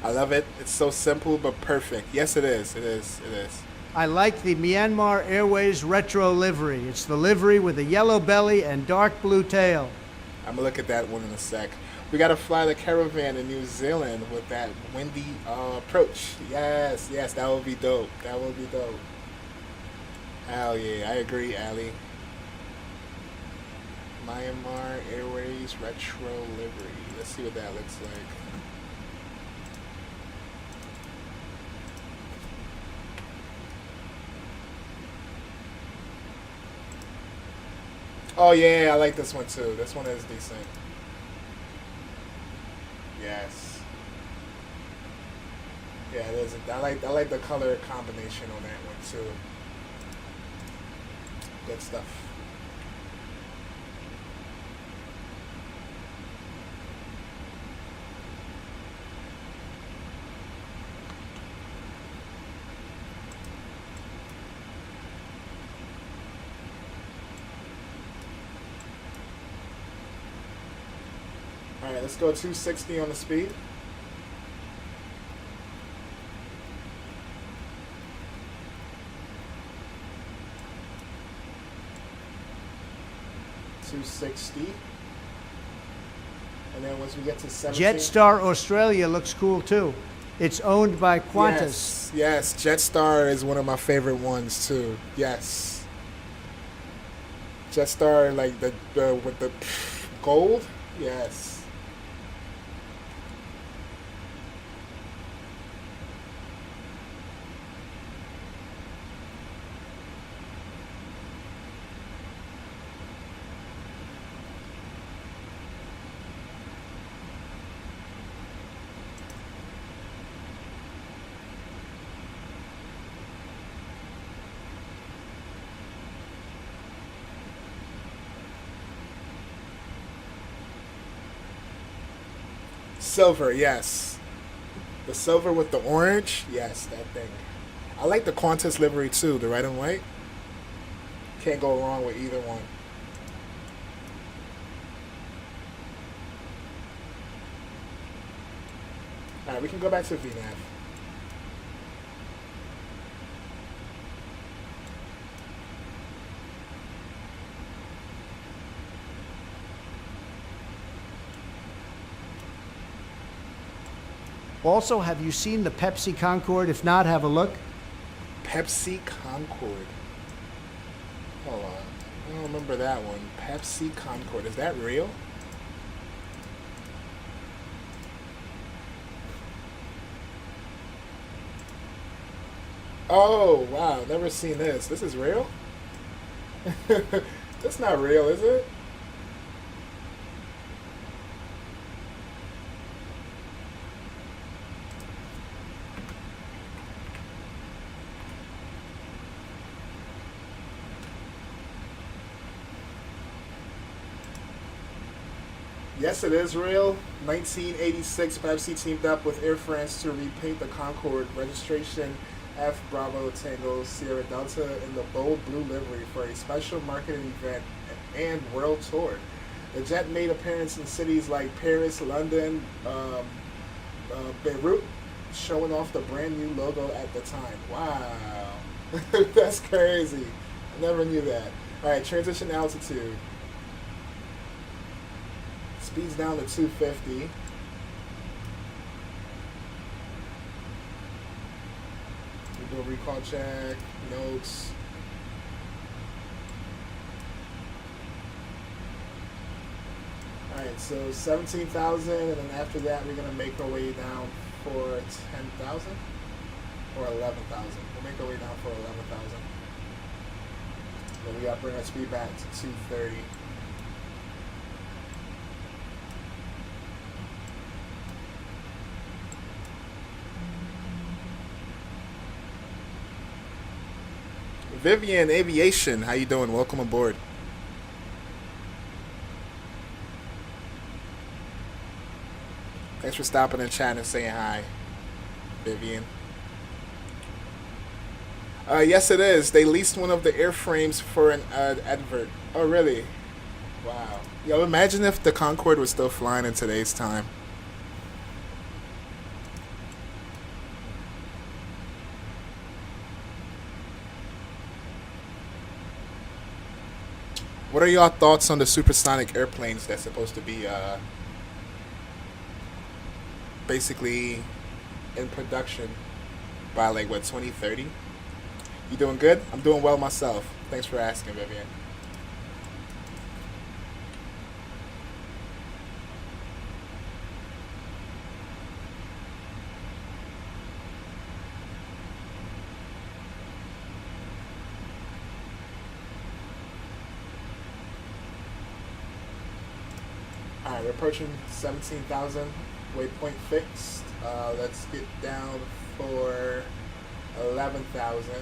I love it. It's so simple but perfect. Yes, it is. It is. It is. I like the Myanmar Airways retro livery. It's the livery with a yellow belly and dark blue tail. I'm gonna look at that one in a sec. We gotta fly the Caravan in New Zealand with that windy approach. Yes, yes, that would be dope. That would be dope. Hell yeah, I agree, Ali. Myanmar Airways retro livery. Let's see what that looks like. Oh yeah, I like this one too. This one is decent. Yes. Yeah, it is. I like the color combination on that one too. Good stuff. Alright, let's go 260 on the speed. And then once we get to 17... Jetstar Australia looks cool too. It's owned by Qantas. Yes, yes, Jetstar is one of my favorite ones too. Yes. Jetstar, like the with the gold? Yes. Silver, yes. The silver with the orange, yes, that thing. I like the Qantas livery too, the red and white. Can't go wrong with either one. Alright, we can go back to VNAV. Also, have you seen the Pepsi Concorde? If not, have a look. Pepsi Concorde. Hold on. I don't remember that one. Pepsi Concorde. Is that real? Oh, wow. Never seen this. This is real? That's not real, is it? Yes, it is real. 1986, Pepsi teamed up with Air France to repaint the Concorde registration F Bravo Tango Sierra Delta in the bold blue livery for a special marketing event and world tour. The jet made appearance in cities like Paris, London, Beirut, showing off the brand new logo at the time. Wow. That's crazy. I never knew that. Alright, transition altitude. Speeds down to 250. We do a recall check, notes. Alright, so 17,000, and then after that we're going to make our way down for 10,000 or 11,000. We'll make our way down for 11,000. Then we got to bring our speed back to 230. Vivian Aviation, how you doing? Welcome aboard. Thanks for stopping in chat and saying hi, Vivian. Yes, it is. They leased one of the airframes for an advert. Oh, really? Wow. Yo, imagine if the Concorde was still flying in today's time. What are your thoughts on the supersonic airplanes that's supposed to be basically in production by like what, 2030? You doing good? I'm doing well myself. Thanks for asking, Vivian. Alright, we're approaching 17,000. Waypoint fixed. Let's get down for 11,000.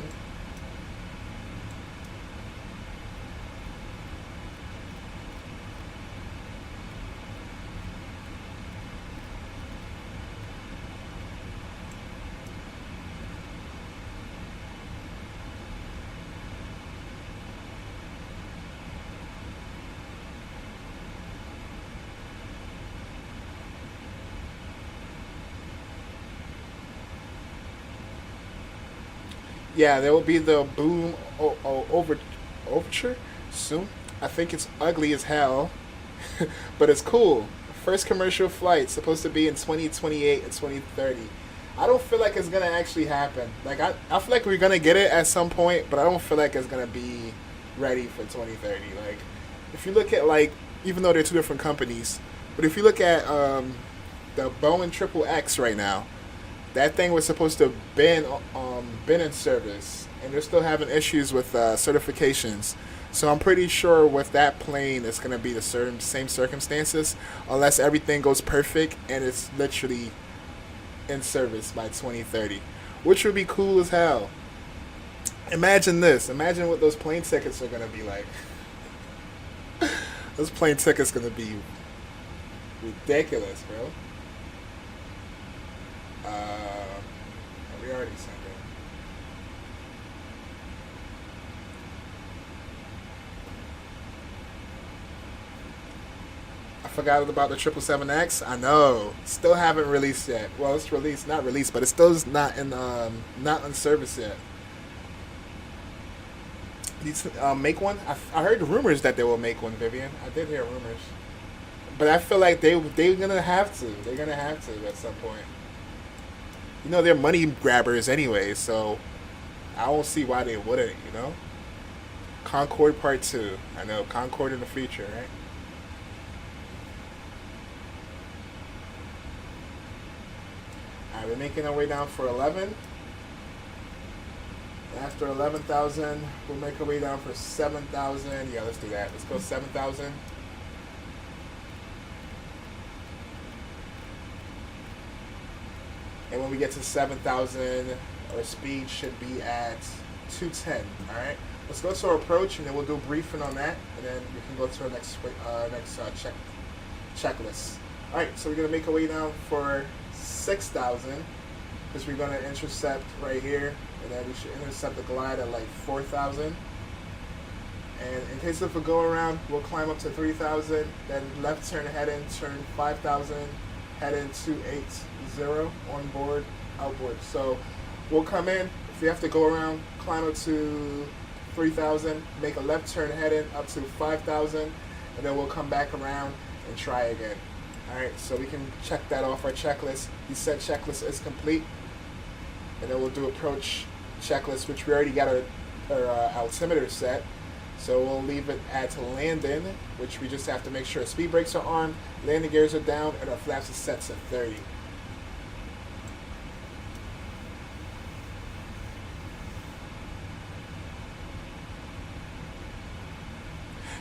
Yeah, there will be the boom overture soon. I think it's ugly as hell, but it's cool. First commercial flight supposed to be in 2028 and 2030. I don't feel like it's gonna actually happen. Like I feel like we're gonna get it at some point, but I don't feel like it's gonna be ready for 2030. Like if you look at, like, even though they're two different companies, but if you look at the Boeing Triple X right now. That thing was supposed to been in service, and they're still having issues with certifications. So I'm pretty sure with that plane, it's gonna be the same circumstances, unless everything goes perfect and it's literally in service by 2030, which would be cool as hell. Imagine this. Imagine what those plane tickets are gonna be like. Those plane tickets gonna be ridiculous, bro. We already sent it. I forgot about the 777X. I know. Still haven't released yet. Well, it's released, not released, but it still is not in service yet. Need to make one. I heard rumors that they will make one, Vivian. I did hear rumors, but I feel like they're gonna have to. They're gonna have to at some point. You know, they're money grabbers anyway, so I don't see why they wouldn't, you know? Concorde Part 2. I know, Concorde in the future, right? Alright, we're making our way down for 11. After 11,000, we'll make our way down for 7,000. Yeah, let's do that. Let's go 7,000. And when we get to 7,000, our speed should be at 210. All right. Let's go to our approach, and then we'll do a briefing on that, and then we can go to our next checklist. All right, so we're gonna make our way down for 6,000 because we're gonna intercept right here, and then we should intercept the glide at like 4,000. And in case of a go around, we'll climb up to 3,000, then left turn head in, turn 5,000, head in 280 on board, outboard. So we'll come in. If we have to go around, climb up to 3,000, make a left turn head in up to 5,000, and then we'll come back around and try again. All right, so we can check that off our checklist. The set checklist is complete, and then we'll do approach checklist, which we already got our altimeter set. So we'll leave it at landing, which we just have to make sure speed brakes are on, landing gears are down, and our flaps are set to 30.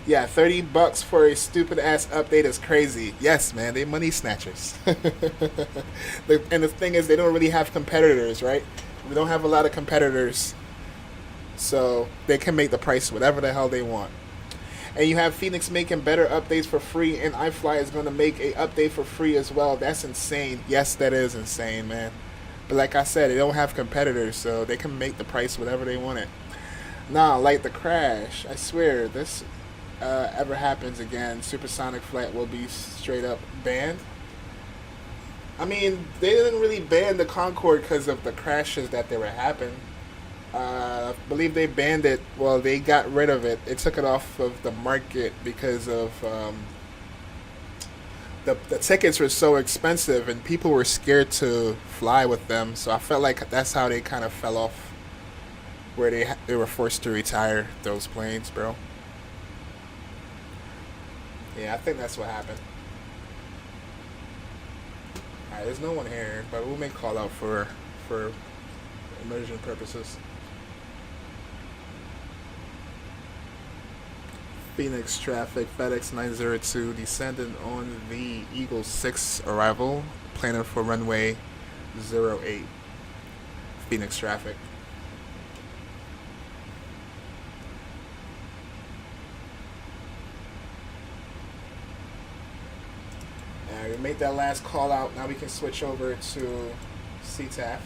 Yeah, $30 for a stupid ass update is crazy. Yes, man, they money snatchers. And the thing is, they don't really have competitors, right? We don't have a lot of competitors, so they can make the price whatever the hell they want. And you have Phoenix making better updates for free, and iFly is going to make a update for free as well. That's insane. Yes, that is insane, man. But like I said, they don't have competitors, so they can make the price whatever they want it. Nah, like the crash, I swear, this ever happens again, supersonic flight will be straight up banned. I mean, they didn't really ban the Concorde because of the crashes that they were happening. I believe they banned it. Well, they got rid of it. They took it off of the market because of the tickets were so expensive and people were scared to fly with them. So I felt like that's how they kind of fell off, where they were forced to retire those planes, bro. Yeah, I think that's what happened. Alright, there's no one here, but we'll make call out for immersion purposes. Phoenix traffic, FedEx 902 descending on the Eagle 6 arrival, planning for runway 08. Phoenix traffic. We made that last call out. Now we can switch over to CTAF.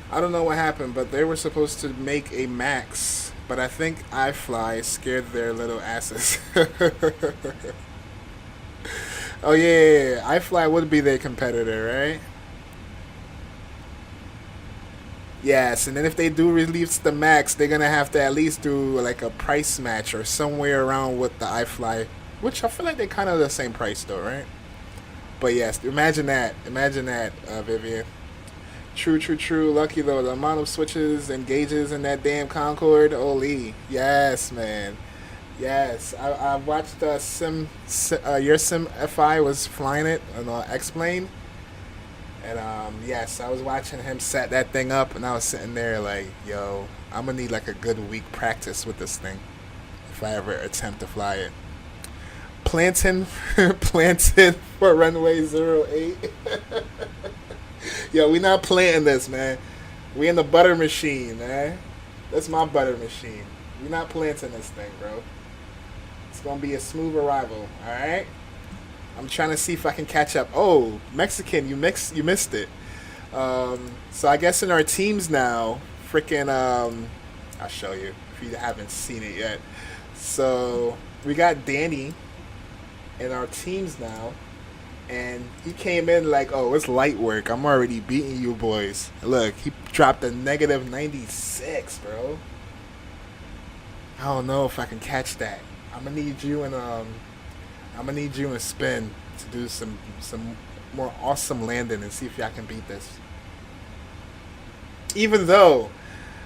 I don't know what happened, but they were supposed to make a max, but I think iFly scared their little asses. Oh yeah, iFly would be their competitor, right? Yes, and then if they do release the max, they're gonna have to at least do like a price match or somewhere around with the iFly, which I feel like they're kind of the same price though, right? But yes, imagine that, Vivian. True. Lucky though, the amount of switches and gauges in that damn Concorde, holy, yes, man. Yes, I watched your Sim FI was flying it on X-Plane. And yes, I was watching him set that thing up, and I was sitting there like, yo, I'm gonna need like a good week practice with this thing if I ever attempt to fly it. Planting for runway 08. Yo, we not planting this, man. We in the butter machine, man. That's my butter machine. We not planting this thing, bro. It's gonna be a smooth arrival, all right? I'm trying to see if I can catch up. Oh, Mexican, you missed it. So I guess in our teams now, I'll show you if you haven't seen it yet. So we got Danny in our teams now, and he came in like, oh, it's light work. I'm already beating you boys. Look, he dropped a negative 96, bro. I don't know if I can catch that. I'm gonna need you and Spin to do some more awesome landing and see if y'all can beat this. Even though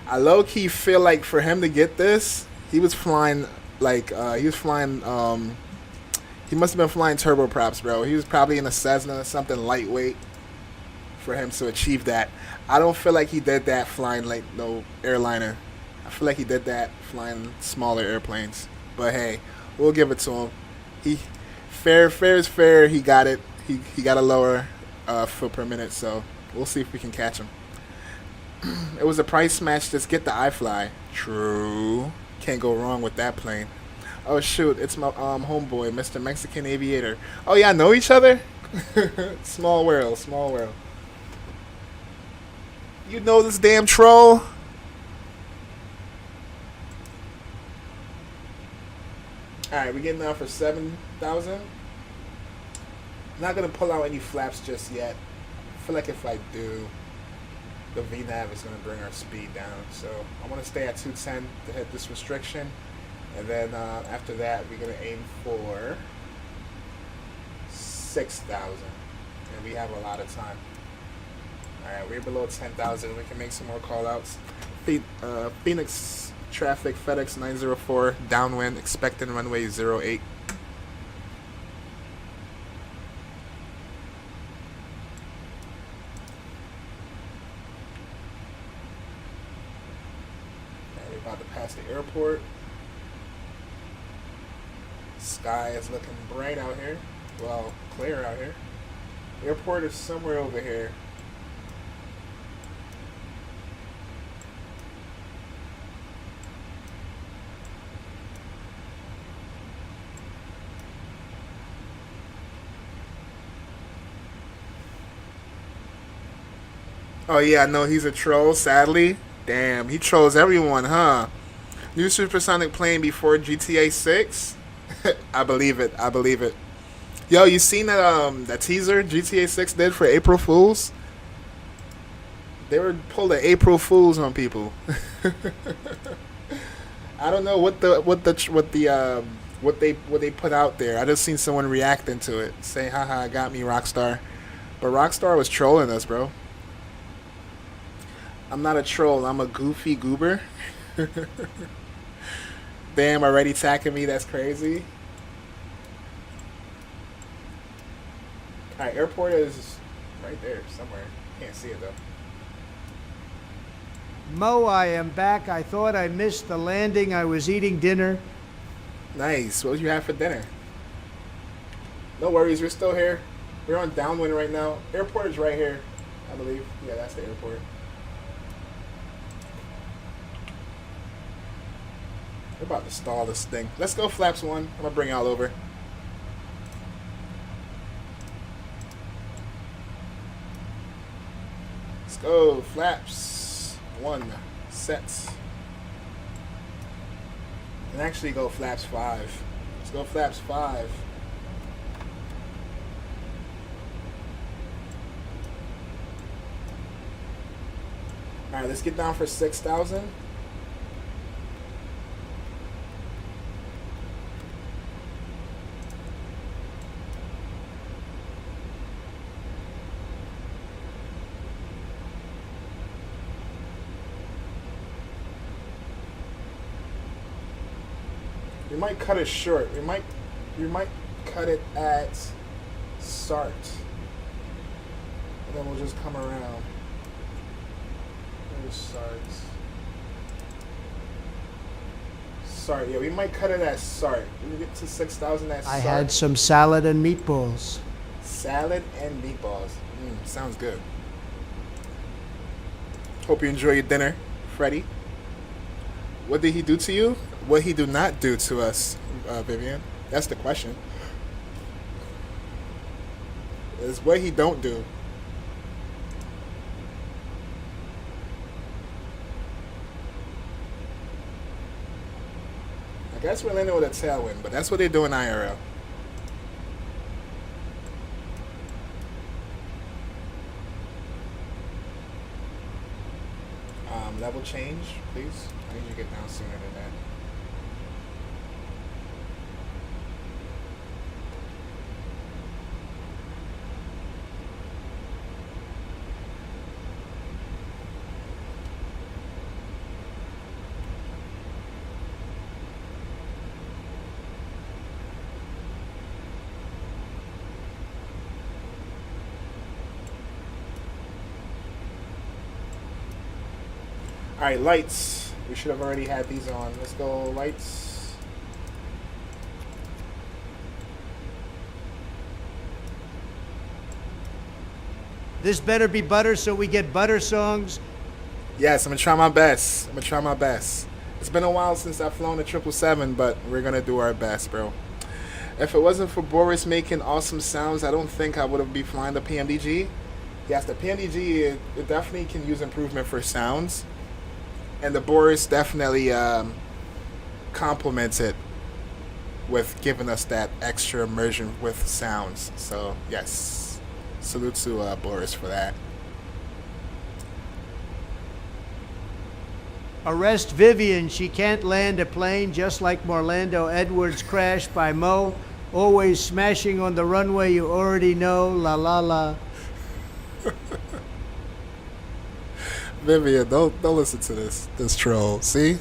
I low-key feel like for him to get this, he was flying like he must have been flying turboprops, bro. He was probably in a Cessna or something lightweight for him to achieve that. I don't feel like he did that flying like no airliner. I feel like he did that flying smaller airplanes. But hey, we'll give it to him. Fair is fair. He got it. He got a lower foot per minute, so We'll see if we can catch him. It was a price match. Just get the iFly. True. Can't go wrong with that plane. Oh shoot, it's my homeboy, Mr. Mexican Aviator. Oh yeah, know each other? Small world, small world. You know this damn troll? Alright, we're getting out for 7,000. Not gonna pull out any flaps just yet. I feel like if I do, the VNAV is gonna bring our speed down. So I wanna stay at 210 to hit this restriction. And then after that, we're gonna aim for 6,000. And we have a lot of time. Alright, we're below 10,000. We can make some more call outs. Phoenix traffic, FedEx 904, downwind, expecting runway 08. We're about to pass the airport. Sky is looking bright out here. Well, clear out here. Airport is somewhere over here. Oh yeah, no, he's a troll, sadly. Damn, he trolls everyone, huh? New supersonic plane before GTA 6? I believe it, I believe it. Yo, you seen that teaser GTA 6 did for April Fools? They were pulling April Fools on people. I don't know what they put out there. I just seen someone reacting to it, saying, "Haha, got me, Rockstar." But Rockstar was trolling us, bro. I'm not a troll. I'm a goofy goober. Damn, already attacking me. That's crazy. Alright, airport is right there somewhere. Can't see it though. Mo, I am back. I thought I missed the landing. I was eating dinner. Nice. What did you have for dinner? No worries. We're still here. We're on downwind right now. Airport is right here, I believe. Yeah, that's the airport. We're about to stall this thing. Let's go flaps 1. I'm going to bring y'all over. Let's go flaps 1. Sets. And actually go flaps 5. Let's go flaps 5. Alright, let's get down for 6,000. We might cut it short. We might cut it at start. And then we'll just come around. Where's starts? Start, yeah, we might cut it at start. We get to 6,000 at start. I had some salad and meatballs. Salad and meatballs. Sounds good. Hope you enjoy your dinner, Freddie. What did he do to you? What he do not do to us, Vivian? That's the question. Is what he don't do. I guess we're landing with a tailwind, but that's what they do in IRL. Level change, please. I need you to get down sooner than that. Alright, lights. We should have already had these on. Let's go, lights. This better be butter so we get butter songs. Yes, I'm gonna try my best. It's been a while since I've flown a 777, but we're gonna do our best, bro. If it wasn't for Boris making awesome sounds, I don't think I would have been flying the PMDG. Yes, the PMDG, it definitely can use improvement for sounds. And the Boris definitely complements it with giving us that extra immersion with sounds. So, yes, salute to Boris for that. Arrest Vivian. She can't land a plane, just like Morlando Edwards crashed by Mo. Always smashing on the runway, you already know. La la la. Vivian, don't listen to this troll. See?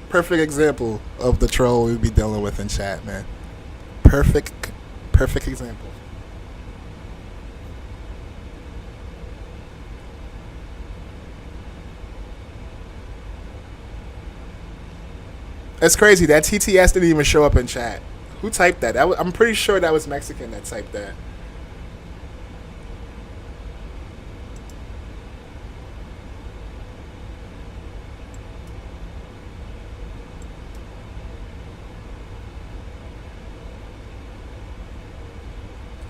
Perfect example of the troll we'd be dealing with in chat, man. Perfect example. It's crazy. That TTS didn't even show up in chat. Who typed that? I'm pretty sure that was Mexican that typed that.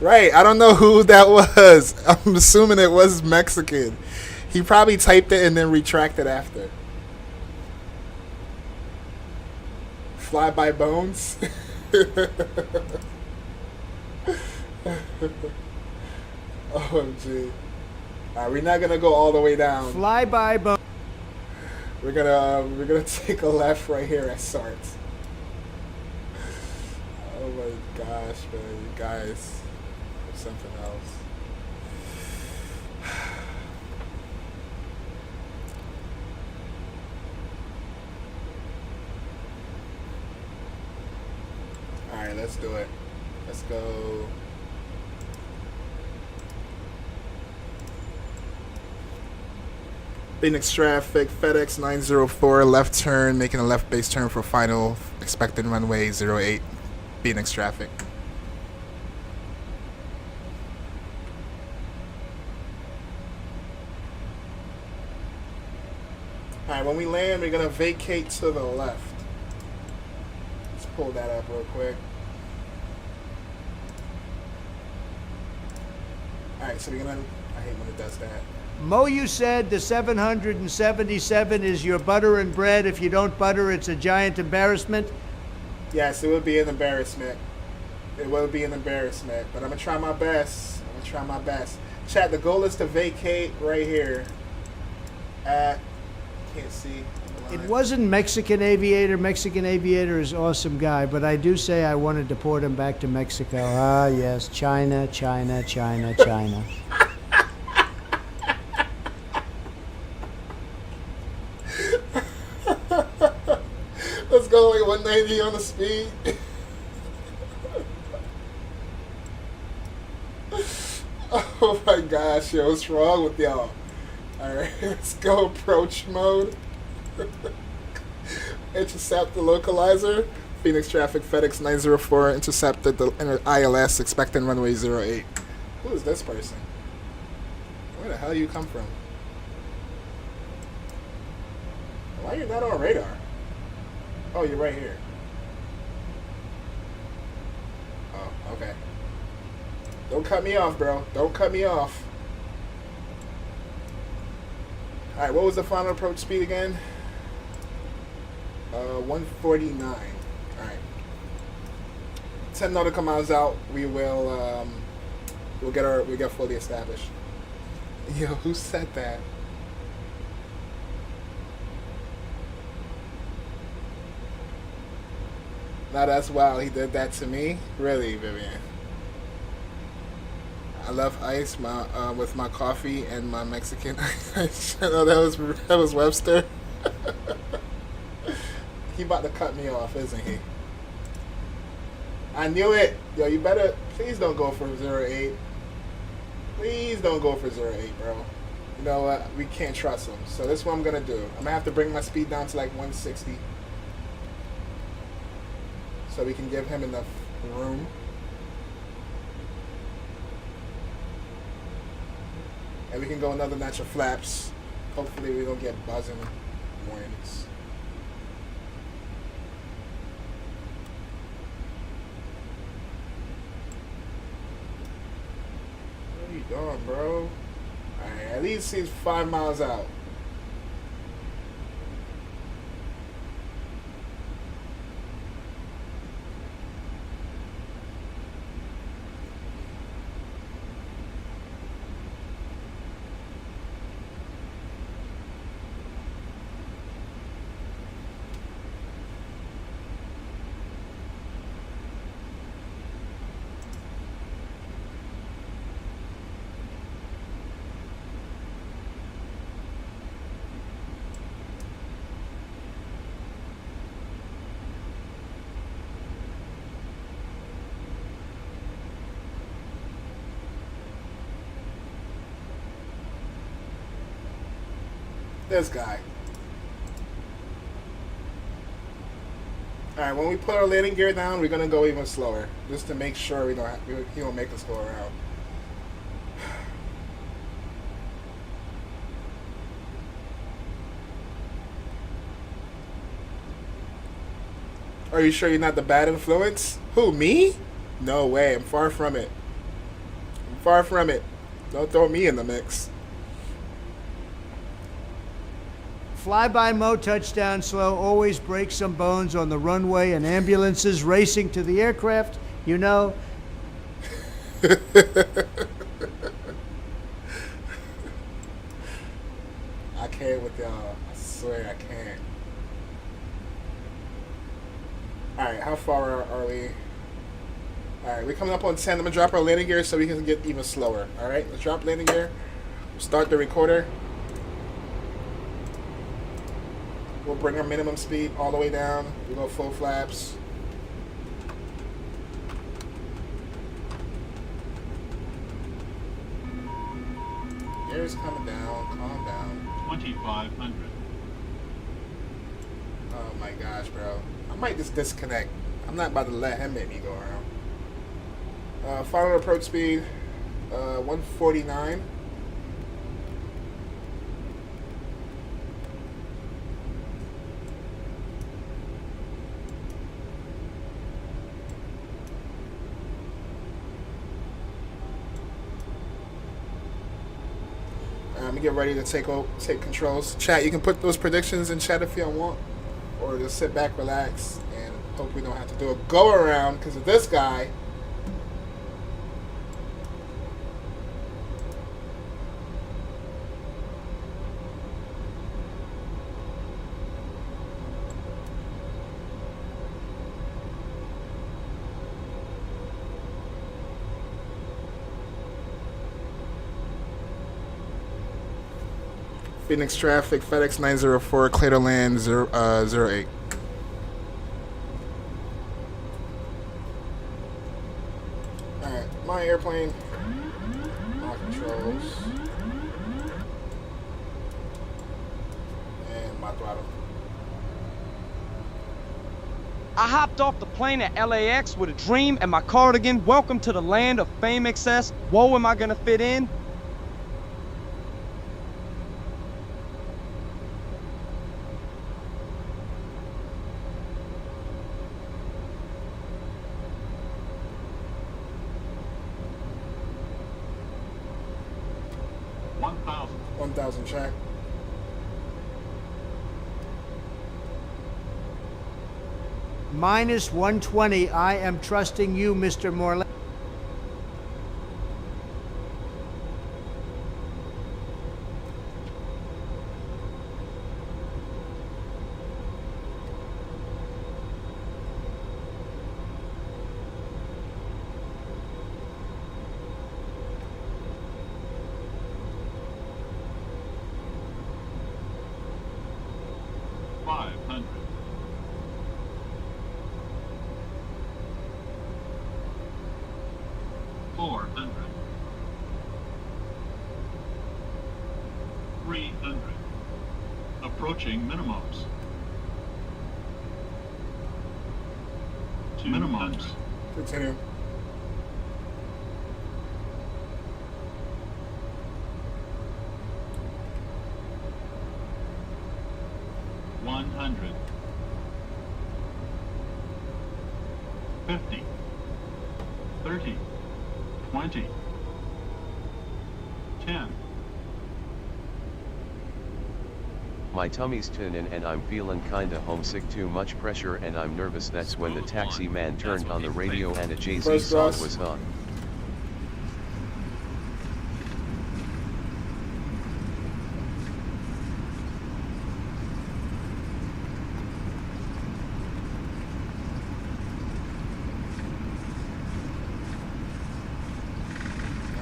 Right, I don't know who that was. I'm assuming it was Mexican. He probably typed it and then retracted after. Fly by bones. OMG. Alright, we're not gonna go all the way down. Fly by boat. We're gonna take a left right here at Sart. Oh my gosh, man, you guys. Something else. Alright, let's do it. Let's go. Phoenix traffic, FedEx 904, left turn, making a left base turn for final, expected runway 08, Phoenix traffic. Alright, when we land, we're going to vacate to the left. Let's pull that up real quick. Alright, so we're going to... I hate when it does that. Mo, you said the 777 is your butter and bread. If you don't butter, it's a giant embarrassment. Yes, it would be an embarrassment. It will be an embarrassment. But I'm going to try my best. Chat, the goal is to vacate right here at... Can't see. It wasn't Mexican Aviator. Mexican Aviator is an awesome guy, but I do say I want to deport him back to Mexico. Ah, yes, China. Let's go like 190 on the speed. Oh my gosh, yo, what's wrong with y'all? Alright, let's go approach mode. Intercept the localizer. Phoenix traffic, FedEx 904, intercepted the ILS, expecting runway 08. Who is this person? Where the hell you come from? Why are you not on radar? Oh, you're right here. Oh, okay. Don't cut me off, bro. Don't cut me off. Alright, what was the final approach speed again? 149. Alright. 10 nautical miles out, we'll get fully established. Yo, who said that? Now that's wild. He did that to me? Really, Vivian? I love ice with my coffee and my Mexican ice. No, that was Webster. He about to cut me off, isn't he? I knew it. Yo, you better please don't go for 08. Please don't go for 08, bro. You know what? We can't trust him. So this is what I'm gonna do. I'm gonna have to bring my speed down to like 160. So we can give him enough room. And we can go another notch of flaps. Hopefully we don't get buzzing winds. What are you doing, bro? Alright, at least he's 5 miles out. This guy. Alright, when we put our landing gear down, we're gonna go even slower. Just to make sure he don't make us go around. Are you sure you're not the bad influence? Who, me? No way, I'm far from it. I'm far from it. Don't throw me in the mix. Fly-by Mo touchdown slow always breaks some bones on the runway and ambulances racing to the aircraft. You know. I can't with y'all. I swear I can't. Alright, how far are we? Alright, we're coming up on 10. I'm going to drop our landing gear so we can get even slower. Alright, let's drop landing gear. Start the recorder. We'll bring our minimum speed all the way down. We'll go full flaps. Air's coming down. Calm down. 2,500. Oh my gosh, bro. I might just disconnect. I'm not about to let him make me go around. Final approach speed, 149. I'm gonna get ready to take controls. Chat, you can put those predictions in chat if you want, or just sit back, relax, and hope we don't have to do a go around because of this guy. Phoenix traffic, FedEx 904, clear to land 08. Alright, my airplane, my controls, and my throttle. I hopped off the plane at LAX with a dream and my cardigan. Welcome to the land of fame excess. Whoa, am I gonna fit in? $1,000 check. Minus 120. I am trusting you, Mr. Morley. Approaching minimums. To minimums. Continue. . 1,000. 50, 30, 20, 10. My tummy's turning and I'm feeling kinda homesick, too much pressure and I'm nervous. That's when the taxi man turned on the radio and a Jay-Z First song class. was on.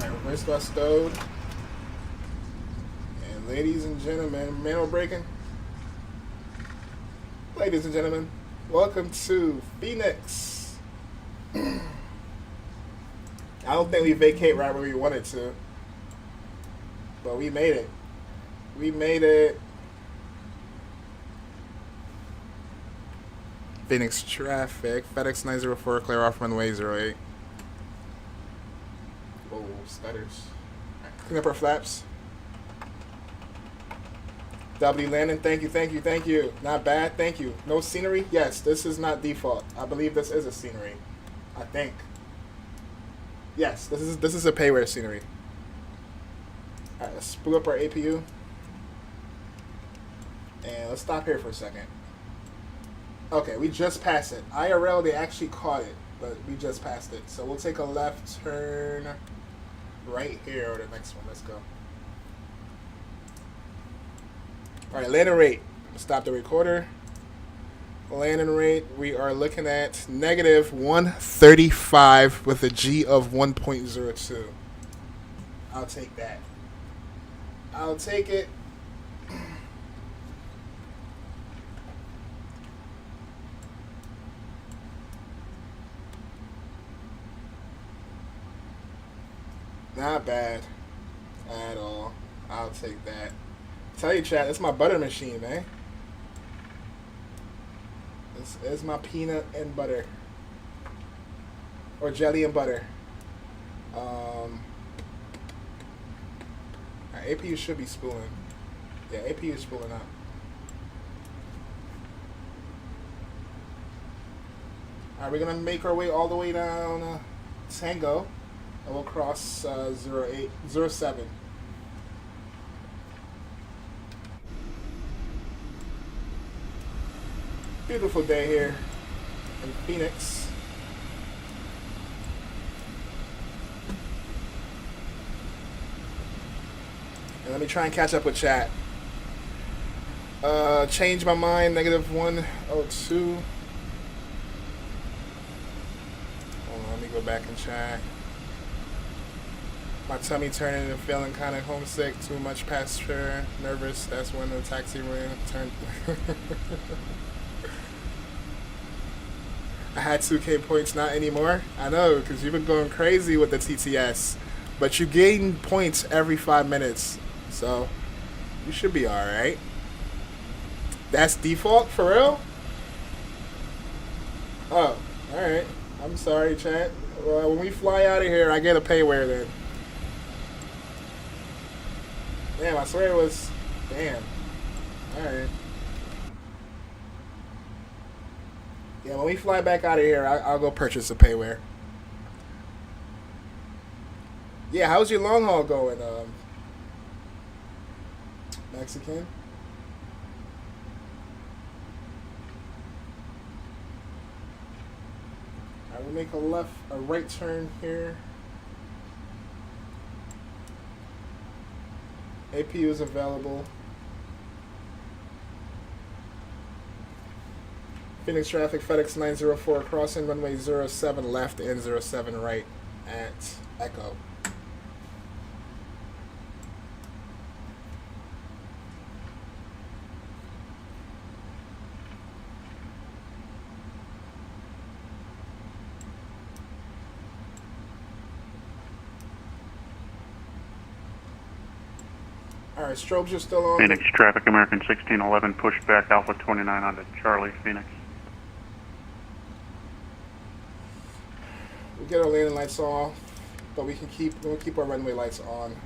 Alright, reverse bus stowed. And ladies and gentlemen, manual braking. Ladies and gentlemen, welcome to Phoenix. I don't think we vacate right where we wanted to, but we made it. We made it. Phoenix traffic, FedEx 904, clear off runway 08. Whoa, stutters. Clean up our flaps. W landing, thank you, thank you, thank you. Not bad, thank you. No scenery? Yes, this is not default. I believe this is a scenery. I think. Yes, this is a payware scenery. Alright, let's spool up our APU. And let's stop here for a second. Okay, we just passed it. IRL, they actually caught it, but we just passed it. So we'll take a left turn right here, or the next one. Let's go. Alright, landing rate. Stop the recorder. Landing rate, we are looking at negative 135 with a G of 1.02. I'll take that. I'll take it. Not bad at all. I'll take that. Tell you, chat, it's my butter machine, man. This is my peanut and butter. Or jelly and butter. Our APU should be spooling. Yeah, APU is spooling up. Alright, we're going to make our way all the way down Tango. And we'll cross 07. Beautiful day here in Phoenix. And let me try and catch up with chat. Change my mind, negative 102. Hold on, let me go back and check. My tummy turning and feeling kind of homesick, too much pasture, nervous. That's when the taxi ran turned. I had 2K points, not anymore. I know, because you've been going crazy with the TTS. But you gain points every 5 minutes. So, you should be alright. That's default, for real? Oh, alright. I'm sorry, chat. Well, when we fly out of here, I get a payware then. Damn, I swear it was... Damn. Alright. Yeah, when we fly back out of here, I'll go purchase a payware. Yeah, how's your long haul going, Mexican? Alright, we'll make a right turn here. APU is available. Phoenix traffic, FedEx 904 crossing runway 07 left and 07 right at Echo. Alright, strobes are still on. Phoenix traffic, American 1611, push back Alpha 29 onto Charlie, Phoenix. We'll get our landing lights off, but we'll keep our runway lights on.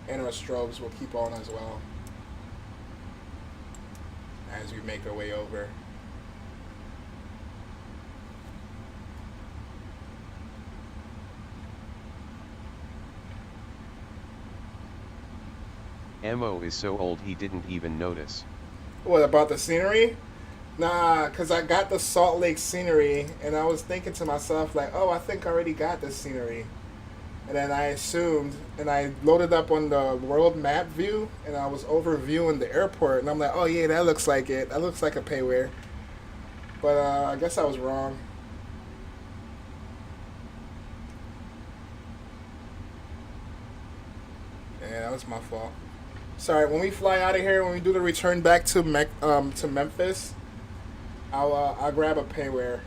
And our strobes will keep on as well as we make our way over. Mo is so old he didn't even notice. What about the scenery? Nah, cause I got the Salt Lake scenery, and I was thinking to myself like, oh, I think I already got this scenery, and then I assumed, and I loaded up on the world map view, and I was overviewing the airport, and I'm like, oh yeah, that looks like it. That looks like a payware, but I guess I was wrong. Yeah, that was my fault. Sorry. When we fly out of here, when we do the return back to Memphis, I'll grab a payware.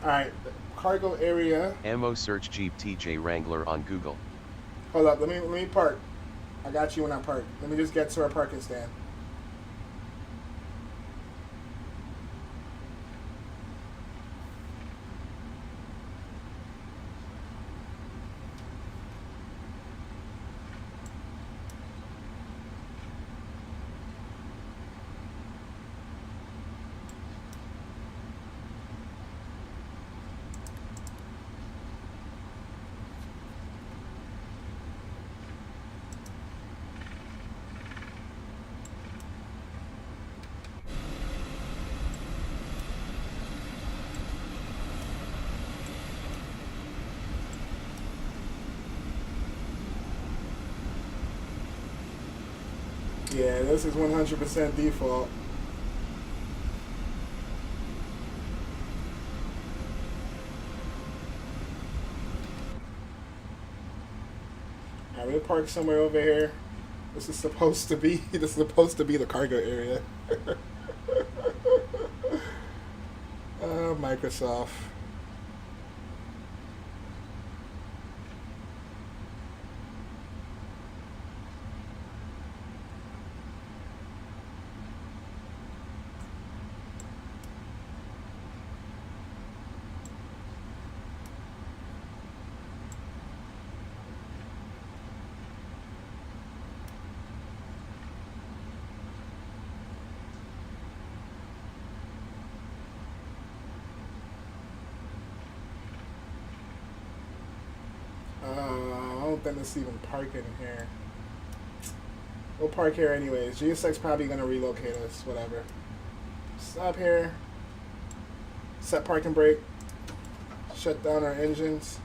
All right, cargo area. Mo search Jeep TJ Wrangler on Google. Hold up, let me park. I got you when I park. Let me just get to our parking stand. Yeah, this is 100% default. Alright, we'll park somewhere over here. This is supposed to be the cargo area. Microsoft. I don't think let's even park in here. We'll park here anyways. GSX probably gonna relocate us, whatever. Stop here. Set parking brake. Shut down our engines.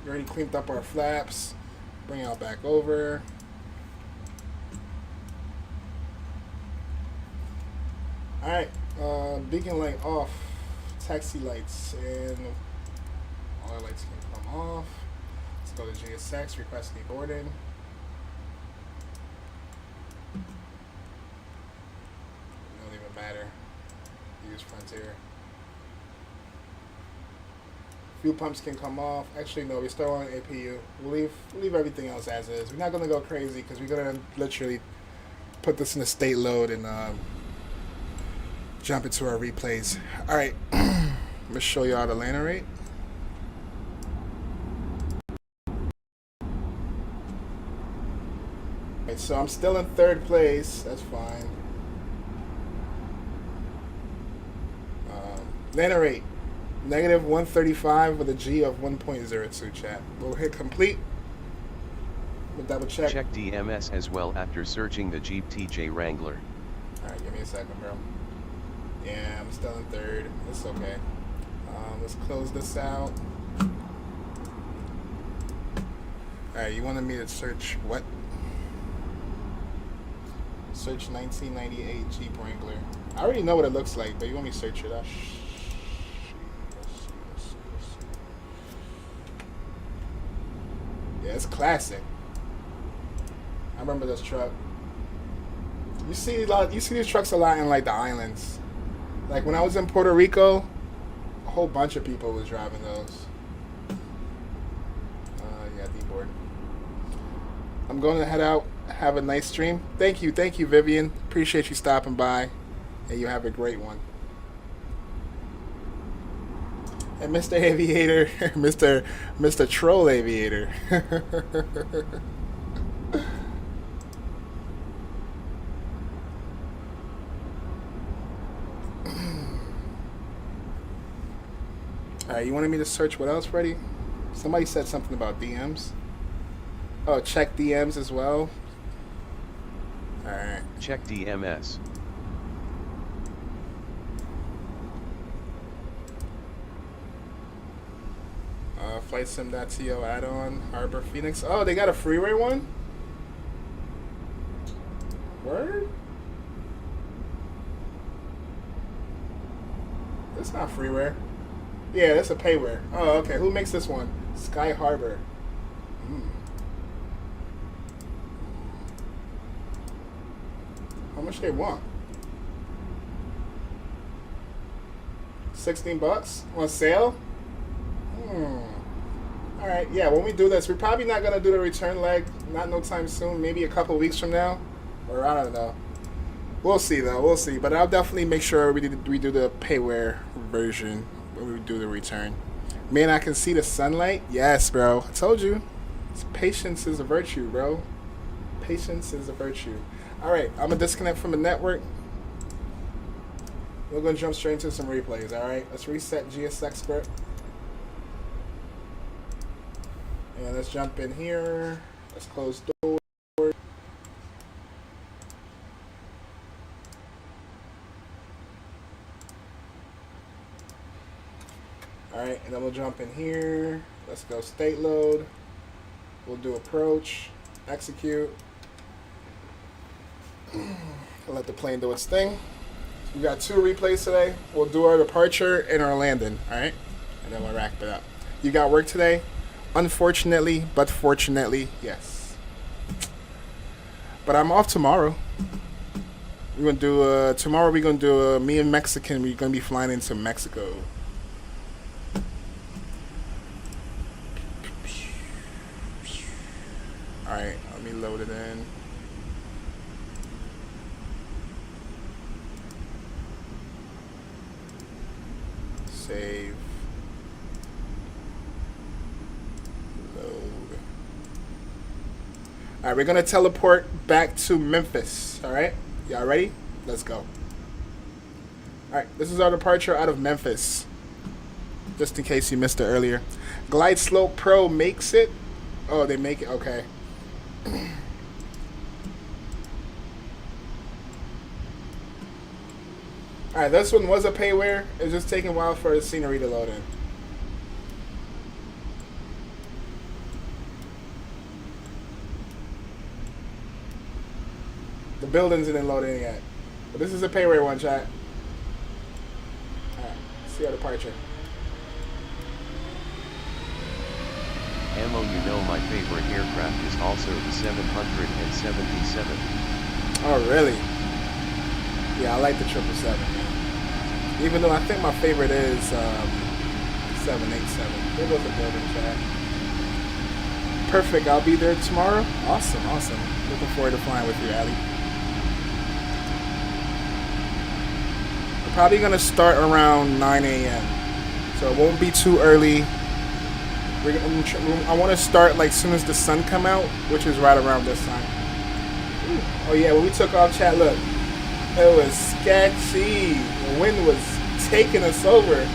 We already cleaned up our flaps. Bring y'all back over. Alright, beacon light off. Taxi lights, and all our lights can come off. Let's go to GSX, request deboarding. Don't even matter. Use Frontier. Fuel pumps can come off. Actually, no, we still on APU. We'll leave everything else as is. We're not gonna go crazy because we're gonna literally put this in a state load and jump into our replays. All right, I'm gonna show y'all the landing rate. Right, so I'm still in third place. That's fine. Landing rate, negative 135 with a G of 1.02, chat. We'll hit complete. We'll double check. Check DMS as well after searching the Jeep TJ Wrangler. Alright, give me a second, bro. Yeah, I'm still in third. It's okay. Let's close this out. Alright, you wanted me to search what? Search 1998 Jeep Wrangler. I already know what it looks like, but you want me to search it? Let's see. Yeah, it's classic. I remember this truck. You see these trucks a lot in like the islands. Like when I was in Puerto Rico, a whole bunch of people was driving those. Yeah, D-board. I'm going to head out. Have a nice stream. Thank you, Vivian. Appreciate you stopping by, and you have a great one. And Mr. Aviator, Mr. Troll Aviator. Alright, you wanted me to search what else, Freddie? Somebody said something about DMs. Oh, check DMs as well. Alright. Check DMS. FlightSim.to add-on, Harbor Phoenix. Oh, they got a freeware one? Word? That's not freeware. Yeah, that's a payware. Oh, okay. Who makes this one? Sky Harbor. How much they want? 16 bucks on sale? Alright, yeah, when we do this, we're probably not going to do the return leg. Not no time soon. Maybe a couple weeks from now. Or I don't know. We'll see, though. We'll see. But I'll definitely make sure we do the payware version when we do the return. Man, I can see the sunlight? Yes, bro. I told you. Patience is a virtue, bro. Patience is a virtue. Alright, I'm going to disconnect from the network. We're going to jump straight into some replays, alright? Let's reset GSX script. And let's jump in here. Let's close door. Alright, and then we'll jump in here. Let's go state load. We'll do approach, execute. I'll let the plane do its thing. We got 2 replays today. We'll do our departure and our landing, alright? And then we'll wrap it up. You got work today? Unfortunately, but fortunately, yes. But I'm off tomorrow. We're gonna do tomorrow. We're gonna do me and Mexican. We're gonna be flying into Mexico. All right, let me load it in. Save. Alright, we're going to teleport back to Memphis. Alright? Y'all ready? Let's go. Alright, this is our departure out of Memphis. Just in case you missed it earlier. Glide Slope Pro makes it. Oh, they make it. Okay. Alright, this one was a payware. It's just taking a while for the scenery to load in. The buildings didn't load in yet. But this is a payware one, chat. Alright, see our departure. Ammo, you know my favorite aircraft is also the 777. Oh, really? Yeah, I like the 777, man. Even though I think my favorite is 787. There goes the building, chat. Perfect, I'll be there tomorrow. Awesome, awesome. Looking forward to flying with you, Ali. Probably gonna start around 9 a.m. So it won't be too early. I want to start like soon as the sun come out, which is right around this time. Oh yeah, when we took off, chat, look, it was sketchy. The wind was taking us over.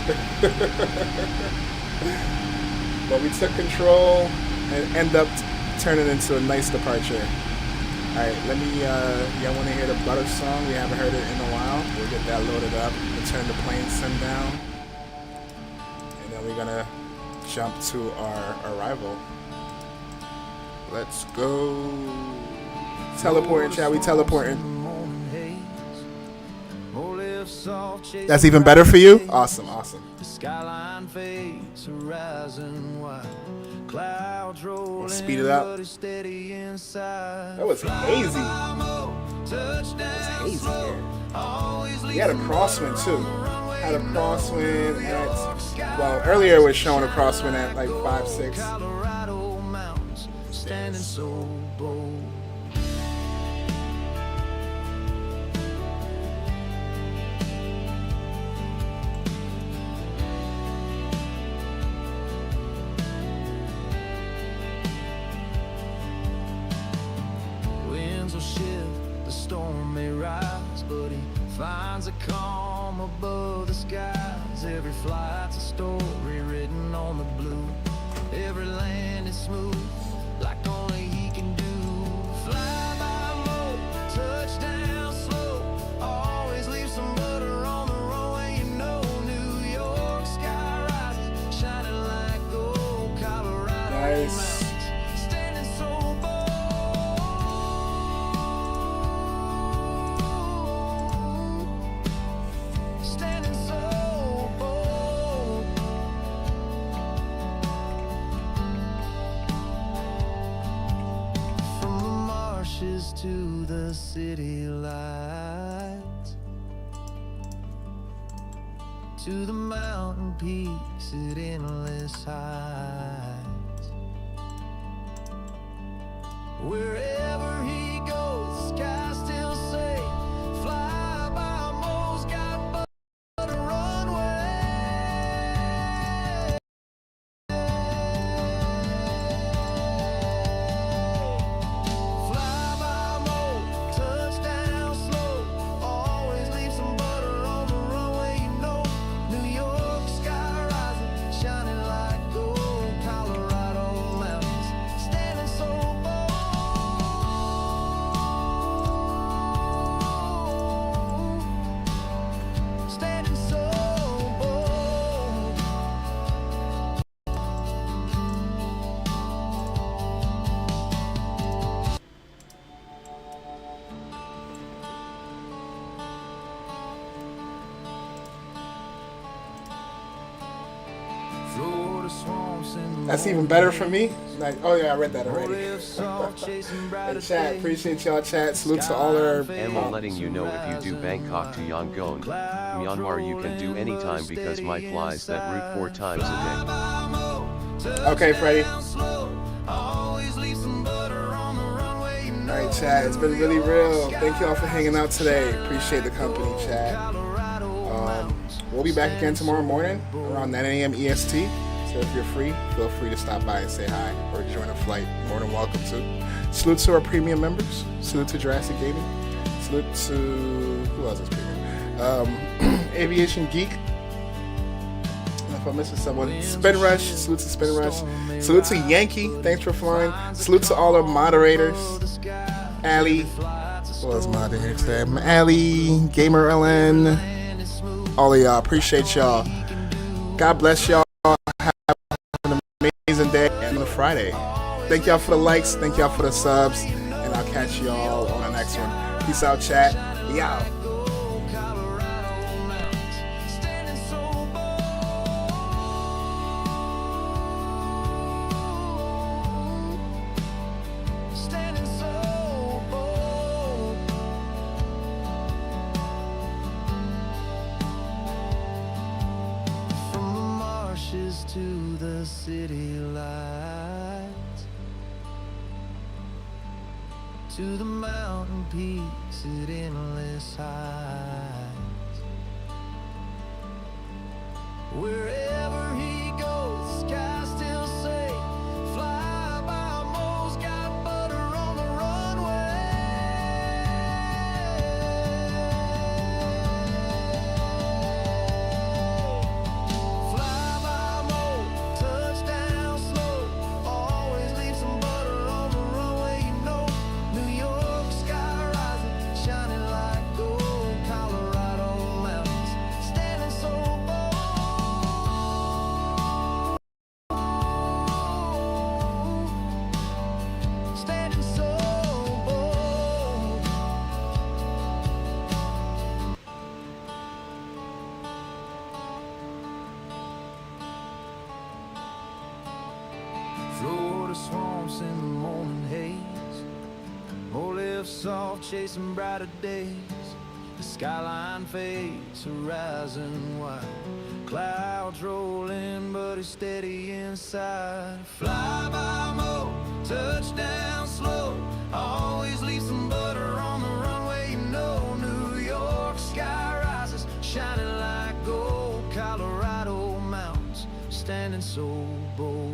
But we took control and end up turning into a nice departure. Alright, let me, y'all want to hear the Butter song? We haven't heard it in a while. We'll get that loaded up. We'll turn the plane sim down. And then we're going to jump to our arrival. Let's go. Teleporting, chat. We teleporting. That's even better for you? Awesome, awesome. We'll speed it up. That was hazy. That was hazy here. We had a crosswind too. Had a crosswind at, well, earlier it was showing a crosswind at like 5-6. finds a calm above the skies. Every flight's a story written on the blue. Every land is smooth, like only he can do. Fly by low, touchdown slow. Always leave some butter on the runway. You know, New York sky rises, shining like gold. Colorado Nice. mountains, standing so bold. Standing so bold. From the marshes to the city lights, to the mountain peaks at endless heights. Wherever he goes, the skies still say, fly by most, got but a runway. Fly by mo, touchdown slow. Always leave some butter on the runway. You know, New York sky rising, shining like gold. Colorado mountains, standing so bold. Standing so bold. Florida swamps and That's even better for me. Like, oh yeah, I read that already. live soft, chasing brighter Hey, chat, days. appreciate y'all, chat. Salute to all our. Emma letting you know if you do Bangkok to Yangon, Myanmar you can do anytime because my flies that route 4 times a day. Okay, Freddie. Always leave some butter on the runway. You know, All right, chat. It's been really real. Thank y'all for hanging out today. Appreciate the company, chat. We'll be back again tomorrow morning around 9 a.m. EST. So if you're free, feel free to stop by and say hi or join a flight. More than welcome to. Salute to our premium members. Salute to Jurassic Gaming. Salute to who else is premium? Aviation Geek. If I'm missing someone, Spin Rush. Salute to Spin Rush. Salute to Yankee. Thanks for flying. Salute to all our moderators. Ali. Who else modded here today? Ali, Gamer LN. All of y'all, appreciate y'all. God bless y'all. Have an amazing day and a Friday. Thank y'all for the likes. Thank y'all for the subs. And I'll catch y'all on the next one. Peace out, chat. We out. standing so bold. From the marshes to the city lights, to the mountain peaks at endless heights. Wherever he goes, the skies still say, fly by most, got butter on the runway. Fly by most, touchdown slow, always leave some butter on the runway. You know, New York sky rising, shining like gold. Colorado mountains, standing so bold. Standing so bold. Florida swamps in the morning haze, more lifts off chasing brighter days. The skyline fades, horizon wide, clouds rolling but it's steady inside. Fly by mo, touchdown slow, always leave some butter on the runway. You know, New York sky rises, shining like gold. Colorado mountains, standing so bold.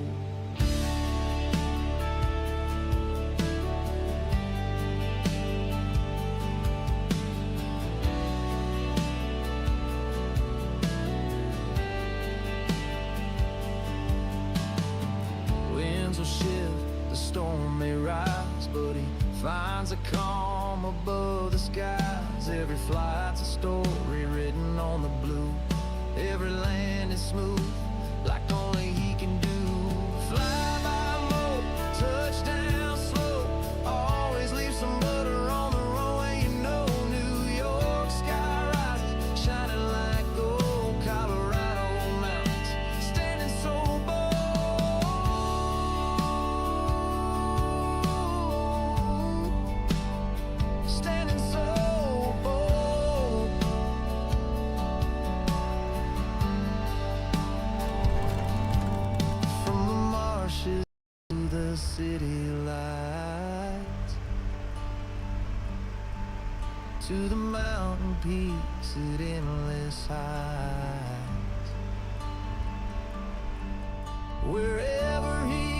finds a calm above the skies. Every flight's a story written on the blue. Every land is smooth, like only he can do. Fly by low, touchdown slow, always leave some butter on the runway. You know, New York sky rises, shining like gold. Colorado mountains, standing so bold, standing so bold. From the marshes to the city lights, to the mountain peaks at endless heights. Wherever he